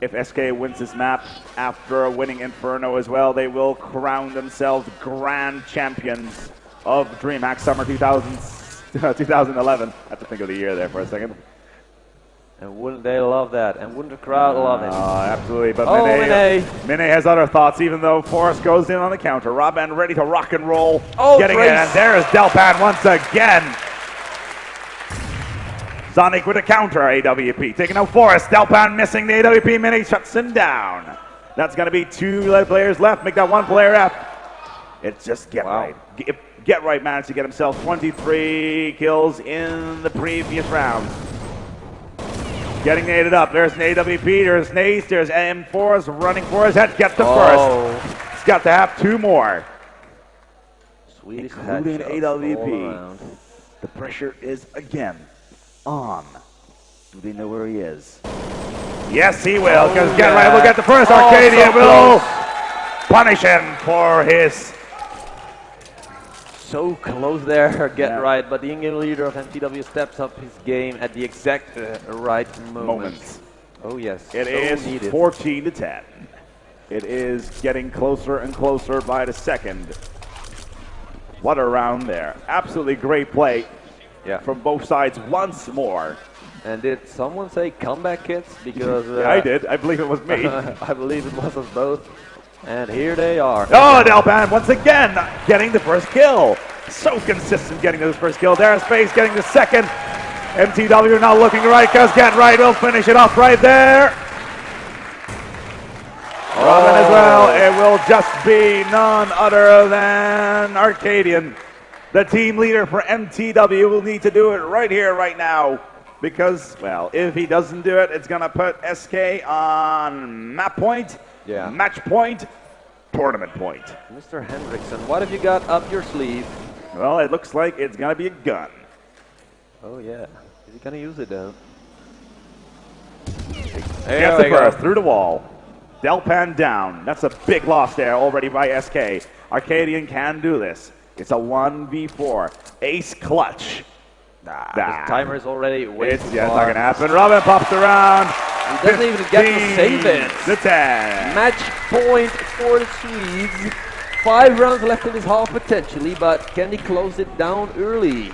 If SK wins this map after winning Inferno as well, they will crown themselves grand champions of DreamHack Summer 2011. I have to think of the year there for a second. And wouldn't they love that? And wouldn't the crowd love it? Absolutely. But Oh, Mine has other thoughts, even though Forrest goes in on the counter. Robin ready to rock and roll. Oh, getting brace. in. And there is Delpan once again. Sonic with a counter, AWP. Taking out Forrest. Delpan missing the AWP. Mini shuts him down. That's going to be 2 players left. Make that 1 player up. It's just Get Right. Get Right managed to get himself 23 kills in the previous round. Getting naded up. There's an AWP. There's Nace. There's M4s running for his head. Get the first. He's got to have 2 more. Swedish Including headshots all AWP. around. The pressure is again on. Do they know where he is? Yes, he will, because Get Right will get the first. Arcadian will punish him for his... So close there, Get Right, but the in-game leader of mTw steps up his game at the exact right moment. Oh yes, It so is needed. 14-10. It is getting closer and closer by the second. What a round there. Absolutely great play from both sides once more. And did someone say comeback kits? Because Yeah, I did. I believe it was me. I believe it was us both. And here they are. Oh, Delpan once again getting the first kill. So consistent getting the first kill. There's Space getting the second. mTw now looking right because Get Right will finish it off right there. Robin as well. It will just be none other than Arcadian. The team leader for mTw will need to do it right here, right now. Because, well, if he doesn't do it, it's going to put SK on map point, match point, tournament point. Mr. Hendrickson, what have you got up your sleeve? Well, it looks like it's going to be a gun. Oh, yeah. Is he going to use it, though? Gets it first, through the wall. Delpan down. That's a big loss there already by SK. Arcadian can do this. It's a 1v4. Ace clutch. This timer is already way It's not going to happen. Robin pops around. He doesn't even get to save it. The 10. Match point for the Swedes. 5 rounds left in this half potentially, but can he close it down early?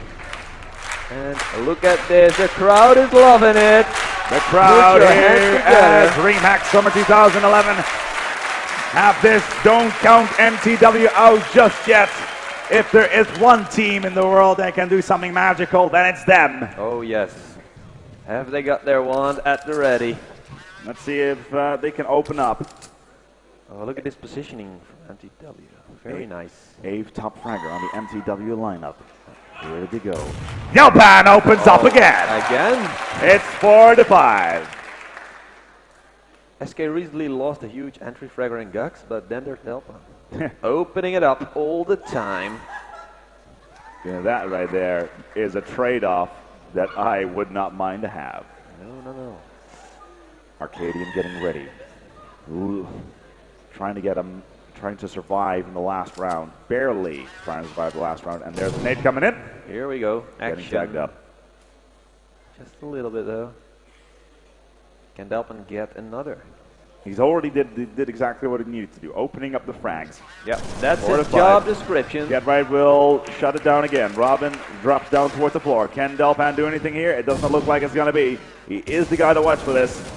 And look at this. The crowd is loving it. The crowd Put your here hands together. at DreamHack Summer 2011. Have this. Don't count mTw out just yet. If there is one team in the world that can do something magical, then it's them. Oh, yes. Have they got their wand at the ready? Let's see if they can open up. Oh, look at this positioning from mTw. Very nice. Ave top fragger on the mTw lineup. Here they go. Delpan opens up again. Again? It's 4-5. SK recently lost a huge entry fragger in Gux, but then there's Delpan. Opening it up all the time. Yeah, that right there is a trade-off that I would not mind to have. No. Arcadian getting ready. Ooh. Trying to survive in the last round. Barely trying to survive the last round. And there's a nade coming in. Here we go. Action. Getting tagged up. Just a little bit though. Can Delpan get another? He's already did exactly what he needed to do. Opening up the frags. Yep, that's 4 to his 5. job description. Get right will shut it down again. Robin drops down towards the floor. Can Delpan do anything here? It doesn't look like it's going to be. He is the guy to watch for this.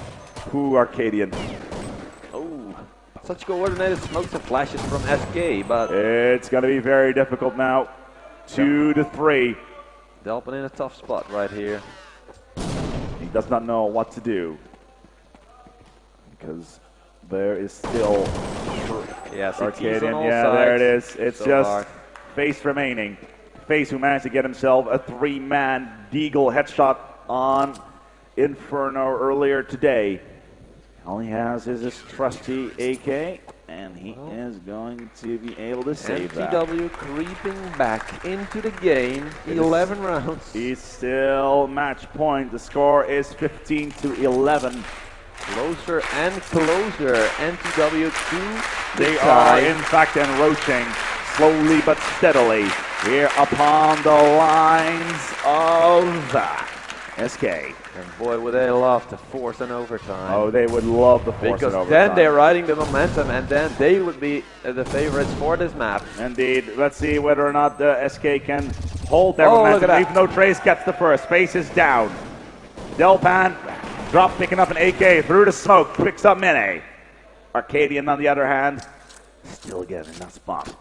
Who Arcadian. Oh, such coordinated smokes and flashes from SK, but It's going to be very difficult now. 2 to 3. Delpan in a tough spot right here. He does not know what to do. Because there is still Yeah, CTs Arcadian. on all Yeah, sides. there it is. It's So just hard. Face remaining. Face who managed to get himself a 3-man Deagle headshot on Inferno earlier today. All he has is his trusty AK, and he is going to be able to save that. mTw creeping back into the game. 11 rounds. He's still match point. The score is 15-11. Closer and closer. mTw to They the are tie. in fact encroaching slowly but steadily here upon the lines of SK. And boy, would they love to force an overtime. Oh, they would love the force because it overtime. then they're riding the momentum, and then they would be the favorites for this map. Indeed. Let's see whether or not the SK can hold their Oh, look momentum, at that. even though Trace gets the first. Face is down. Delpan drop picking up an AK through the smoke, picks up Mene. Arcadian, on the other hand, still getting in that spot.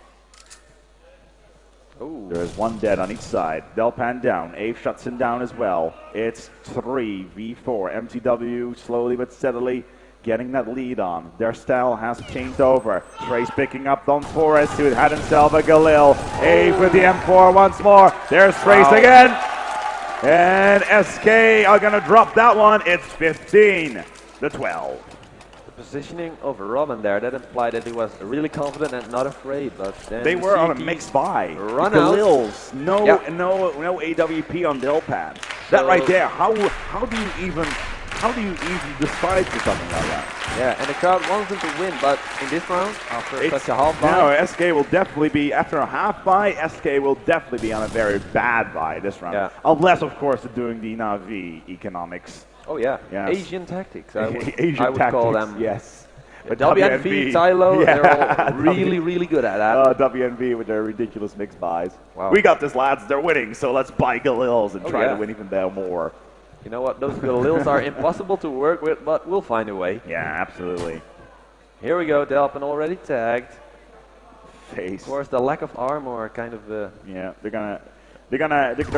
Ooh. There is one dead on each side. Delpan down. Ave shuts him down as well. It's 3v4. mTw slowly but steadily getting that lead on. Their style has changed over. Trace picking up Don Torres, who had himself a Galil. Ave with the M4 once more. There's Trace again. And SK are going to drop that one. It's 15-12. The positioning of Robin there, that implied that he was really confident and not afraid, but then They were on a CT mixed buy. Run Galils. No, Yep. no AWP on Delpan. That So- right there. How do you even decide for something like that? Yeah, and the crowd wants them to win, but in this round, after such a half buy, No, SK will definitely be, after a half buy, SK will definitely be on a very bad buy this round. Yeah. Unless, of course, they're doing the Navi economics. oh yeah, Yes. Asian tactics, I would, Asian I would tactics, call them. yes. But WNV, Silo, yeah. they're all really, really good at that. WNV with their ridiculous mixed buys. Wow. We got this, lads. They're winning, so let's buy Galils and Oh, try yeah. to win even more. You know what, those Galils are impossible to work with, but we'll find a way. Yeah, absolutely. Here we go, Delpan already tagged. Face. Of course, the lack of armor kind of... Yeah, they're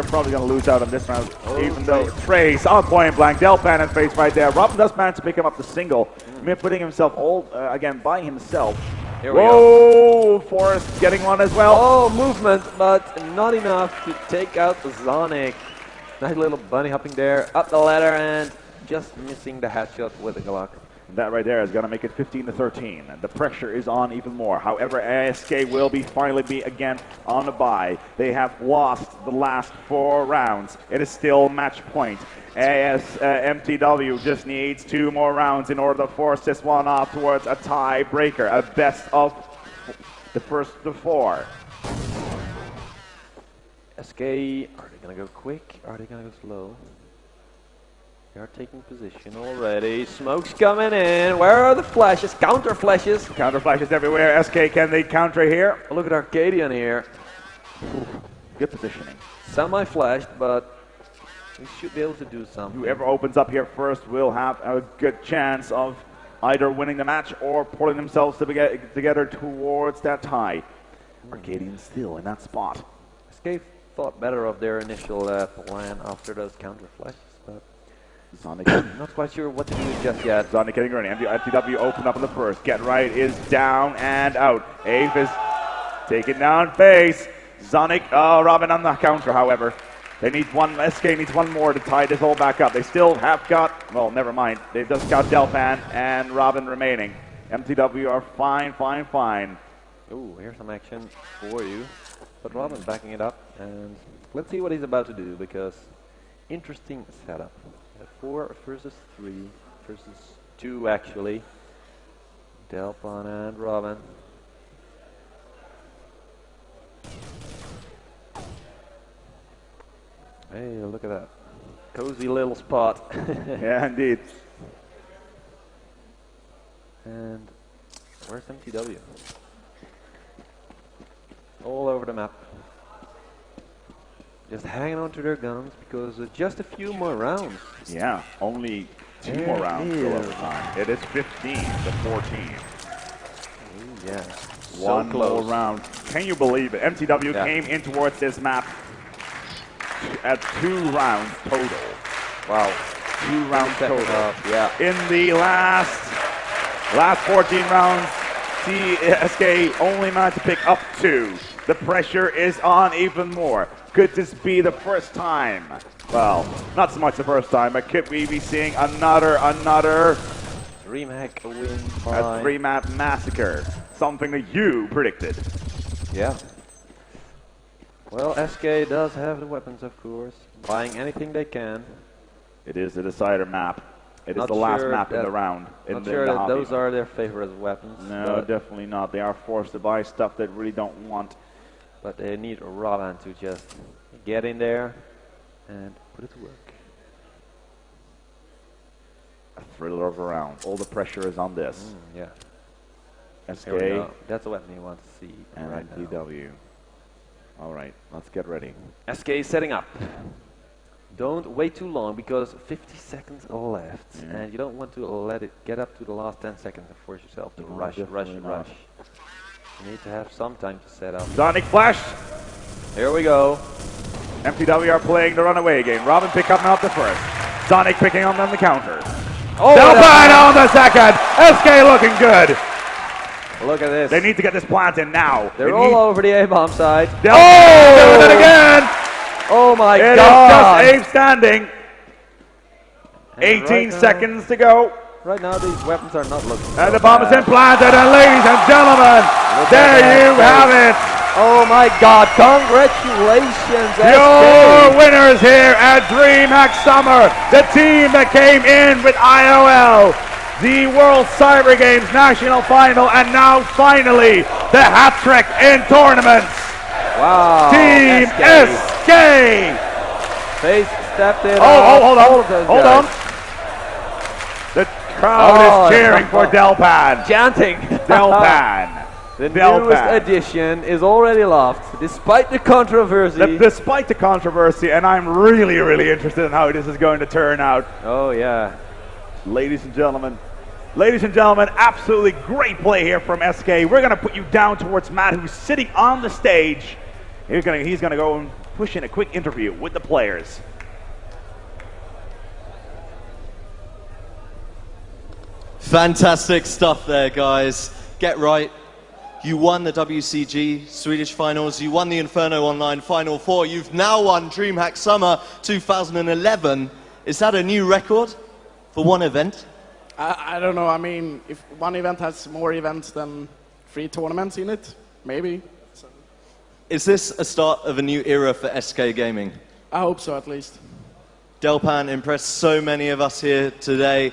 probably gonna lose out on this round, Oh, even though Trace on point blank, Delpan and Face right there. Robin does manage to pick him up the single, putting himself all again by himself. Here we Whoa, Forrest getting one as well. Oh, movement, but not enough to take out the Sonic. Nice little bunny hopping there, up the ladder, and just missing the headshot with the Glock. That right there is gonna make it 15-13. And the pressure is on even more. However, ASK will finally be again on the bye. They have lost the last 4 rounds. It is still match point. mTw just needs 2 more rounds in order to force this one off towards a tiebreaker, a best of the first to 4. SK, are they gonna go quick? Are they gonna go slow? They are taking position already. Smoke's coming in. Where are the flashes? Counter flashes. Counter flashes everywhere. SK, can they counter here? Oh, look at Arcadian here. Good positioning. Semi-flashed, but we should be able to do something. Whoever opens up here first will have a good chance of either winning the match or pulling themselves together towards that tie. Arcadian still in that spot. SK thought better of their initial plan after those counter flashes, but Sonic. Not quite sure what to do just yet. Sonic getting ready. mTw opened up in the first. Get Right is down and out. Ave is taken down face. Sonic, Robin on the counter, however. They need one, SK needs one more to tie this all back up. They still have got, well, never mind. They've just got Delphan and Robin remaining. mTw are fine, fine, fine. Ooh, here's some action for you. But Robin backing it up, and let's see what he's about to do, because interesting setup. 4 versus 3 versus 2, actually. Delphan and Robin. Hey, look at that. Cozy little spot. Yeah, indeed. And where's mTw? All over the map. Just hanging on to their guns because just a few more rounds. Yeah, only 2 more rounds till overtime. It is 15 to 14. Ooh, yeah. One more round. Can you believe it? mTw came in towards this map at 2 rounds total. Wow. 2 rounds total. Yeah. In the last 14 rounds, SK only managed to pick up 2. The pressure is on even more. Could this be the first time? Well, not so much the first time, but could we be seeing another DreamHack win a by 3-map massacre? Something that you predicted. Yeah. Well, SK does have the weapons, of course. Buying anything they can. It is the decider map. It is Not the last sure map in that- the round. Not sure that those are their favorite weapons. No, but, definitely not. They are forced to buy stuff they really don't want. but they need Robin to just get in there and put it to work. A thriller of a round. All the pressure is on this. Yeah. SK Here we go. That's a weapon you want to see and right now. mTw. All right, let's get ready. SK is setting up. Don't wait too long because 50 seconds left, and you don't want to let it get up to the last 10 seconds and force yourself to rush. You need to have some time to set up. Sonic Flash. Here we go. mTw are playing the runaway game. Robin picking up the first. Sonic picking on the counter. Oh, Delphan on the second. SK looking good. Look at this. They need to get this plant in now. They're all over the A-bomb side. Delphan doing it again. Oh my It God. is just Abe standing. 18 right now- seconds to go. Right now, these weapons are not looking And so the bomb is bad. implanted, and ladies and gentlemen, there you have it. Oh my God! Congratulations, Your SK. winners here at DreamHack Summer, the team that came in with IOL, the World Cyber Games National Final, and now finally the hat trick in tournaments. Wow. Team SK. Face stepped in. Hold all of those on. guys. The crowd is cheering for Delphan. Chanting. Delphan. The Delphan. newest edition is already loved, despite the controversy. Despite the controversy, and I'm really, really interested in how this is going to turn out. Oh yeah. Ladies and gentlemen, absolutely great play here from SK. We're going to put you down towards Matt, who's sitting on the stage. He's going to go and push in a quick interview with the players. Fantastic stuff there, guys. Get right. You won the WCG Swedish Finals. You won the Inferno Online Final 4. You've now won DreamHack Summer 2011. Is that a new record for one event? I don't know. I mean, if one event has more events than 3 tournaments in it, maybe. So, Is this a start of a new era for SK Gaming? I hope so, at least. Delphan impressed so many of us here today.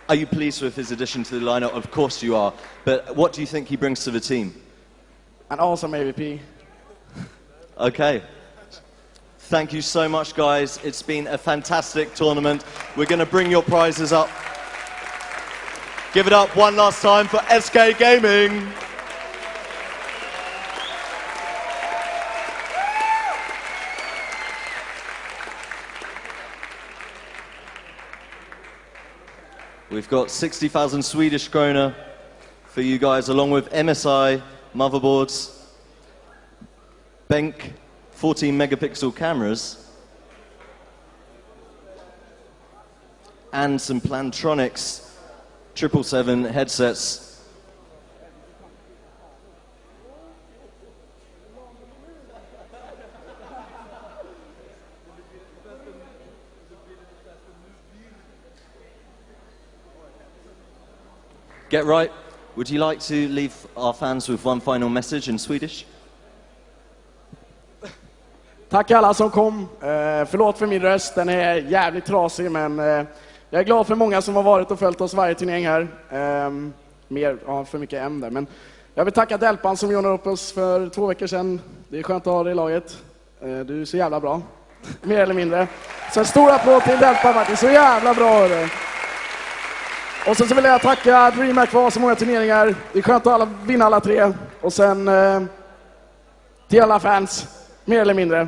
Are you pleased with his addition to the lineup? Of course you are. But what do you think he brings to the team? And also MVP. Okay. Thank you so much, guys. It's been a fantastic tournament. We're going to bring your prizes up. Give it up one last time for SK Gaming. We've got 60,000 Swedish krona for you guys, along with MSI motherboards, BenQ 14 megapixel cameras, and some Plantronics 777 headsets. Get right. Would you like to leave our fans with one final message in Swedish? Tack alla som kom. Förlåt för min röst, den är jävligt trasig, men jag är glad för många som har varit och följt oss varje turnering här. För mycket än där. Men jag vill tacka Delpan som joinade upp oss för 2 veckor sedan. Det är skönt att ha dig i laget. Du är så jävla bra. Mer eller mindre. Så en stor applåd till Delpan, Martin. Så jävla bra, hörru. Och sen så vill jag tacka DreamHack för så många turneringar. Det är skönt att vinna alla 3. Och sen till alla fans, mer eller mindre.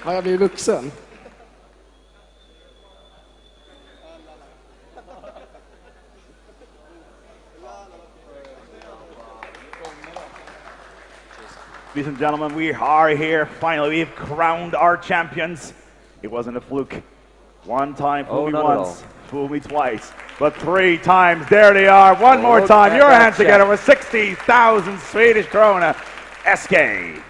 Har jag blivit vuxen? Ladies and gentlemen, we are here. Finally, we've crowned our champions. It wasn't a fluke. One time, fool me once, fool me twice, but 3 times. There they are. One more time. Your hands together with 60,000 Swedish krona. SK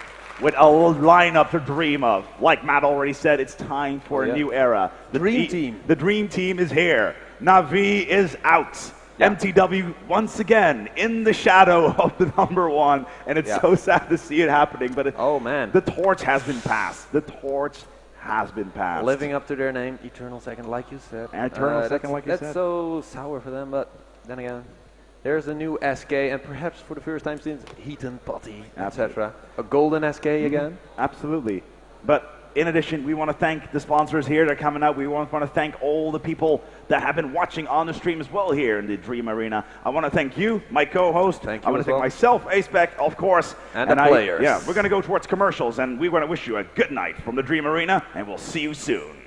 with a lineup to dream of. Like Matt already said, it's time for a new era. The Dream Team. The Dream Team is here. Navi is out. Yeah. mTw once again in the shadow of the #1, and it's so sad to see it happening. But the torch has been passed. The torch has been passed. Living up to their name, Eternal Second, like you said. Eternal Second, like you said. That's so sour for them, but then again, there's a new SK, and perhaps for the first time since Heaton, Putty, etc. A golden SK again. Absolutely. But in addition, we want to thank the sponsors here that are coming out. We want to thank all the people that have been watching on the stream as well here in the Dream Arena. I want to thank you, my co-host. Thank you. I want to thank myself, Acebeck, of course. And the players. Yeah, we're going to go towards commercials, and we want to wish you a good night from the Dream Arena, and we'll see you soon.